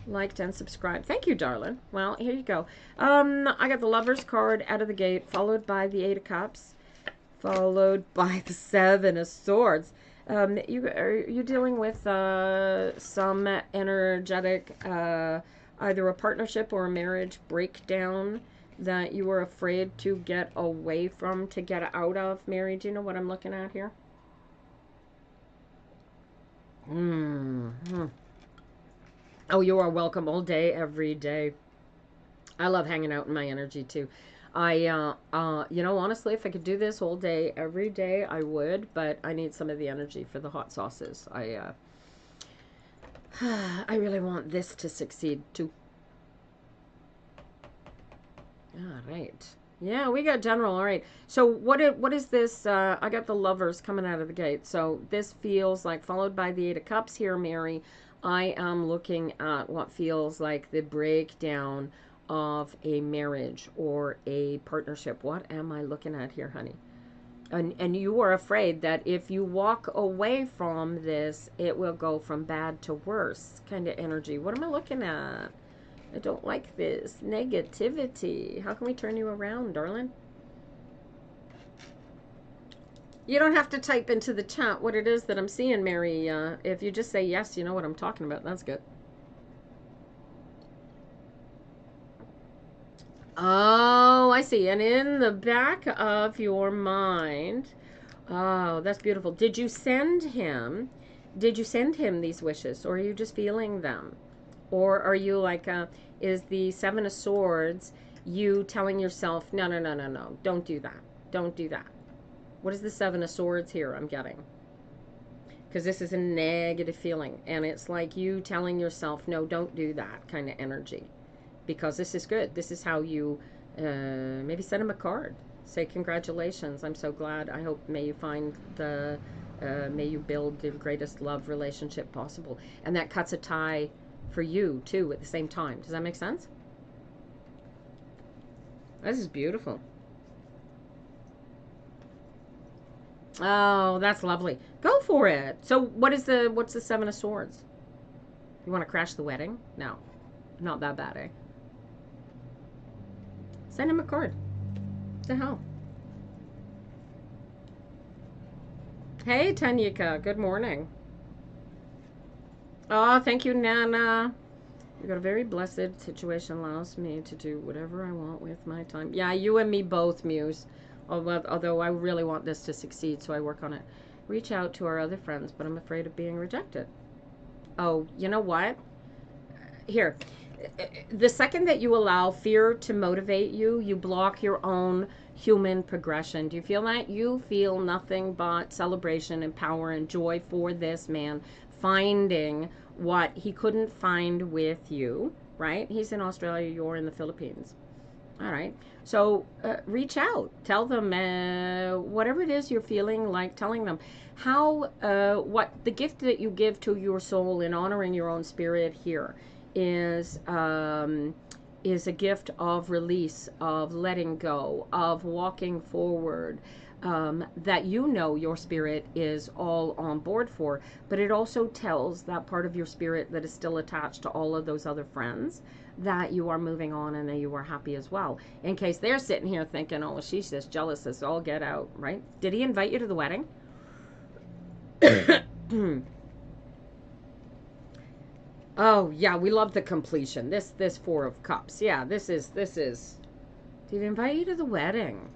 liked and subscribed. Thank you, darling. Well, here you go. I got the Lover's card out of the gate, followed by the 8 of Cups, followed by the 7 of Swords. You're dealing with some energetic, either a partnership or a marriage breakdown that you were afraid to get away from, to get out of. Mary, do you know what I'm looking at here? Oh, you are welcome all day, every day. I love hanging out in my energy too. You know, honestly, if I could do this all day, every day, I would, but I need some of the energy for the hot sauces. I really want this to succeed too. All right. Yeah, we got general. All right. So what is this? I got the lovers coming out of the gate. So this feels like, followed by the Eight of Cups here, Mary. I am looking at what feels like the breakdown of a marriage or a partnership. What am I looking at here, honey? And you are afraid that if you walk away from this, it will go from bad to worse kind of energy. What am I looking at? I don't like this negativity. How can we turn you around, darling? You don't have to type into the chat what it is that I'm seeing, Mary. If you just say yes, you know what I'm talking about. That's good. Oh, I see. And in the back of your mind, oh, that's beautiful. Did you send him these wishes, or are you just feeling them? Or are you like, is the Seven of Swords you telling yourself, no, no, no, no, no, don't do that. Don't do that. What is the Seven of Swords here I'm getting? Because this is a negative feeling. And it's like you telling yourself, no, don't do that kind of energy. Because this is good. This is how you maybe send him a card. Say, congratulations. I'm so glad. I hope may you find the, may you build the greatest love relationship possible. And that cuts a tie for you too at the same time. Does that make sense? This is beautiful. Oh, that's lovely. Go for it. So what's the Seven of Swords? You want to crash the wedding? No. Not that bad, eh? Send him a card. What the hell? Hey, Tanyika. Good morning. Oh, thank you, Nana. You got a very blessed situation, allows me to do whatever I want with my time. Yeah, you and me both, Muse. Although I really want this to succeed, so I work on it. Reach out to our other friends, but I'm afraid of being rejected. Oh, you know what? Here, the second that you allow fear to motivate you, you block your own human progression. Do you feel that? You feel nothing but celebration and power and joy for this man finding what he couldn't find with you, right? He's in Australia, you're in the Philippines. All right. So reach out. Tell them whatever it is you're feeling like telling them. How, what the gift that you give to your soul in honoring your own spirit here is a gift of release, of letting go, of walking forward. That you know your spirit is all on board for, but it also tells that part of your spirit that is still attached to all of those other friends that you are moving on and that you are happy as well. In case they're sitting here thinking, oh, she's just jealous as all get out, right? Did he invite you to the wedding? Oh, yeah, we love the completion. This Four of Cups. Yeah, this is. Did he invite you to the wedding?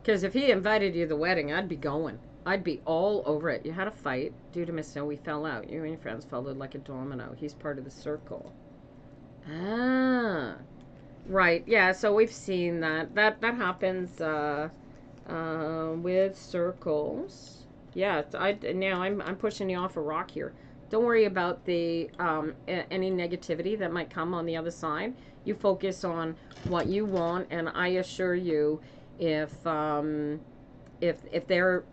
Because if he invited you to the wedding, I'd be going. I'd be all over it. You had a fight due to Miss Snow. We fell out. You and your friends folded like a domino. He's part of the circle. Ah, right. Yeah. So we've seen that. That happens with circles. Yeah. Now I'm pushing you off a rock here. Don't worry about the any negativity that might come on the other side. You focus on what you want, and I assure you, if they're,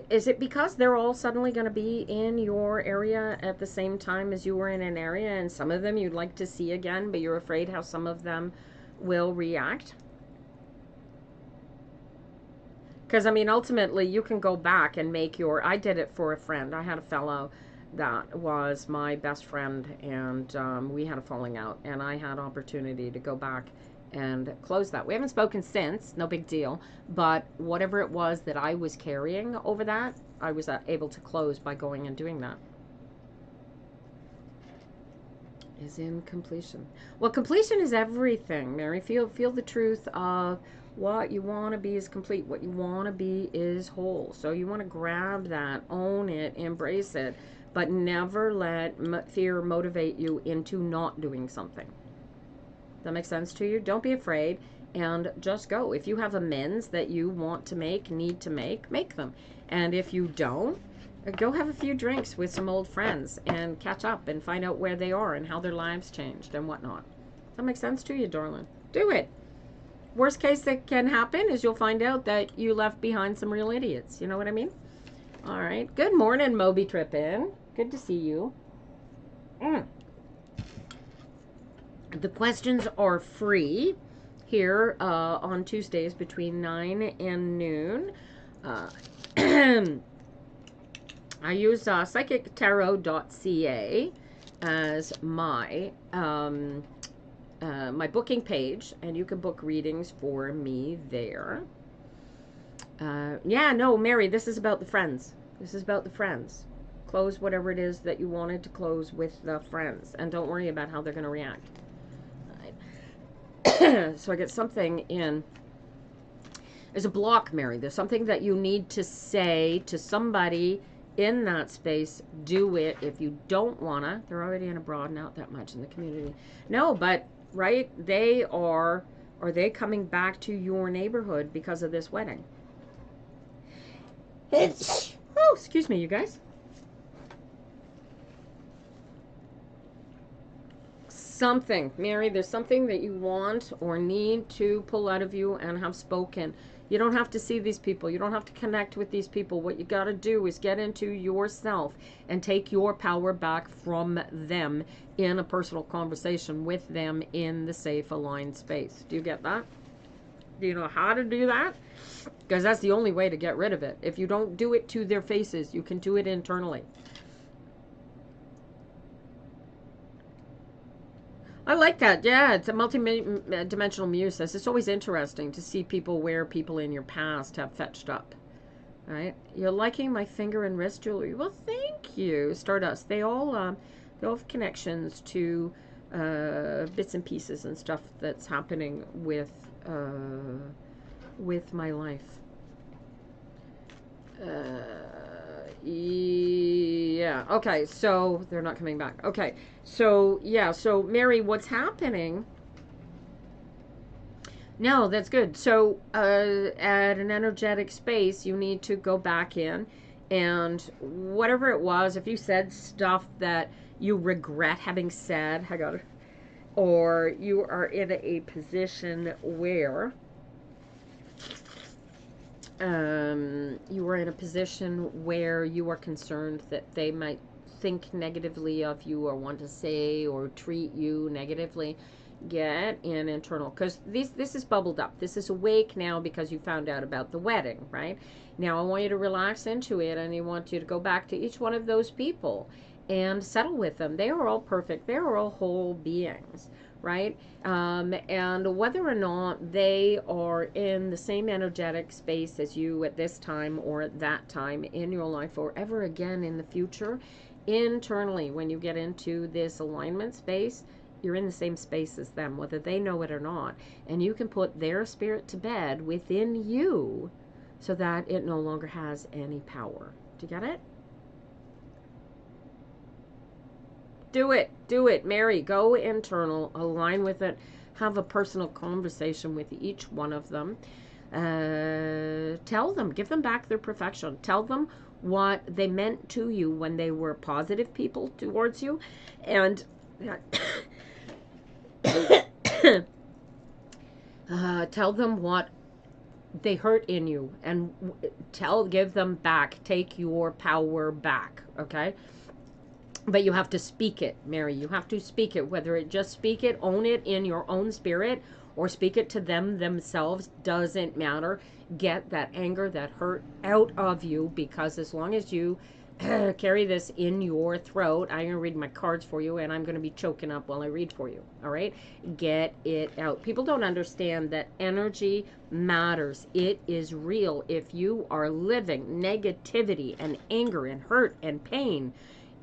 is it because they're all suddenly going to be in your area at the same time as you were in an area, and some of them you'd like to see again, but you're afraid how some of them will react? Because I mean, ultimately you can go back and make your, I did it for a friend. I had a fellow that was my best friend, and we had a falling out, and I had opportunity to go back and close that. We haven't spoken since, no big deal, but whatever it was that I was carrying over that, I was able to close by going and doing that. Is in completion. Well, completion is everything, Mary. Feel the truth of what you want to be is complete. What you want to be is whole. So you want to grab that, own it, embrace it, but never let fear motivate you into not doing something. That makes sense to you? Don't be afraid and just go. If you have amends that you want to make, need to make them. And if you don't, go have a few drinks with some old friends and catch up and find out where they are and how their lives changed and whatnot. Does that make sense to you, darling? Do it. Worst case that can happen is you'll find out that you left behind some real idiots. You know what I mean? All right. Good morning, Moby Trippin. Good to see you. The questions are free here on Tuesdays between 9 and noon. I use psychictarot.ca as my my booking page, and you can book readings for me there. Yeah, no, Mary, this is about the friends. This is about the friends. Close whatever it is that you wanted to close with the friends, and don't worry about how they're going to react. So I get something in. There's a block, Mary. There's something that you need to say to somebody in that space. Do it. If you don't want to, they're already in abroad, not that much in the community. No, but, right, they are they coming back to your neighborhood because of this wedding? Oh, excuse me, you guys. Something, Mary, there's something that you want or need to pull out of you and have spoken. You don't have to see these people. You don't have to connect with these people. What you got to do is get into yourself and take your power back from them in a personal conversation with them in the safe, aligned space. Do you get that? Do you know how to do that? Because that's the only way to get rid of it. If you don't do it to their faces, you can do it internally. I like that. Yeah, it's a multi-dimensional muses. It's always interesting to see people where people in your past have fetched up. Right? You're liking my finger and wrist jewelry. Well, thank you. Stardust. They all have connections to bits and pieces and stuff that's happening with my life. Yeah. Okay. So they're not coming back. Okay. So yeah. So Mary, what's happening? No, that's good. So at an energetic space, you need to go back in, and whatever it was, if you said stuff that you regret having said, I got it, or you are in a position where you are in a position where you are concerned that they might think negatively of you or want to say or treat you negatively, get in internal, because this is bubbled up. This is awake now because you found out about the wedding, right? Now I want you to relax into it, and I want you to go back to each one of those people and settle with them. They are all perfect. They are all whole beings, right? And whether or not they are in the same energetic space as you at this time or at that time in your life or ever again in the future, internally, when you get into this alignment space, you're in the same space as them, whether they know it or not. And you can put their spirit to bed within you so that it no longer has any power. Do you get it? Do it. Do it. Mary, go internal, align with it, have a personal conversation with each one of them. Tell them, give them back their perfection. Tell them what they meant to you when they were positive people towards you. And tell them what they hurt in you, and give them back. Take your power back, okay? But you have to speak it, Mary. You have to speak it, whether it just speak it, own it in your own spirit, or speak it to them themselves, doesn't matter. Get that anger, that hurt out of you, because as long as you carry this in your throat, I'm going to read my cards for you, and I'm going to be choking up while I read for you, all right? Get it out. People don't understand that energy matters. It is real. If you are living negativity and anger and hurt and pain,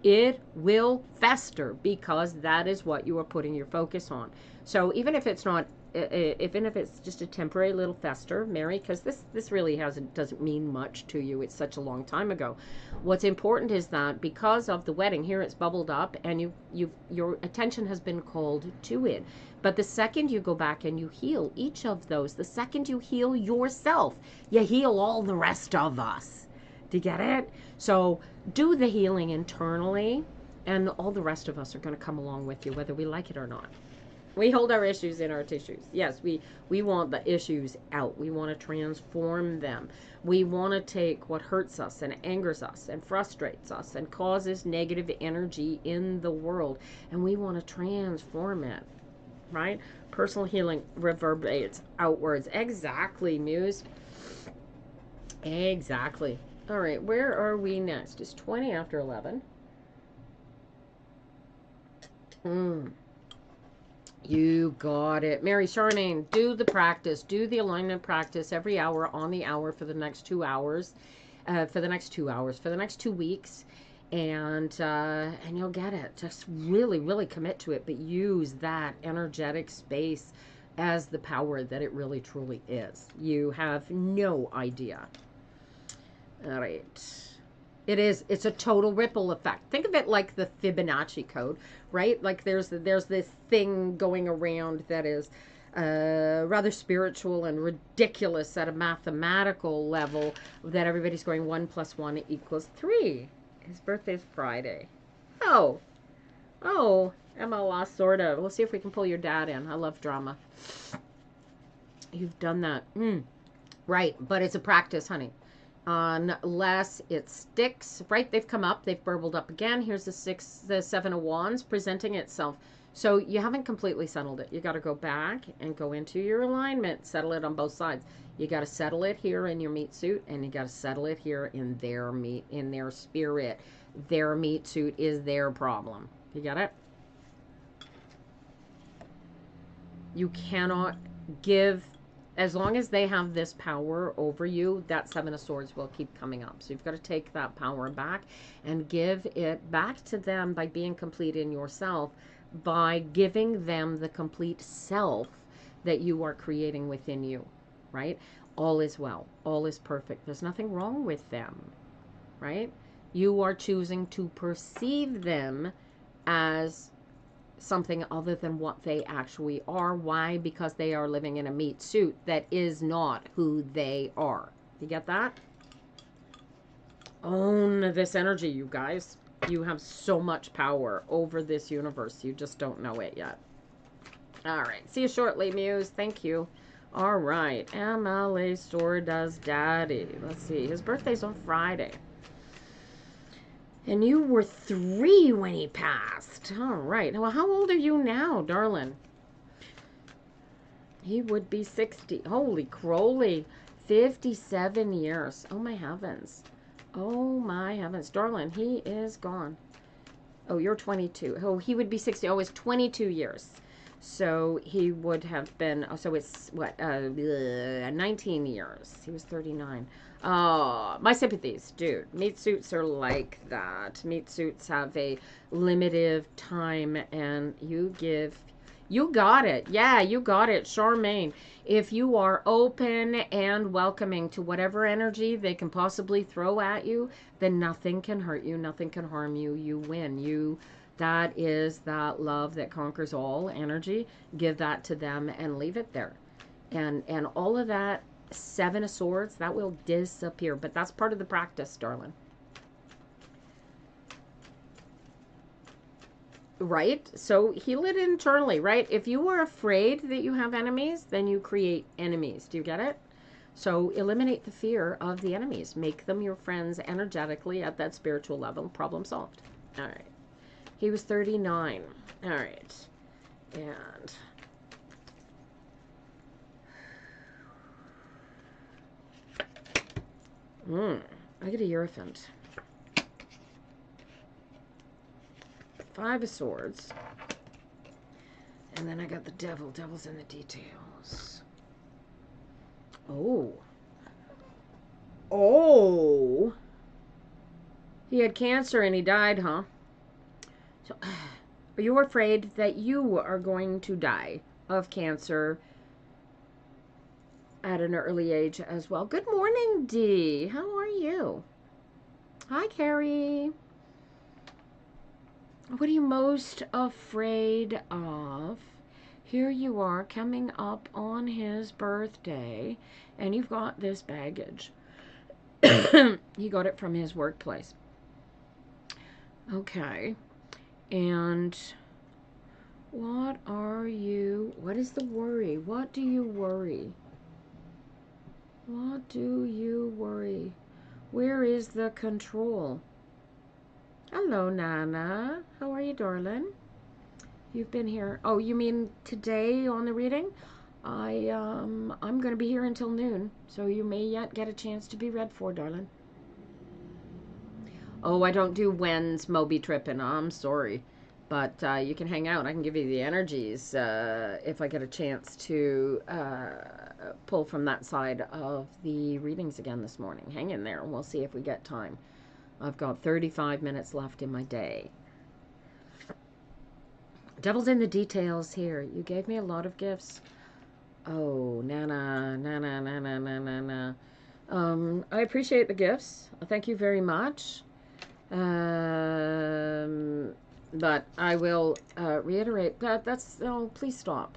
it will fester, because that is what you are putting your focus on. So even if it's not, even if it's just a temporary little fester, Mary, because this really doesn't mean much to you. It's such a long time ago. What's important is that because of the wedding, here it's bubbled up, and your attention has been called to it. But the second you go back and you heal each of those, the second you heal yourself, you heal all the rest of us. Do you get it? So do the healing internally, and all the rest of us are going to come along with you, whether we like it or not. We hold our issues in our tissues. Yes, we want the issues out. We want to transform them. We want to take what hurts us and angers us and frustrates us and causes negative energy in the world, and we want to transform it, right? Personal healing reverberates outwards. Exactly, Muse. Exactly. All right, where are we next? It's 20 after 11. You got it. Mary Charmaine, do the practice. Do the alignment practice every hour on the hour for the next 2 hours. For the next 2 hours. For the next 2 weeks. And you'll get it. Just really, really commit to it. But use that energetic space as the power that it really, truly is. You have no idea. All right. It's a total ripple effect. Think of it like the Fibonacci code, right? Like there's this thing going around that is rather spiritual and ridiculous at a mathematical level, that everybody's going 1 + 1 = 3. His birthday's Friday. Oh, MLS, sort of. We'll see if we can pull your dad in. I love drama. You've done that. Right, but it's a practice, honey. Unless it sticks, right? They've come up, they've burbled up again. Here's the 7 of Wands presenting itself. So you haven't completely settled it. You got to go back and go into your alignment, settle it on both sides. You got to settle it here in your meat suit, and you got to settle it here in their meat, in their spirit. Their meat suit is their problem. You got it? You cannot give. As long as they have this power over you, that 7 of Swords will keep coming up. So you've got to take that power back and give it back to them by being complete in yourself, by giving them the complete self that you are creating within you, right? All is well. All is perfect. There's nothing wrong with them, right? You are choosing to perceive them as something other than what they actually are. Why? Because they are living in a meat suit that is not who they are. You get that? Own this energy, you guys. You have so much power over this universe. You just don't know it yet. All right. See you shortly, Muse. Thank you. All right. MLA Store does daddy. Let's see. His birthday's on Friday. And you were 3 when he passed. All right. Well, how old are you now, darling? He would be 60. Holy crowley. 57 years. Oh, my heavens. Oh, my heavens. Darling, he is gone. Oh, you're 22. Oh, he would be 60. Oh, it's 22 years. So he would have been, so it's what, 19 years. He was 39. Oh, my sympathies, dude. Meat suits are like that. Meat suits have a limited time, and you got it. Yeah, you got it, Charmaine. If you are open and welcoming to whatever energy they can possibly throw at you, then nothing can hurt you, nothing can harm you. You win. That is that love that conquers all energy. Give that to them and leave it there. And all of that 7 of Swords, that will disappear. But that's part of the practice, darling. Right? So heal it internally, right? If you are afraid that you have enemies, then you create enemies. Do you get it? So eliminate the fear of the enemies. Make them your friends energetically at that spiritual level. Problem solved. All right. He was 39. All right. And I get a Hierophant. 5 of Swords. And then I got the Devil. Devil's in the details. Oh. Oh. He had cancer and he died, huh? So, are you afraid that you are going to die of cancer at an early age as well? Good morning, Dee. How are you? Hi, Carrie. What are you most afraid of? Here you are coming up on his birthday, and you've got this baggage. He got it from his workplace. Okay. And What is the worry? What do you worry? What do you worry? Where is the control? Hello, Nana. How are you, darling? You've been here. Oh, you mean today on the reading? I'm going to be here until noon, so you may yet get a chance to be read for, darling. Oh, I don't do when's Moby tripping. I'm sorry. But you can hang out. I can give you the energies if I get a chance to pull from that side of the readings again this morning. Hang in there and we'll see if we get time. I've got 35 minutes left in my day. Devil's in the details here. You gave me a lot of gifts. Oh, Nana, Nana, Nana, Nana, Nana. I appreciate the gifts. Thank you very much. But I will reiterate that please stop.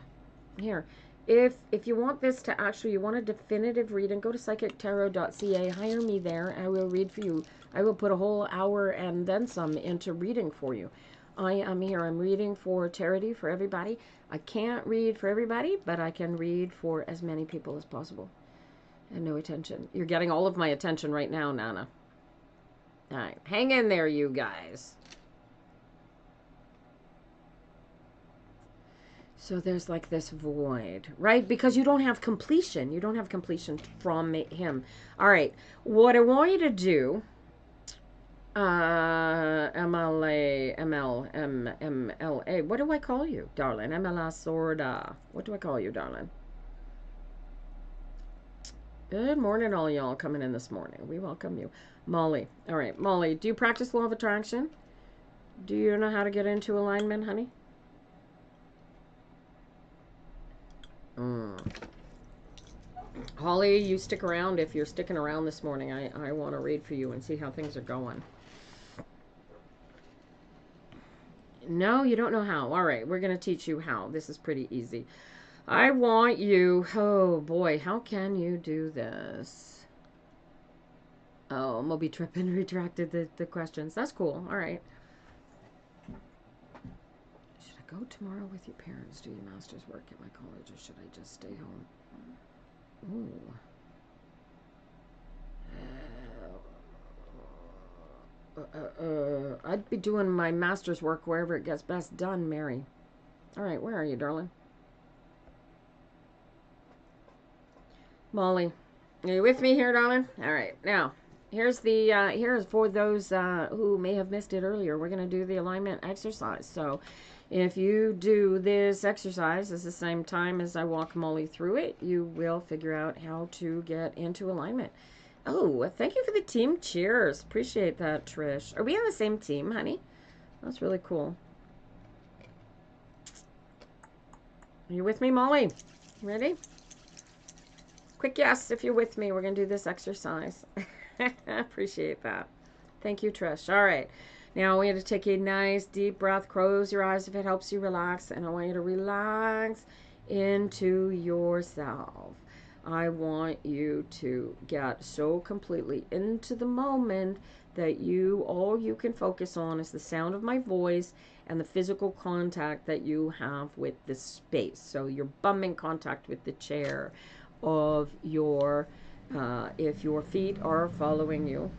Here. If you want this to actually, you want a definitive reading, go to psychictarot.ca, hire me there, I will read for you. I will put a whole hour and then some into reading for you. I am here. I'm reading for charity for everybody. I can't read for everybody, but I can read for as many people as possible. And no attention. You're getting all of my attention right now, Nana. All right. Hang in there, you guys. So there's like this void, right? Because you don't have completion. You don't have completion from him. All right. What I want you to do, MLA. What do I call you, darling? MLA Sorda. What do I call you, darling? Good morning, all y'all coming in this morning. We welcome you. Molly. All right, Molly, do you practice law of attraction? Do you know how to get into alignment, honey? Holly, you stick around if you're sticking around this morning. I want to read for you and see how things are going. No, you don't know how. All right, we're going to teach you how. This is pretty easy. I want you... Oh, boy, how can you do this? Oh, Moby Trippin retracted the questions. That's cool. All right. Should I go tomorrow with your parents, do your master's work at my college, or should I just stay home? Ooh. I'd be doing my master's work wherever it gets best done, Mary. All right, where are you, darling? Molly, are you with me here, darling? All right, now here's for those who may have missed it earlier. We're gonna do the alignment exercise. So, if you do this exercise at the same time as I walk Molly through it, you will figure out how to get into alignment. Oh, thank you for the team cheers. Appreciate that, Trish. Are we on the same team, honey? That's really cool. Are you with me, Molly? Ready? Quick yes if you're with me. We're going to do this exercise. Appreciate that. Thank you, Trish. All right. Now I want you to take a nice deep breath. Close your eyes if it helps you relax. And I want you to relax into yourself. I want you to get so completely into the moment that all you can focus on is the sound of my voice and the physical contact that you have with the space. So your bum in contact with the chair of your, if your feet are following you.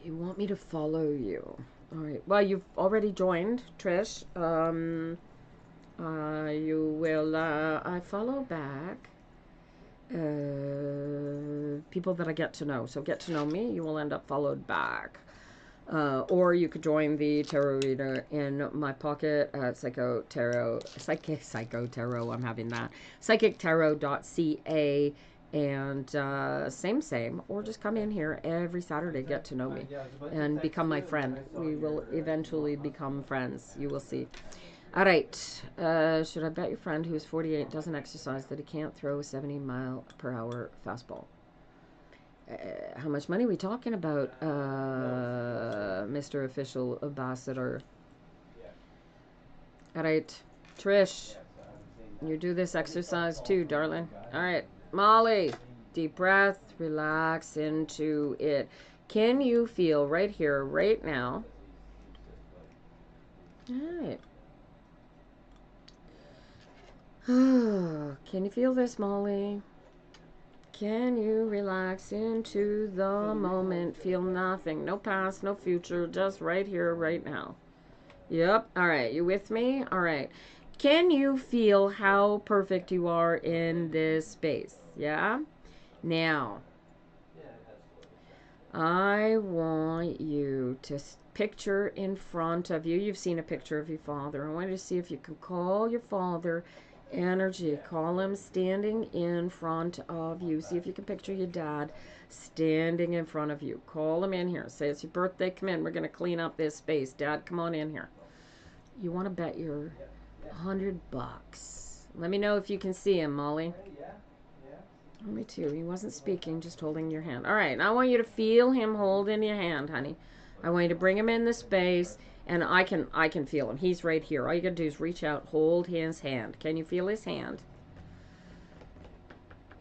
You want me to follow you. All right. Well, you've already joined, Trish. You will, I follow back people that I get to know. So get to know me, you will end up followed back. Or you could join the tarot reader in my pocket at Psychic Tarot, I'm having that. psychictarot.ca and same, or just come in here every Saturday, get to know me, and become my friend. We will eventually become friends. You will see. All right. Should I bet your friend who's 48 doesn't exercise that he can't throw a 70-mile-per-hour fastball? How much money are we talking about, Mr. Official Ambassador? All right, Trish, you do this exercise too, darling. All right, Molly, deep breath, relax into it. Can you feel right here, right now, Alright. Can you feel this, Molly? Can you relax into the moment? Feel nothing. No past, no future. Just right here, right now. Yep. Alright. You with me? Alright. Can you feel how perfect you are in this space? Yeah? Now, I want you to picture in front of you. You've seen a picture of your father. I want you to see if you can call your father energy. Call him standing in front of you. See if you can picture your dad standing in front of you. Call him in here. Say it's your birthday. Come in. We're going to clean up this space. Dad, come on in here. You want to bet your $100. Let me know if you can see him, Molly. Me too. He wasn't speaking, just holding your hand. All right, I want you to feel him holding your hand, honey. I want you to bring him in the space, and I can feel him. He's right here. All you gotta do is reach out, hold his hand. Can you feel his hand?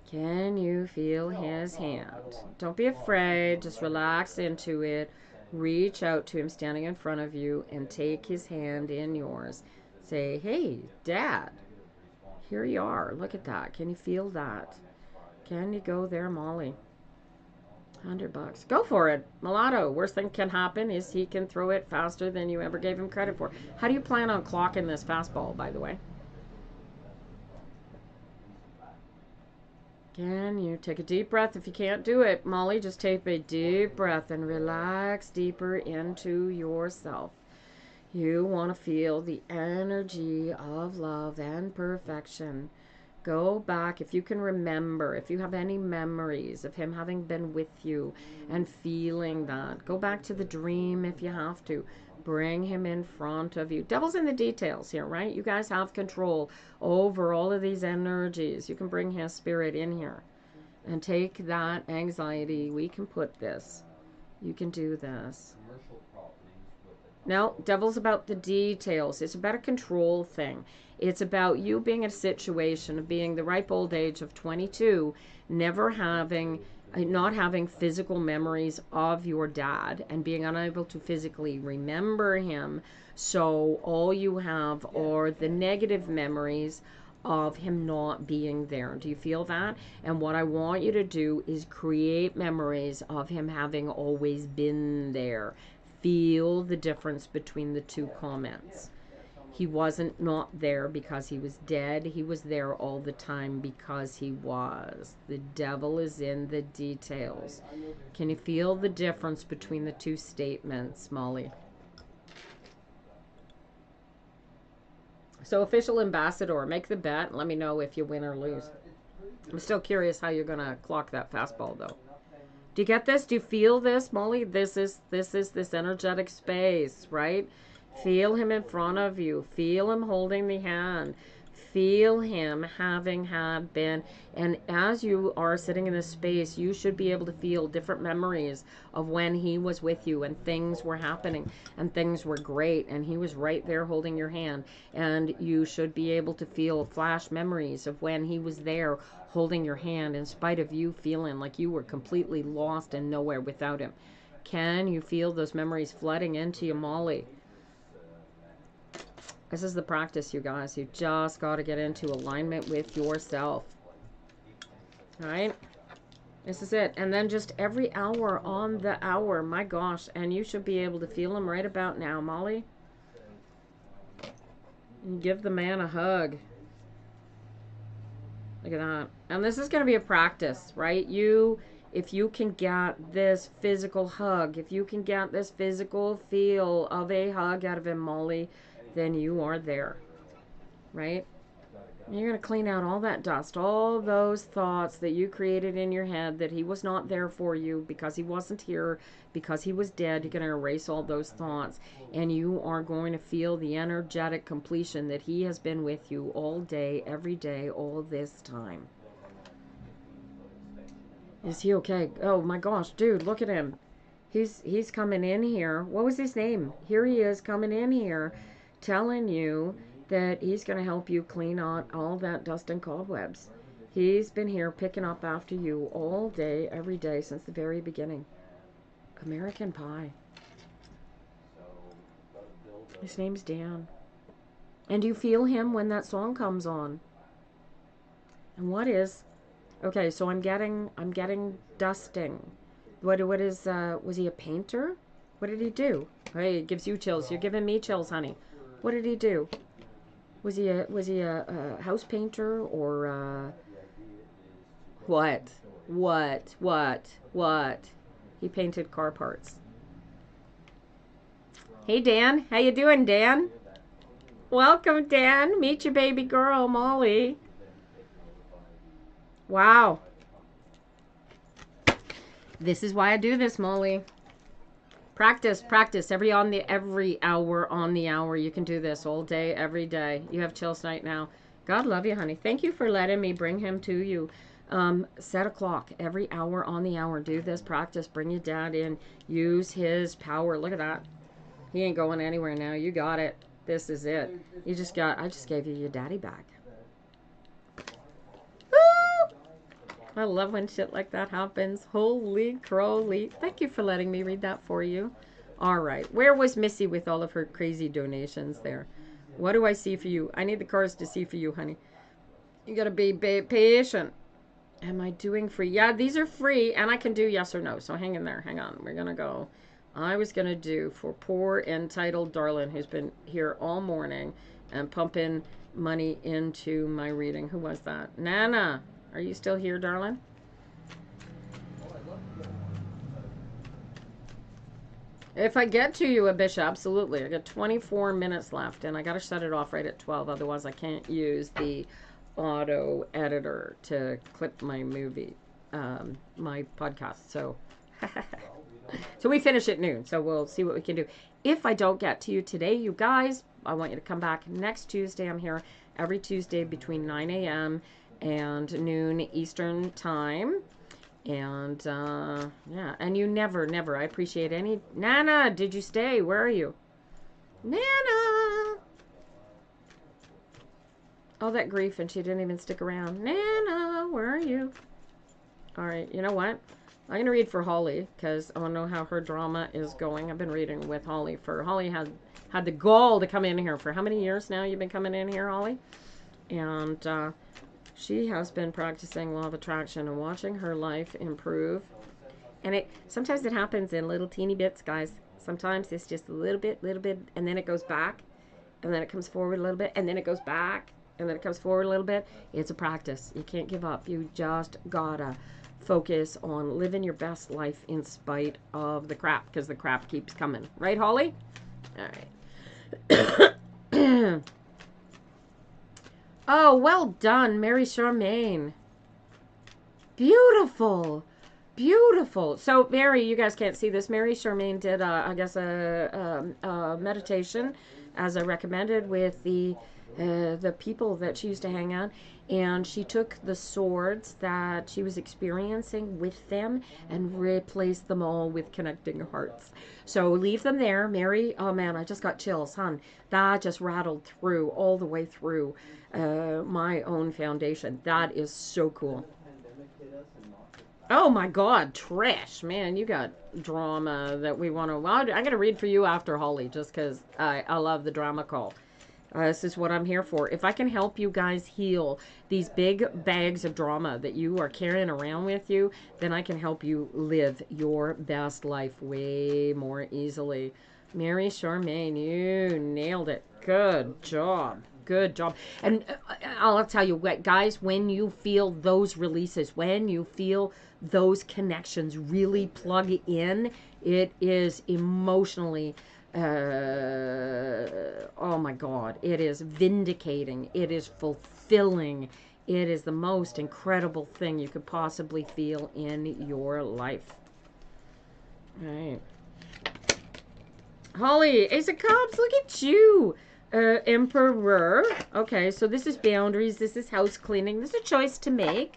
Can you feel his hand? Don't be afraid. Just relax into it. Reach out to him standing in front of you and take his hand in yours. Say, hey, Dad, here you are. Look at that. Can you feel that? Can you go there, Molly? $100. Go for it. Mulatto. Worst thing can happen is he can throw it faster than you ever gave him credit for. How do you plan on clocking this fastball, by the way? Can you take a deep breath? If you can't do it, Molly, just take a deep breath and relax deeper into yourself. You want to feel the energy of love and perfection. Go back, if you can remember, if you have any memories of him having been with you and feeling that. Go back to the dream if you have to. Bring him in front of you. Devil's in the details here, right? You guys have control over all of these energies. You can bring his spirit in here and take that anxiety. We can put this. You can do this. No, devil's about the details. It's about a control thing. It's about you being in a situation of being the ripe old age of 22, not having physical memories of your dad and being unable to physically remember him. So all you have are the negative memories of him not being there. Do you feel that? And what I want you to do is create memories of him having always been there. Feel the difference between the two comments. He wasn't not there because he was dead. He was there all the time because he was. The devil is in the details. Can you feel the difference between the two statements, Molly? So, official ambassador, make the bet and let me know if you win or lose. I'm still curious how you're going to clock that fastball, though. Do you get this? Do you feel this, Molly? This is this energetic space, right? Feel him in front of you. Feel him holding the hand. Feel him having had been. And as you are sitting in this space, you should be able to feel different memories of when he was with you and things were happening and things were great and he was right there holding your hand. And you should be able to feel flash memories of when he was there holding your hand in spite of you feeling like you were completely lost and nowhere without him. Can you feel those memories flooding into you, Molly? This is the practice, you guys. You just got to get into alignment with yourself. All right? This is it. And then just every hour on the hour. My gosh. And you should be able to feel him right about now, Molly. And give the man a hug. Look at that. And this is going to be a practice, right? If you can get this physical hug, if you can get this physical feel of a hug out of him, Molly, then you are there, right? And you're going to clean out all that dust, all those thoughts that you created in your head that he was not there for you because he wasn't here, because he was dead. You're going to erase all those thoughts, and you are going to feel the energetic completion that he has been with you all day, every day, all this time. Is he okay? Oh my gosh, dude, look at him. He's coming in here. What was his name? Here he is coming in here telling you that he's going to help you clean out all that dust and cobwebs. He's been here picking up after you all day, every day, since the very beginning. American Pie. His name's Dan. And do you feel him when that song comes on? And what is... Okay, so I'm getting dusting. What is was he a painter? What did he do? Hey, it gives you chills. You're giving me chills, honey. What did he do? Was he a house painter or what? What? He painted car parts. Hey Dan, how you doing, Dan? Welcome, Dan. Meet your baby girl, Molly. Wow. This is why I do this, Molly. Practice every hour on the hour. You can do this all day, every day. You have chills night now. God love you, honey. Thank you for letting me bring him to you. Set a clock every hour on the hour. Do this practice. Bring your dad in. Use his power. Look at that. He ain't going anywhere now. You got it. This is it. I just gave you your daddy back. Woo! I love when shit like that happens. Holy crowly. Thank you for letting me read that for you. All right. Where was Missy with all of her crazy donations there? What do I see for you? I need the cards to see for you, honey. You got to be patient. Am I doing free? Yeah, these are free, and I can do yes or no. So hang in there. Hang on. We're going to go. I was going to do for poor entitled darling who's been here all morning and pumping money into my reading. Who was that? Nana, are you still here, darling? If I get to you, Abisha, absolutely. I got 24 minutes left, and I got to shut it off right at 12. Otherwise, I can't use the auto editor to clip my movie, my podcast. So... So we finish at noon, so we'll see what we can do. If I don't get to you today, you guys, I want you to come back next Tuesday. I'm here every Tuesday between 9 a.m. and noon Eastern time. And, yeah, and you never, I appreciate any... Nana, did you stay? Where are you? Nana! All that grief, and she didn't even stick around. Nana, where are you? All right, you know what? I'm going to read for Holly because I want to know how her drama is going. I've been reading with Holly Holly had the gall to come in here for how many years now you've been coming in here, Holly? And she has been practicing law of attraction and watching her life improve. And sometimes it happens in little teeny bits, guys. Sometimes it's just a little bit, and then it goes back, and then it comes forward a little bit, and then it goes back, and then it comes forward a little bit. It's a practice. You can't give up. You just gotta focus on living your best life in spite of the crap, because the crap keeps coming. Right, Holly? All right. Oh, well done, Mary Charmaine. Beautiful. Beautiful. So, Mary, you guys can't see this. Mary Charmaine did, I guess, a meditation, as I recommended, with the people that she used to hang out, and she took the swords that she was experiencing with them and replaced them all with connecting hearts. So leave them there, Mary. Oh man, I just got chills, hon. That just rattled through all the way through my own foundation. That is so cool. Oh my God, Trish, man, you got drama that we want to. Well, I got to read for you after Holly, just because I love the drama call. This is what I'm here for. If I can help you guys heal these big bags of drama that you are carrying around with you, then I can help you live your best life way more easily. Mary Charmaine, you nailed it. Good job. Good job. And I'll tell you what, guys, when you feel those releases, when you feel those connections really plug in, it is emotionally... oh my God, it is vindicating, it is fulfilling, it is the most incredible thing you could possibly feel in your life. All right. Holly, Ace of Cups, look at you. Emperor. Okay, so this is boundaries, this is house cleaning, this is a choice to make,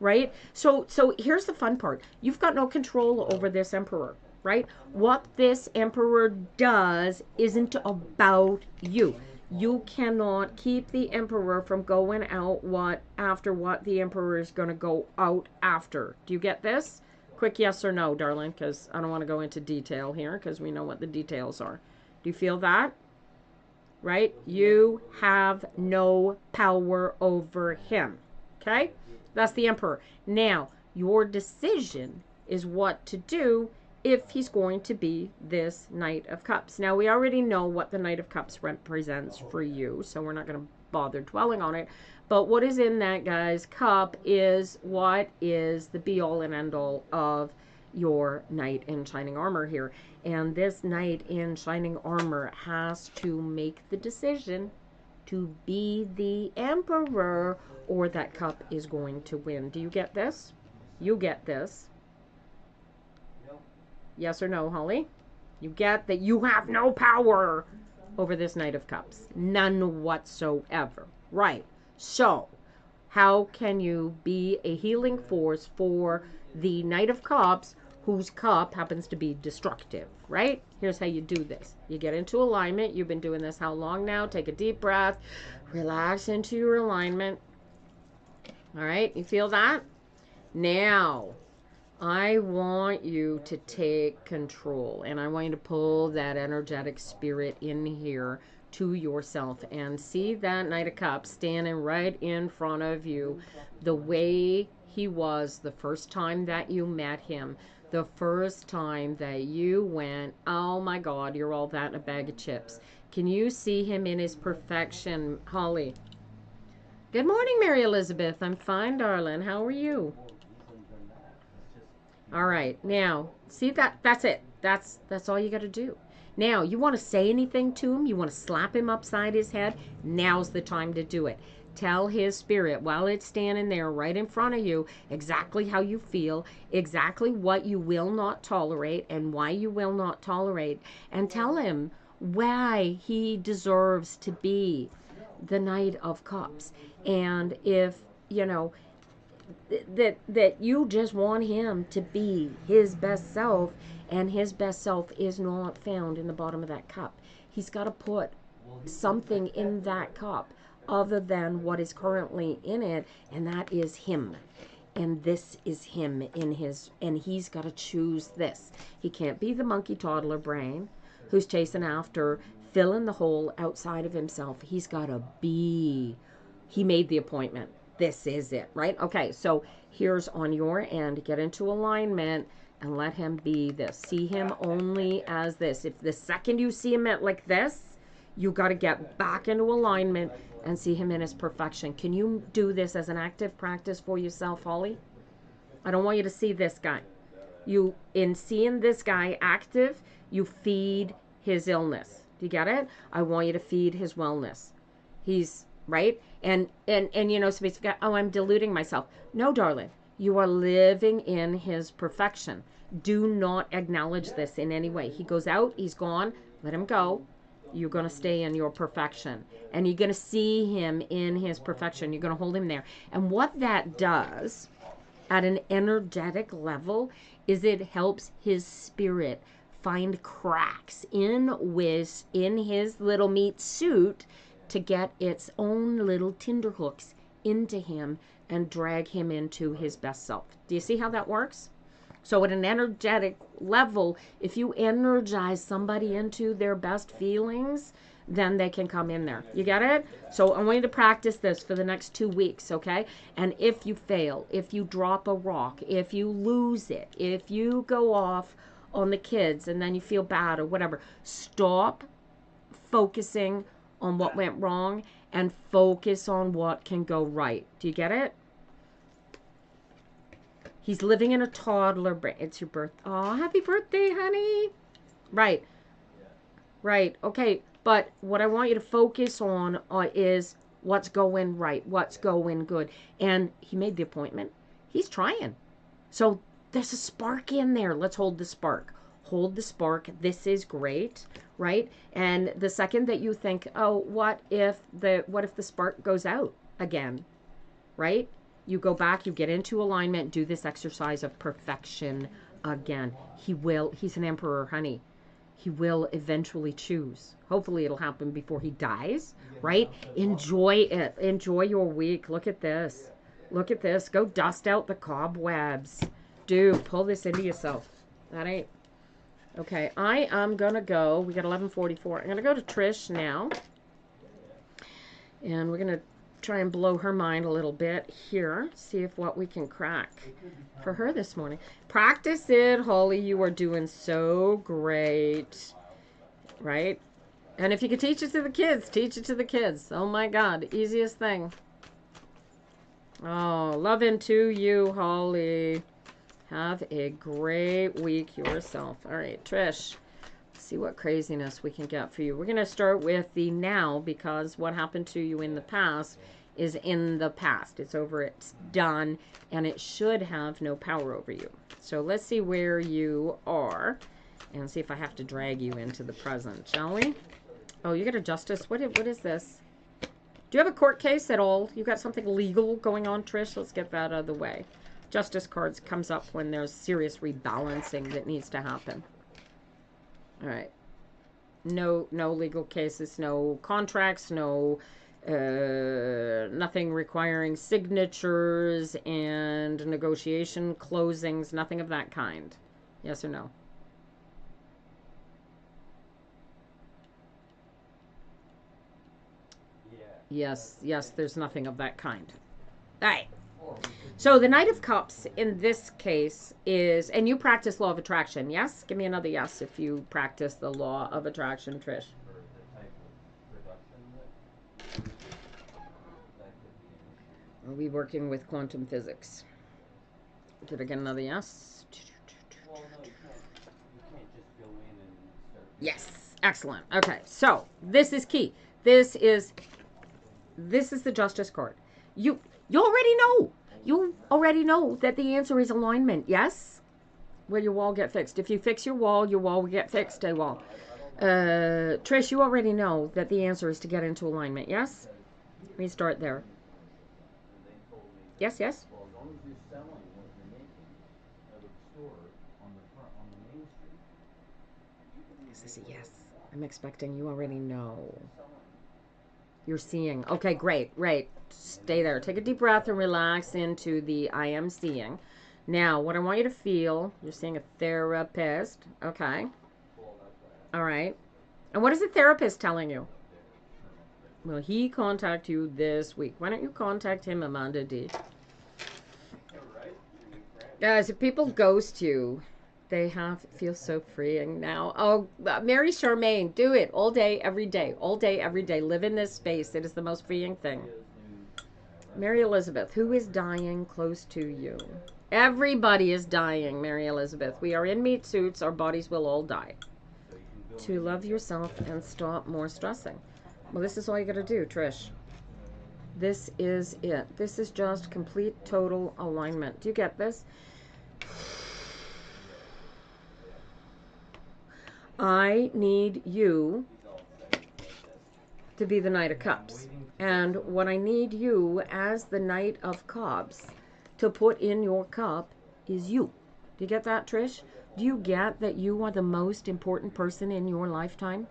right? So here's the fun part. You've got no control over this Emperor. Right? What this Emperor does isn't about you. You cannot keep the Emperor from going out after what the Emperor is going to go out after. Do you get this? Quick yes or no, darling, because I don't want to go into detail here because we know what the details are. Do you feel that? right? You have no power over him. Okay? That's the Emperor. Now, your decision is what to do if he's going to be this Knight of Cups. Now, we already know what the Knight of Cups represents for you, so we're not going to bother dwelling on it. But what is in that guy's cup is what is the be-all and end-all of your knight in shining armor here. And this knight in shining armor has to make the decision to be the emperor, or that cup is going to win. Do you get this? You get this. Yes or no, Holly? You get that you have no power over this Knight of Cups. None whatsoever. Right. So, how can you be a healing force for the Knight of Cups, whose cup happens to be destructive, right? Here's how you do this. You get into alignment. You've been doing this how long now? Take a deep breath. Relax into your alignment. All right, you feel that? Now, I want you to take control, and I want you to pull that energetic spirit in here to yourself and see that Knight of Cups standing right in front of you the way he was the first time that you met him, the first time that you went, oh my God, you're all that in a bag of chips. Can you see him in his perfection, Holly? Good morning, Mary Elizabeth. I'm fine, darling. How are you? All right. Now, see that's it. That's all you got to do. Now, you want to say anything to him? You want to slap him upside his head? Now's the time to do it. Tell his spirit while it's standing there right in front of you exactly how you feel, exactly what you will not tolerate and why you will not tolerate, and tell him why he deserves to be the Knight of Cups. And if, you know, that you just want him to be his best self, and his best self is not found in the bottom of that cup. He's got to put something in that cup other than what is currently in it, and that is him. And this is him in his, and he's got to choose this. He can't be the monkey toddler brain who's chasing after filling the hole outside of himself. He's got to be, he made the appointment. This is it, right? Okay, so here's on your end. Get into alignment and let him be this. See him only as this. If the second you see him at like this, you got to get back into alignment and see him in his perfection. Can you do this as an active practice for yourself, Holly? I don't want you to see this guy. You, in seeing this guy active, you feed his illness. Do you get it? I want you to feed his wellness. He's right. And you know, somebody's got, oh, I'm deluding myself. No, darling, you are living in his perfection. Do not acknowledge this in any way. He goes out, he's gone, let him go. You're going to stay in your perfection, and you're going to see him in his perfection. You're going to hold him there. And what that does at an energetic level is it helps his spirit find cracks in his little meat suit to get its own little tinderhooks into him and drag him into his best self. Do you see how that works? So at an energetic level, if you energize somebody into their best feelings, then they can come in there. You get it? So I want you to practice this for the next 2 weeks, okay? And if you fail, if you drop a rock, if you lose it, if you go off on the kids and then you feel bad or whatever, stop focusing on what went wrong and focus on what can go right. Do you get it? He's living in a toddler brain. It's your birth. Oh, happy birthday, honey. Right. Right. Okay. But what I want you to focus on is what's going right, what's going good. And he made the appointment. He's trying. So there's a spark in there. Let's hold the spark. Hold the spark. This is great, right? And the second that you think, oh, what if the spark goes out again, right? You go back, you get into alignment, do this exercise of perfection again. He's an emperor, honey. He will eventually choose. Hopefully it'll happen before he dies, right? Enjoy it. Enjoy your week. Look at this. Look at this. Go dust out the cobwebs. Dude, pull this into yourself. That ain't. Okay, I am going to go. We got 11:44. I'm going to go to Trish now. And we're going to try and blow her mind a little bit here. See if what we can crack for her this morning. Practice it, Holly. You are doing so great. Right? And if you could teach it to the kids, teach it to the kids. Oh my God. Easiest thing. Oh, love into you, Holly. Have a great week yourself. All right, Trish. See what craziness we can get for you. We're going to start with the now, because what happened to you in the past is in the past. It's over, it's done, and it should have no power over you. So let's see where you are and see if I have to drag you into the present, shall we? Oh, you got a justice. What is this? Do you have a court case at all? You got something legal going on, Trish? Let's get that out of the way. Justice cards comes up when there's serious rebalancing that needs to happen. All right. No legal cases, no contracts, no nothing requiring signatures and negotiation closings, nothing of that kind. Yes or no? Yes, there's nothing of that kind. All right. So the Knight of Cups in this case is, and you practice law of attraction, yes? Give me another yes if you practice the law of attraction, Trish. Are we working with quantum physics? Did I get another yes? Yes, excellent. Okay, so this is key. This is the Justice card. You already know. You already know that the answer is alignment, yes? Will your wall get fixed? If you fix your wall will get fixed, a wall. Trish, you already know that the answer is to get into alignment, yes? Let me start there. Yes? This is a yes. I'm expecting you already know. You're seeing. Okay, great. Stay there. Take a deep breath and relax into the I am seeing. Now, what I want you to feel, you're seeing a therapist. Okay. All right. And what is the therapist telling you? Will he contact you this week? Why don't you contact him, Amanda D? Guys, if people ghost you, they feel so freeing now. Oh, Mary Charmaine, do it all day, every day. All day, every day. Live in this space. It is the most freeing thing. Mary Elizabeth, who is dying close to you? Everybody is dying, Mary Elizabeth. We are in meat suits. Our bodies will all die. To love yourself and stop more stressing. Well, this is all you got to do, Trish. This is it. This is just complete, total alignment. Do you get this? I need you to be the Knight of Cups. And what I need you as the Knight of Cups to put in your cup is you. Do you get that, Trish? Do you get that you are the most important person in your lifetime?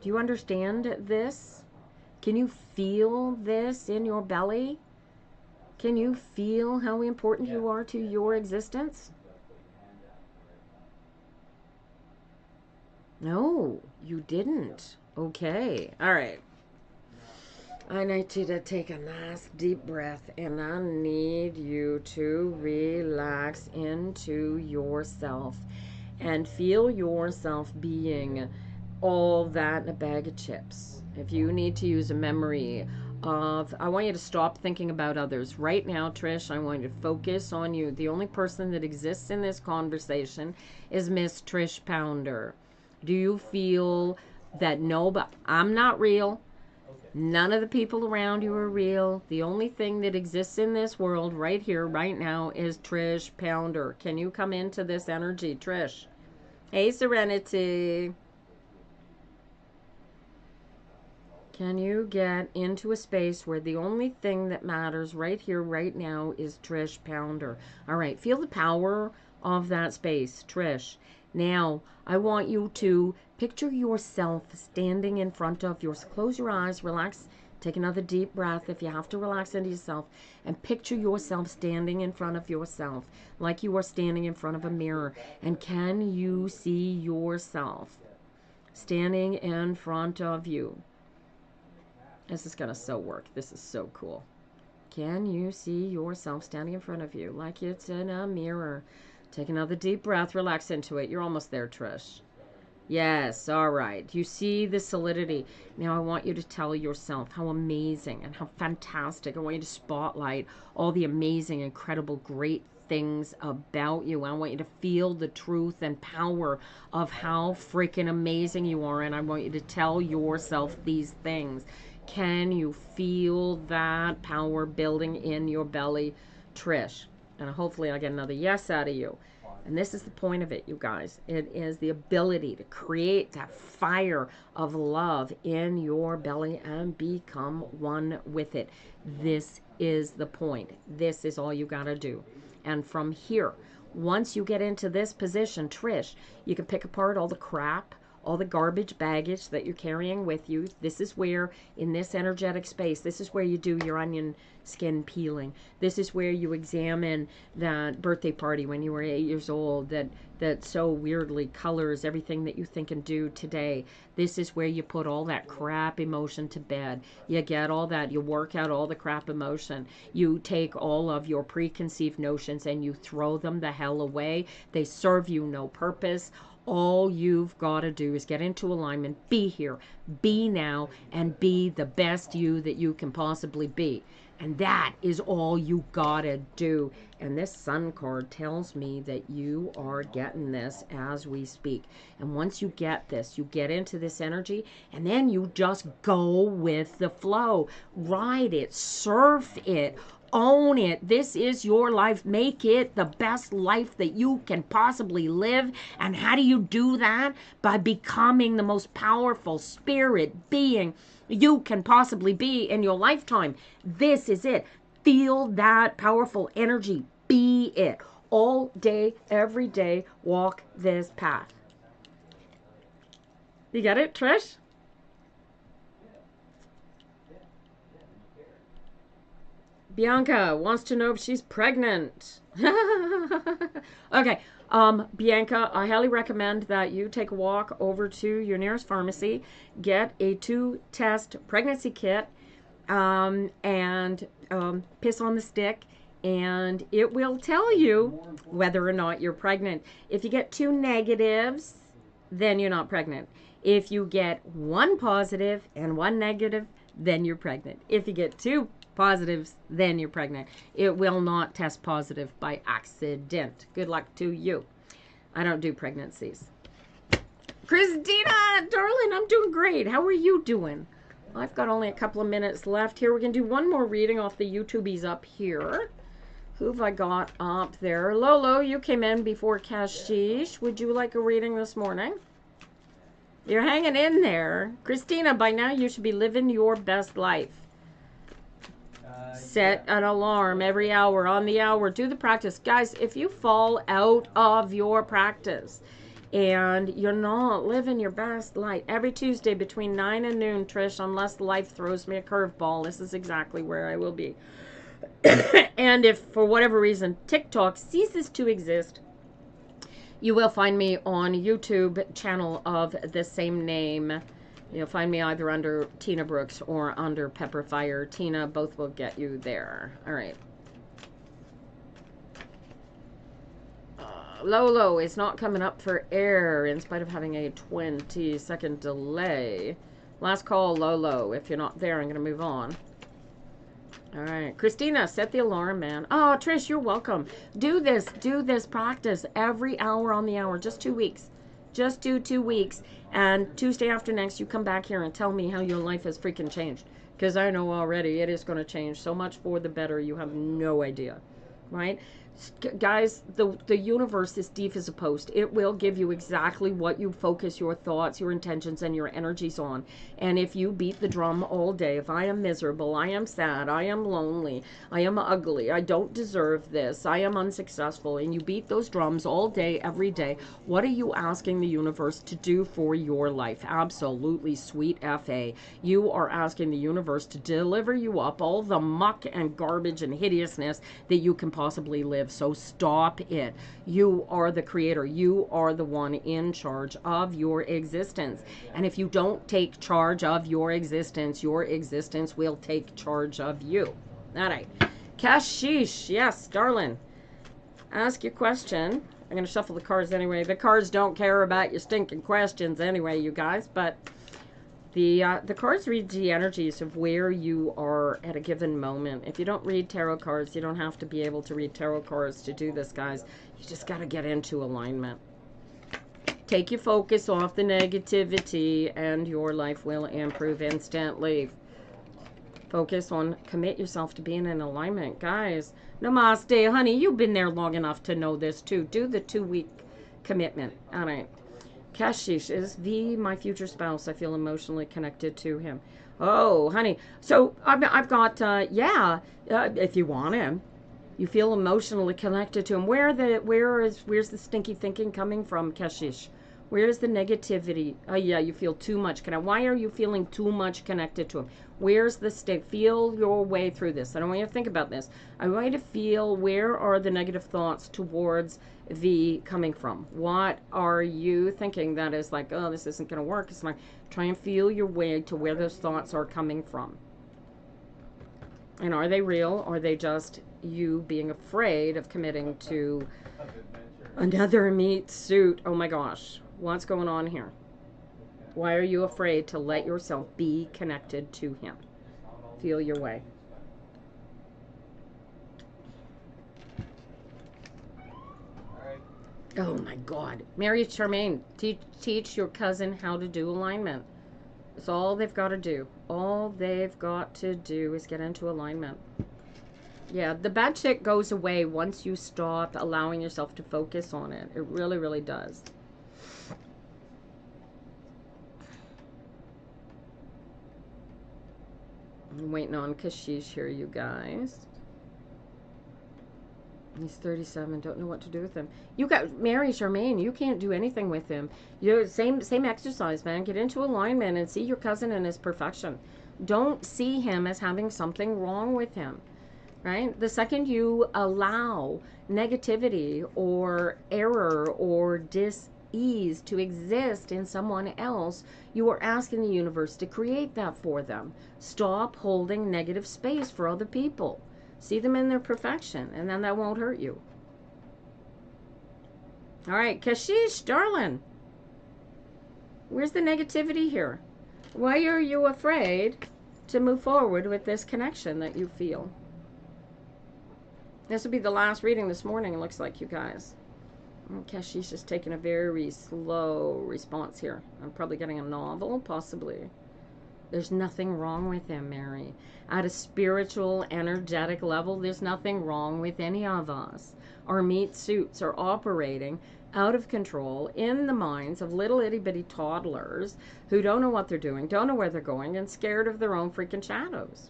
Do you understand this? Can you feel this in your belly? Can you feel how important you are to your existence? No, you didn't. Okay. All right. I need you to take a nice deep breath, and I need you to relax into yourself and feel yourself being all that in a bag of chips. If you need to use a memory of, I want you to stop thinking about others. Right now, Trish, I want you to focus on you. The only person that exists in this conversation is Miss Trish Pounder. Do you feel that no, but I'm not real? None of the people around you are real. The only thing that exists in this world right here, right now, is Trish Pounder. Can you come into this energy, Trish? Hey, Serenity. Can you get into a space where the only thing that matters right here, right now, is Trish Pounder? All right, feel the power of that space, Trish. Now, I want you to picture yourself standing in front of yours. Close your eyes, relax, take another deep breath if you have to relax into yourself, and picture yourself standing in front of yourself like you are standing in front of a mirror. And can you see yourself? standing in front of you. This is going to so work. This is so cool. Can you see yourself standing in front of you like it's in a mirror? Take another deep breath. Relax into it. You're almost there, Trish. Yes, all right. You see the solidity. Now I want you to tell yourself how amazing and how fantastic. I want you to spotlight all the amazing, incredible, great things about you. I want you to feel the truth and power of how freaking amazing you are. And I want you to tell yourself these things. Can you feel that power building in your belly, Trish? And hopefully I'll get another yes out of you. And this is the point of it, you guys. It is the ability to create that fire of love in your belly and become one with it. This is the point. This is all you got to do. And from here, once you get into this position, Trish, you can pick apart all the crap, all the garbage baggage that you're carrying with you. This is where, in this energetic space, this is where you do your onion skin peeling. This is where you examine that birthday party when you were 8 years old that so weirdly colors everything that you think and do today. This is where you put all that crap emotion to bed. You get all that, you work out all the crap emotion. You take all of your preconceived notions and you throw them the hell away. They serve you no purpose. All you've got to do is get into alignment, be here, be now, and be the best you that you can possibly be. And that is all you got to do. And this sun card tells me that you are getting this as we speak. And once you get this, you get into this energy, and then you just go with the flow. Ride it, surf it. Own it. This is your life. Make it the best life that you can possibly live. And how do you do that? By becoming the most powerful spirit being you can possibly be in your lifetime. This is it. Feel that powerful energy. Be it. All day, every day, walk this path. You get it, Trish? Bianca wants to know if she's pregnant. Okay, Bianca, I highly recommend that you take a walk over to your nearest pharmacy, get a 2-test pregnancy kit, and piss on the stick, and it will tell you whether or not you're pregnant. If you get 2 negatives, then you're not pregnant. If you get 1 positive and 1 negative, then you're pregnant. If you get 2 positives, then you're pregnant. It will not test positive by accident. Good luck to you. I don't do pregnancies. Christina, darling, I'm doing great. How are you doing? I've got only a couple of minutes left here. We're going to do one more reading off the YouTubies up here. Who have I got up there? Lolo, you came in before Kashish. Would you like a reading this morning? You're hanging in there. Christina, by now you should be living your best life. Set an alarm every hour, on the hour. Do the practice. Guys, if you fall out of your practice and you're not living your best life, every Tuesday between 9 and noon, Trish, unless life throws me a curveball, this is exactly where I will be. And if, for whatever reason, TikTok ceases to exist, you will find me on YouTube channel of the same name. You'll find me either under Tina Brooks or under Pepperfire Tina. Both will get you there. All right. Lolo is not coming up for air in spite of having a 20-second delay. Last call, Lolo. If you're not there, I'm going to move on. All right. Christina, set the alarm, man. Oh, Trish, you're welcome. Do this practice every hour on the hour. Just 2 weeks. Just do 2 weeks. And Tuesday after next, you come back here and tell me how your life has freaking changed. Because I know already it is going to change so much for the better. You have no idea. Right? Guys, the universe is deep as a post. It will give you exactly what you focus your thoughts, your intentions, and your energies on. And if you beat the drum all day, if I am miserable, I am sad, I am lonely, I am ugly, I don't deserve this, I am unsuccessful, and you beat those drums all day, every day, what are you asking the universe to do for your life? Absolutely sweet F.A. You are asking the universe to deliver you up all the muck and garbage and hideousness that you can possibly live live. So stop it. You are the creator. You are the one in charge of your existence. And if you don't take charge of your existence will take charge of you. All right. Kashish. Yes, darling. Ask your question. I'm going to shuffle the cards anyway. The cards don't care about your stinking questions anyway, you guys. But the cards read the energies of where you are at a given moment. If you don't read tarot cards, you don't have to be able to read tarot cards to do this, guys. You just got to get into alignment. Take your focus off the negativity and your life will improve instantly. Focus on, commit yourself to being in alignment. Guys, namaste, honey. You've been there long enough to know this too. Do the 2-week commitment. All right. Kashish, is V my future spouse? I feel emotionally connected to him. Oh, honey. So I've got, if you want him, you feel emotionally connected to him. Where's the stinky thinking coming from, Kashish? Where's the negativity? Oh, yeah, you feel too much. Why are you feeling too much connected to him? Where's the state? Feel your way through this. I don't want you to think about this. I want you to feel, where are the negative thoughts towards V coming from? What are you thinking that is like, oh, this isn't going to work? It's like, try and feel your way to where those thoughts are coming from. And are they real? Or are they just you being afraid of committing to another meat suit? Oh my gosh. What's going on here? Why are you afraid to let yourself be connected to him? Feel your way. Oh my God. Mary Charmaine, teach your cousin how to do alignment. It's all they've got to do. All they've got to do is get into alignment. Yeah, the bad shit goes away once you stop allowing yourself to focus on it. It really, really does. I'm waiting on Kashish here, you guys. He's 37. Don't know what to do with him. You got Mary Charmaine. You can't do anything with him. You same exercise, man. Get into alignment and see your cousin in his perfection. Don't see him as having something wrong with him, right? The second you allow negativity or error or dis-ease to exist in someone else, you are asking the universe to create that for them. Stop holding negative space for other people. See them in their perfection, and then that won't hurt you. All right, Kashish, darling. Where's the negativity here? Why are you afraid to move forward with this connection that you feel? This will be the last reading this morning, it looks like, you guys. Kashish is taking a very slow response here. I'm probably getting a novel, possibly. There's nothing wrong with him, Mary. At a spiritual, energetic level, there's nothing wrong with any of us. Our meat suits are operating out of control in the minds of little itty-bitty toddlers who don't know what they're doing, don't know where they're going, and scared of their own freaking shadows.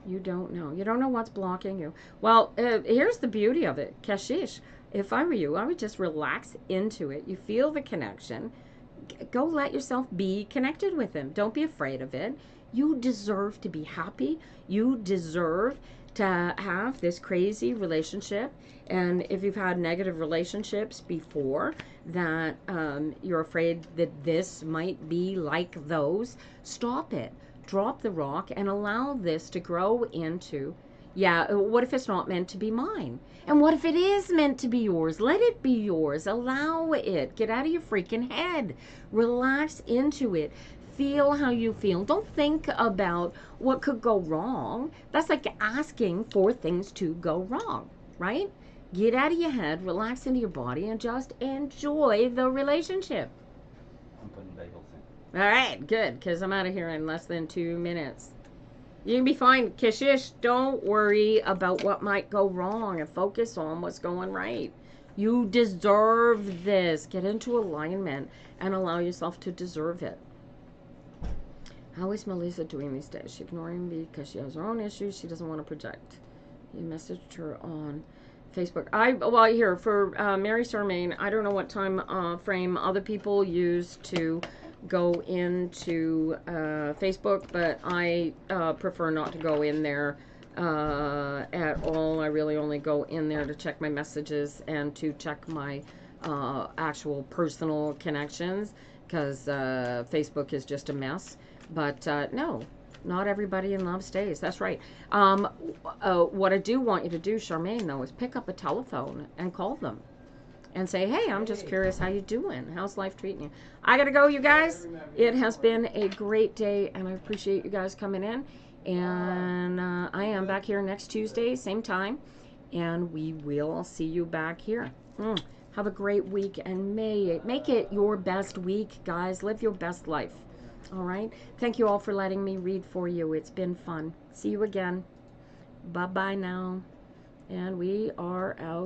You don't know. You don't know what's blocking you. Well, here's the beauty of it. Kashish, if I were you, I would just relax into it. You feel the connection. Go let yourself be connected with him. Don't be afraid of it. You deserve to be happy. You deserve to have this crazy relationship. And if you've had negative relationships before that you're afraid that this might be like those, stop it. Drop the rock and allow this to grow into, yeah, what if it's not meant to be mine? And what if it is meant to be yours? Let it be yours. Allow it. Get out of your freaking head. Relax into it. Feel how you feel. Don't think about what could go wrong. That's like asking for things to go wrong, right? Get out of your head, relax into your body, and just enjoy the relationship. I'm putting bagels in. All right, good, because I'm out of here in less than 2 minutes. You can be fine. Kashish, don't worry about what might go wrong and focus on what's going right. You deserve this. Get into alignment and allow yourself to deserve it. How is Melissa doing these days? She's ignoring me because she has her own issues. She doesn't want to project. You messaged her on Facebook. Here, for Mary Charmaine, I don't know what time frame other people use to go into Facebook, but I prefer not to go in there at all. I really only go in there to check my messages and to check my actual personal connections, because Facebook is just a mess. But no, not everybody in love stays. That's right. What I do want you to do, Charmaine, though, is pick up a telephone and call them and say, hey, I'm just curious, how you doing? How's life treating you? I gotta go, you guys. It has been a great day, and I appreciate you guys coming in. And I am back here next Tuesday, same time, and we will see you back here. Have a great week, and make it your best week, guys. Live your best life. All right? Thank you all for letting me read for you. It's been fun. See you again. Bye-bye now. And we are out.